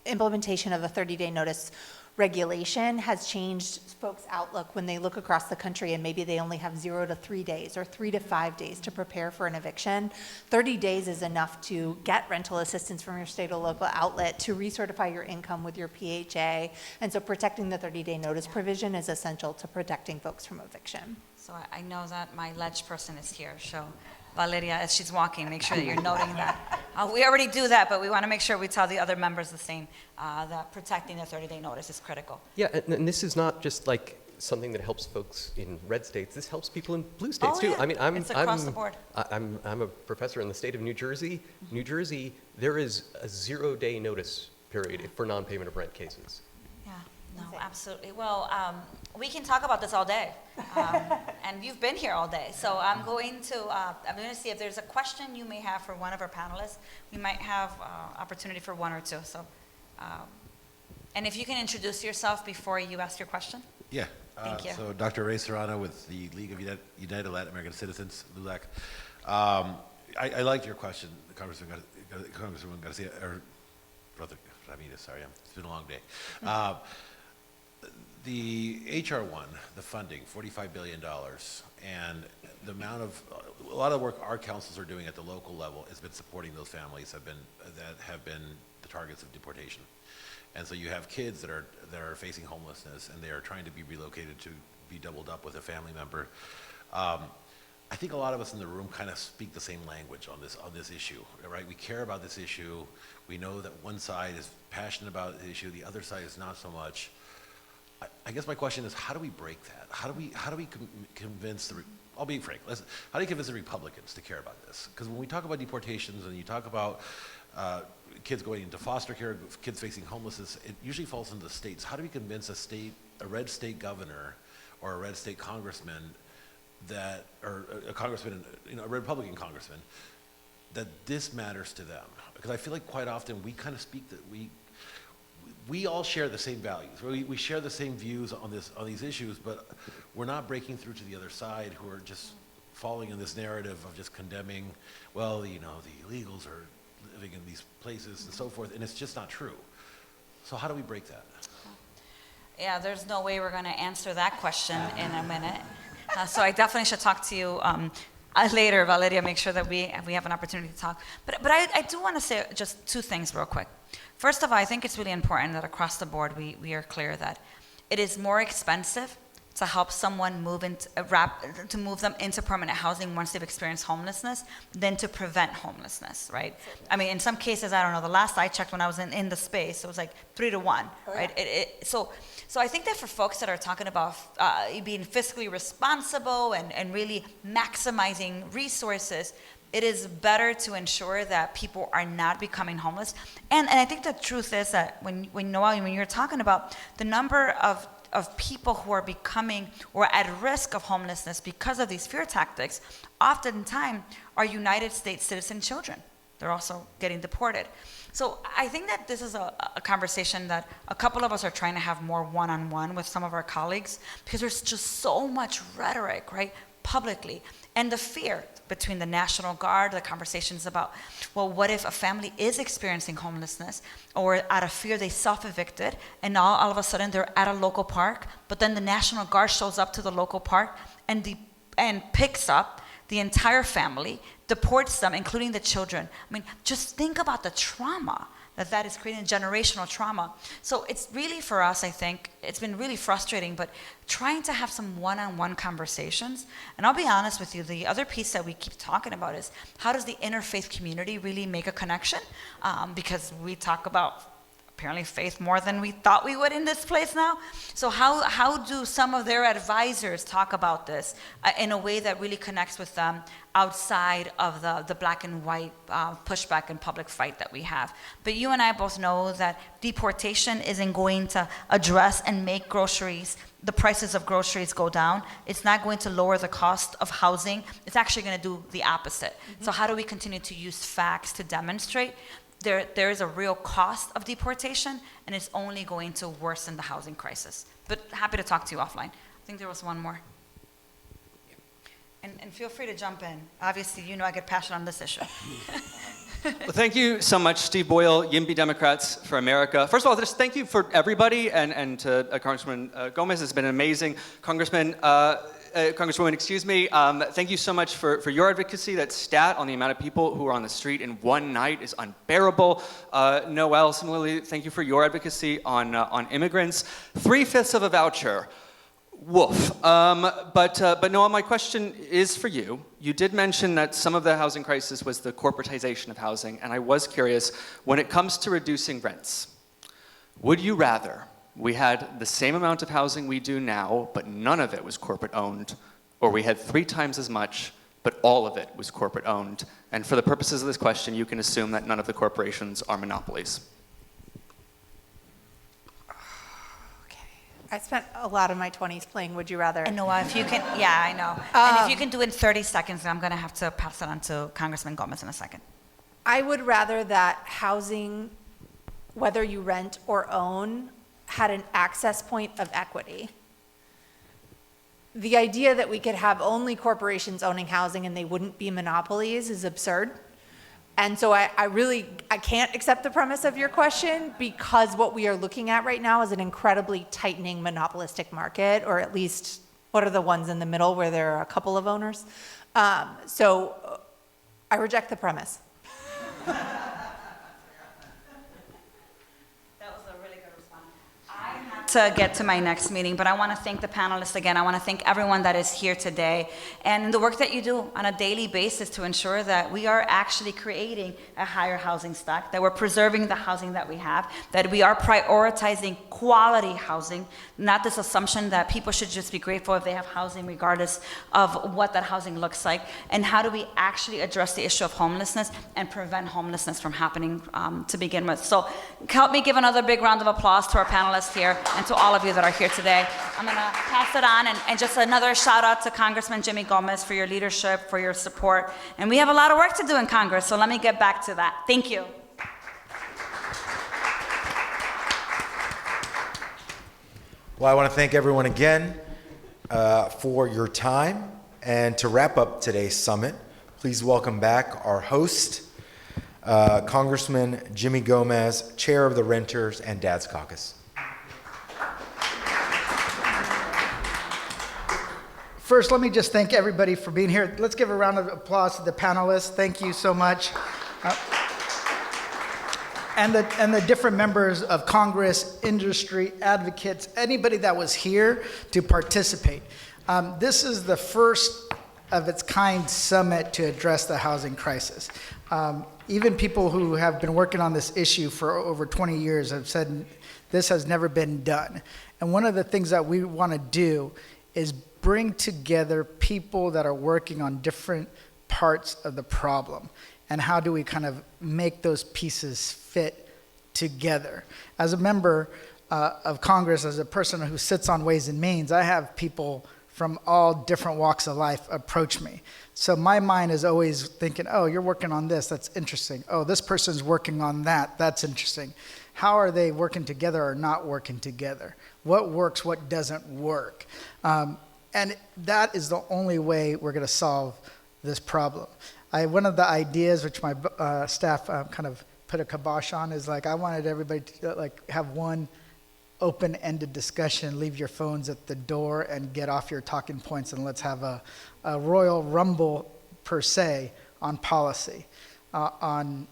implementation of the 30-day notice regulation, has changed folks' outlook when they look across the country and maybe they only have 0 to 3 days or 3 to 5 days to prepare for an eviction. 30 days is enough to get rental assistance from your state or local outlet, to recertify your income with your PHA. And so protecting the 30-day notice provision is essential to protecting folks from eviction. So I know that my ledge person is here, so Valeria, as she's walking, make sure that you're noting that. We already do that, but we want to make sure we tell the other members the same, that protecting the 30-day notice is critical. Yeah, and this is not just like something that helps folks in red states. This helps people in blue states too. Yeah. I mean, it's across the board. I'm a professor in the state of New Jersey. New Jersey, there is a 0-day notice period for non-payment of rent cases. Yeah, no, absolutely. Well, we can talk about this all day, and you've been here all day. So I'm going to see if there's a question you may have for one of our panelists. We might have opportunity for one or two. So, and if you can introduce yourself before you ask your question. Yeah. Thank you. So Dr. Ray Serrano with the League of United Latin American Citizens, LULAC. I liked your question, Congresswoman Garcia, or Brother Ramirez, sorry, it's been a long day. The HR1, the funding, $45 billion, and the amount of, a lot of the work our councils are doing at the local level has been supporting those families that have been the targets of deportation. And so you have kids that are facing homelessness, and they are trying to be relocated to be doubled up with a family member. I think a lot of us in the room kind of speak the same language on this issue, right? We care about this issue. We know that one side is passionate about the issue, the other side is not so much. I guess my question is, how do we break that? How do we convince I'll be frank, how do you convince the Republicans to care about this? Because when we talk about deportations and you talk about kids going into foster care, kids facing homelessness, it usually falls into the states. How do we convince a red state governor or a red state congressman or a congressman, a Republican congressman, that this matters to them? Because I feel like quite often we kind of speak that we all share the same values. We share the same views on these issues, but we're not breaking through to the other side, who are just falling in this narrative of just condemning, well, the illegals are living in these places and so forth, and it's just not true. So how do we break that? Yeah, there's no way we're going to answer that question in a minute. So I definitely should talk to you later, Valeria, make sure that we have an opportunity to talk. But I do want to say just two things real quick. First of all, I think it's really important that across the board we are clear that it is more expensive to help someone move them into permanent housing once they've experienced homelessness than to prevent homelessness, right? I mean, in some cases, I don't know, the last I checked when I was in the space, it was like 3 to 1, right? So I think that for folks that are talking about being fiscally responsible and really maximizing resources, it is better to ensure that people are not becoming homeless. And I think the truth is that when you're talking about the number of people who are becoming or at risk of homelessness because of these fear tactics, oftentimes are United States citizen children. They're also getting deported. So I think that this is a conversation that a couple of us are trying to have more one-on-one with some of our colleagues, because there's just so much rhetoric, right, publicly. And the fear between the National Guard, the conversations about, well, what if a family is experiencing homelessness, or out of fear they self-evicted, and now all of a sudden they're at a local park, but then the National Guard shows up to the local park and picks up the entire family, deports them, including the children. I mean, just think about the trauma that is creating, generational trauma. So it's really, for us, I think, it's been really frustrating, but trying to have some one-on-one conversations. And I'll be honest with you, the other piece that we keep talking about is, how does the interfaith community really make a connection? Because we talk about apparently faith more than we thought we would in this place now. So how do some of their advisors talk about this in a way that really connects with them outside of the black and white pushback and public fight that we have? But you and I both know that deportation isn't going to address and make the prices of groceries go down. It's not going to lower the cost of housing. It's actually going to do the opposite. So how do we continue to use facts to demonstrate there is a real cost of deportation, and it's only going to worsen the housing crisis? But happy to talk to you offline. I think there was one more. And feel free to jump in. Obviously, I get passionate on this issue. Well, thank you so much, Steve Boyle, YIMBY Democrats for America. First of all, just thank you for everybody, and to Congresswoman Gomez. It's been amazing. Congresswoman, excuse me, thank you so much for your advocacy. That stat on the amount of people who are on the street in one night is unbearable. Noel, similarly, thank you for your advocacy on immigrants. 3/5 of a voucher. Woof. But Noel, my question is for you. You did mention that some of the housing crisis was the corporatization of housing, and I was curious, when it comes to reducing rents, would you rather we had the same amount of housing we do now, but none of it was corporate owned, or we had 3 times as much, but all of it was corporate owned? And for the purposes of this question, you can assume that none of the corporations are monopolies. I spent a lot of my 20s playing Would You Rather. And Noah, if you can, yeah, I know. And if you can do it in 30 seconds, I'm going to have to pass it on to Congressman Gomez in a second. I would rather that housing, whether you rent or own, had an access point of equity. The idea that we could have only corporations owning housing and they wouldn't be monopolies is absurd. And so I can't accept the premise of your question, because what we are looking at right now is an incredibly tightening monopolistic market, or at least what are the ones in the middle where there are a couple of owners. So I reject the premise. to get to my next meeting, but I want to thank the panelists again. I want to thank everyone that is here today and the work that you do on a daily basis to ensure that we are actually creating a higher housing stock, that we're preserving the housing that we have, that we are prioritizing quality housing, not this assumption that people should just be grateful if they have housing regardless of what that housing looks like, and how do we actually address the issue of homelessness and prevent homelessness from happening to begin with. So help me give another big round of applause to our panelists here and to all of you that are here today. I'm going to pass it on, and just another shout out to Congressman Jimmy Gomez for your leadership, for your support. And we have a lot of work to do in Congress, so let me get back to that. Thank you. Well, I want to thank everyone again for your time. And to wrap up today's summit, please welcome back our host, Congressman Jimmy Gomez, Chair of the Renters and Dads Caucus. First, let me just thank everybody for being here. Let's give a round of applause to the panelists. Thank you so much. And the different members of Congress, industry, advocates, anybody that was here to participate. This is the first of its kind summit to address the housing crisis. Even people who have been working on this issue for over 20 years have said this has never been done. And one of the things that we want to do is bring together people that are working on different parts of the problem. And how do we kind of make those pieces fit together? As a member of Congress, as a person who sits on Ways and Means, I have people from all different walks of life approach me. So my mind is always thinking, oh, you're working on this, that's interesting. Oh, this person's working on that, that's interesting. How are they working together or not working together? What works, what doesn't work? And that is the only way we're gonna solve this problem. One of the ideas which my staff kind of put a kibosh on is like, I wanted everybody to like have one open-ended discussion, leave your phones at the door and get off your talking points, and let's have a royal rumble per se on policy, on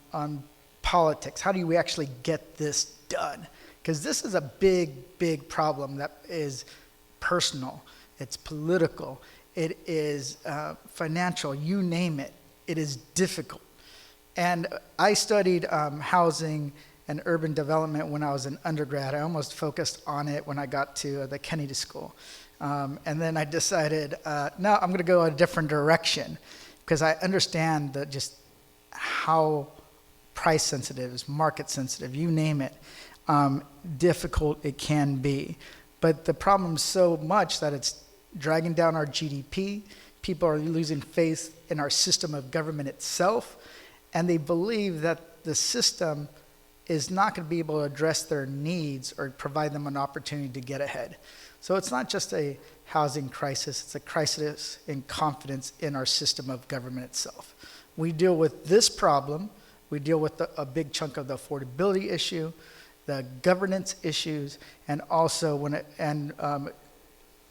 politics. How do we actually get this done? Because this is a big, big problem that is personal, it's political, it is financial, you name it. It is difficult. And I studied housing and urban development when I was an undergrad. I almost focused on it when I got to the Kennedy School. And then I decided, no, I'm gonna go a different direction because I understand that just how price sensitive, is market sensitive, you name it, difficult it can be. But the problem's so much that it's dragging down our GDP. People are losing faith in our system of government itself, and they believe that the system is not going to be able to address their needs or provide them an opportunity to get ahead. So it's not just a housing crisis, it's a crisis in confidence in our system of government itself. We deal with this problem, we deal with a big chunk of the affordability issue, the governance issues, and also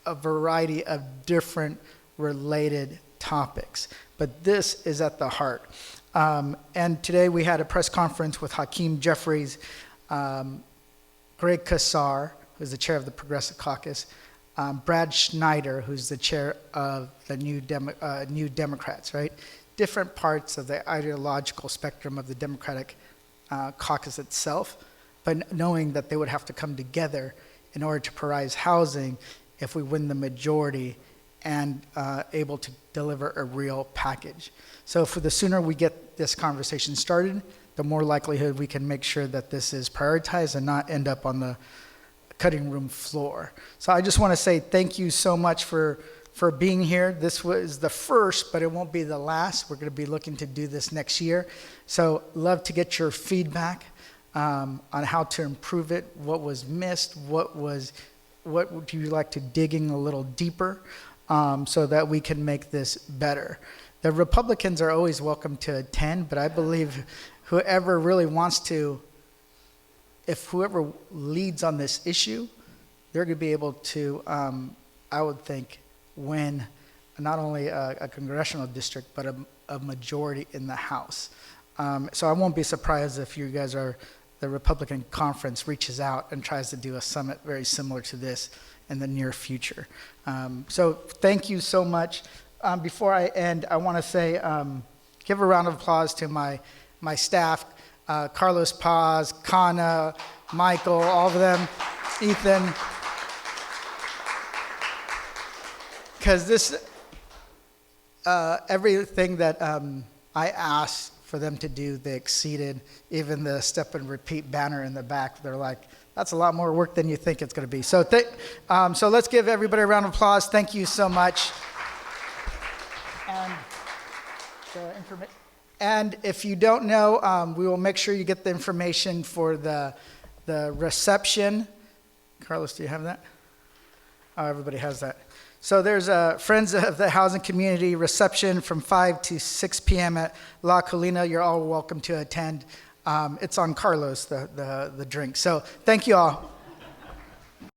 a variety of different related topics. But this is at the heart. And today we had a press conference with Hakeem Jeffries, Greg Kassar, who's the chair of the Progressive Caucus, Brad Schneider, who's the chair of the New Democrats, right? Different parts of the ideological spectrum of the Democratic caucus itself, but knowing that they would have to come together in order to prioritize housing if we win the majority and able to deliver a real package. So for the sooner we get this conversation started, the more likelihood we can make sure that this is prioritized and not end up on the cutting room floor. So I just want to say thank you so much for being here. This was the first, but it won't be the last. We're going to be looking to do this next year. So love to get your feedback on how to improve it, what was missed, what would you like to dig in a little deeper, so that we can make this better. The Republicans are always welcome to attend, but I believe whoever really wants to, if whoever leads on this issue, they're going to be able to, I would think, win not only a congressional district, but a majority in the House. So I won't be surprised if you guys are the Republican Conference reaches out and tries to do a summit very similar to this in the near future. So thank you so much. Before I end, I want to say, give a round of applause to my staff, Carlos Paz, Kana, Michael, all of them, Ethan. Because this, everything that I asked for them to do, they exceeded. Even the step and repeat banner in the back, they're like, that's a lot more work than you think it's going to be. So, so let's give everybody a round of applause. Thank you so much. And if you don't know, we will make sure you get the information for the reception. Carlos, do you have that? Oh, everybody has that. So there's a Friends of the Housing Community reception from 5 to 6 p.m. at La Colina. You're all welcome to attend. It's on Carlos, the drink. So thank you all.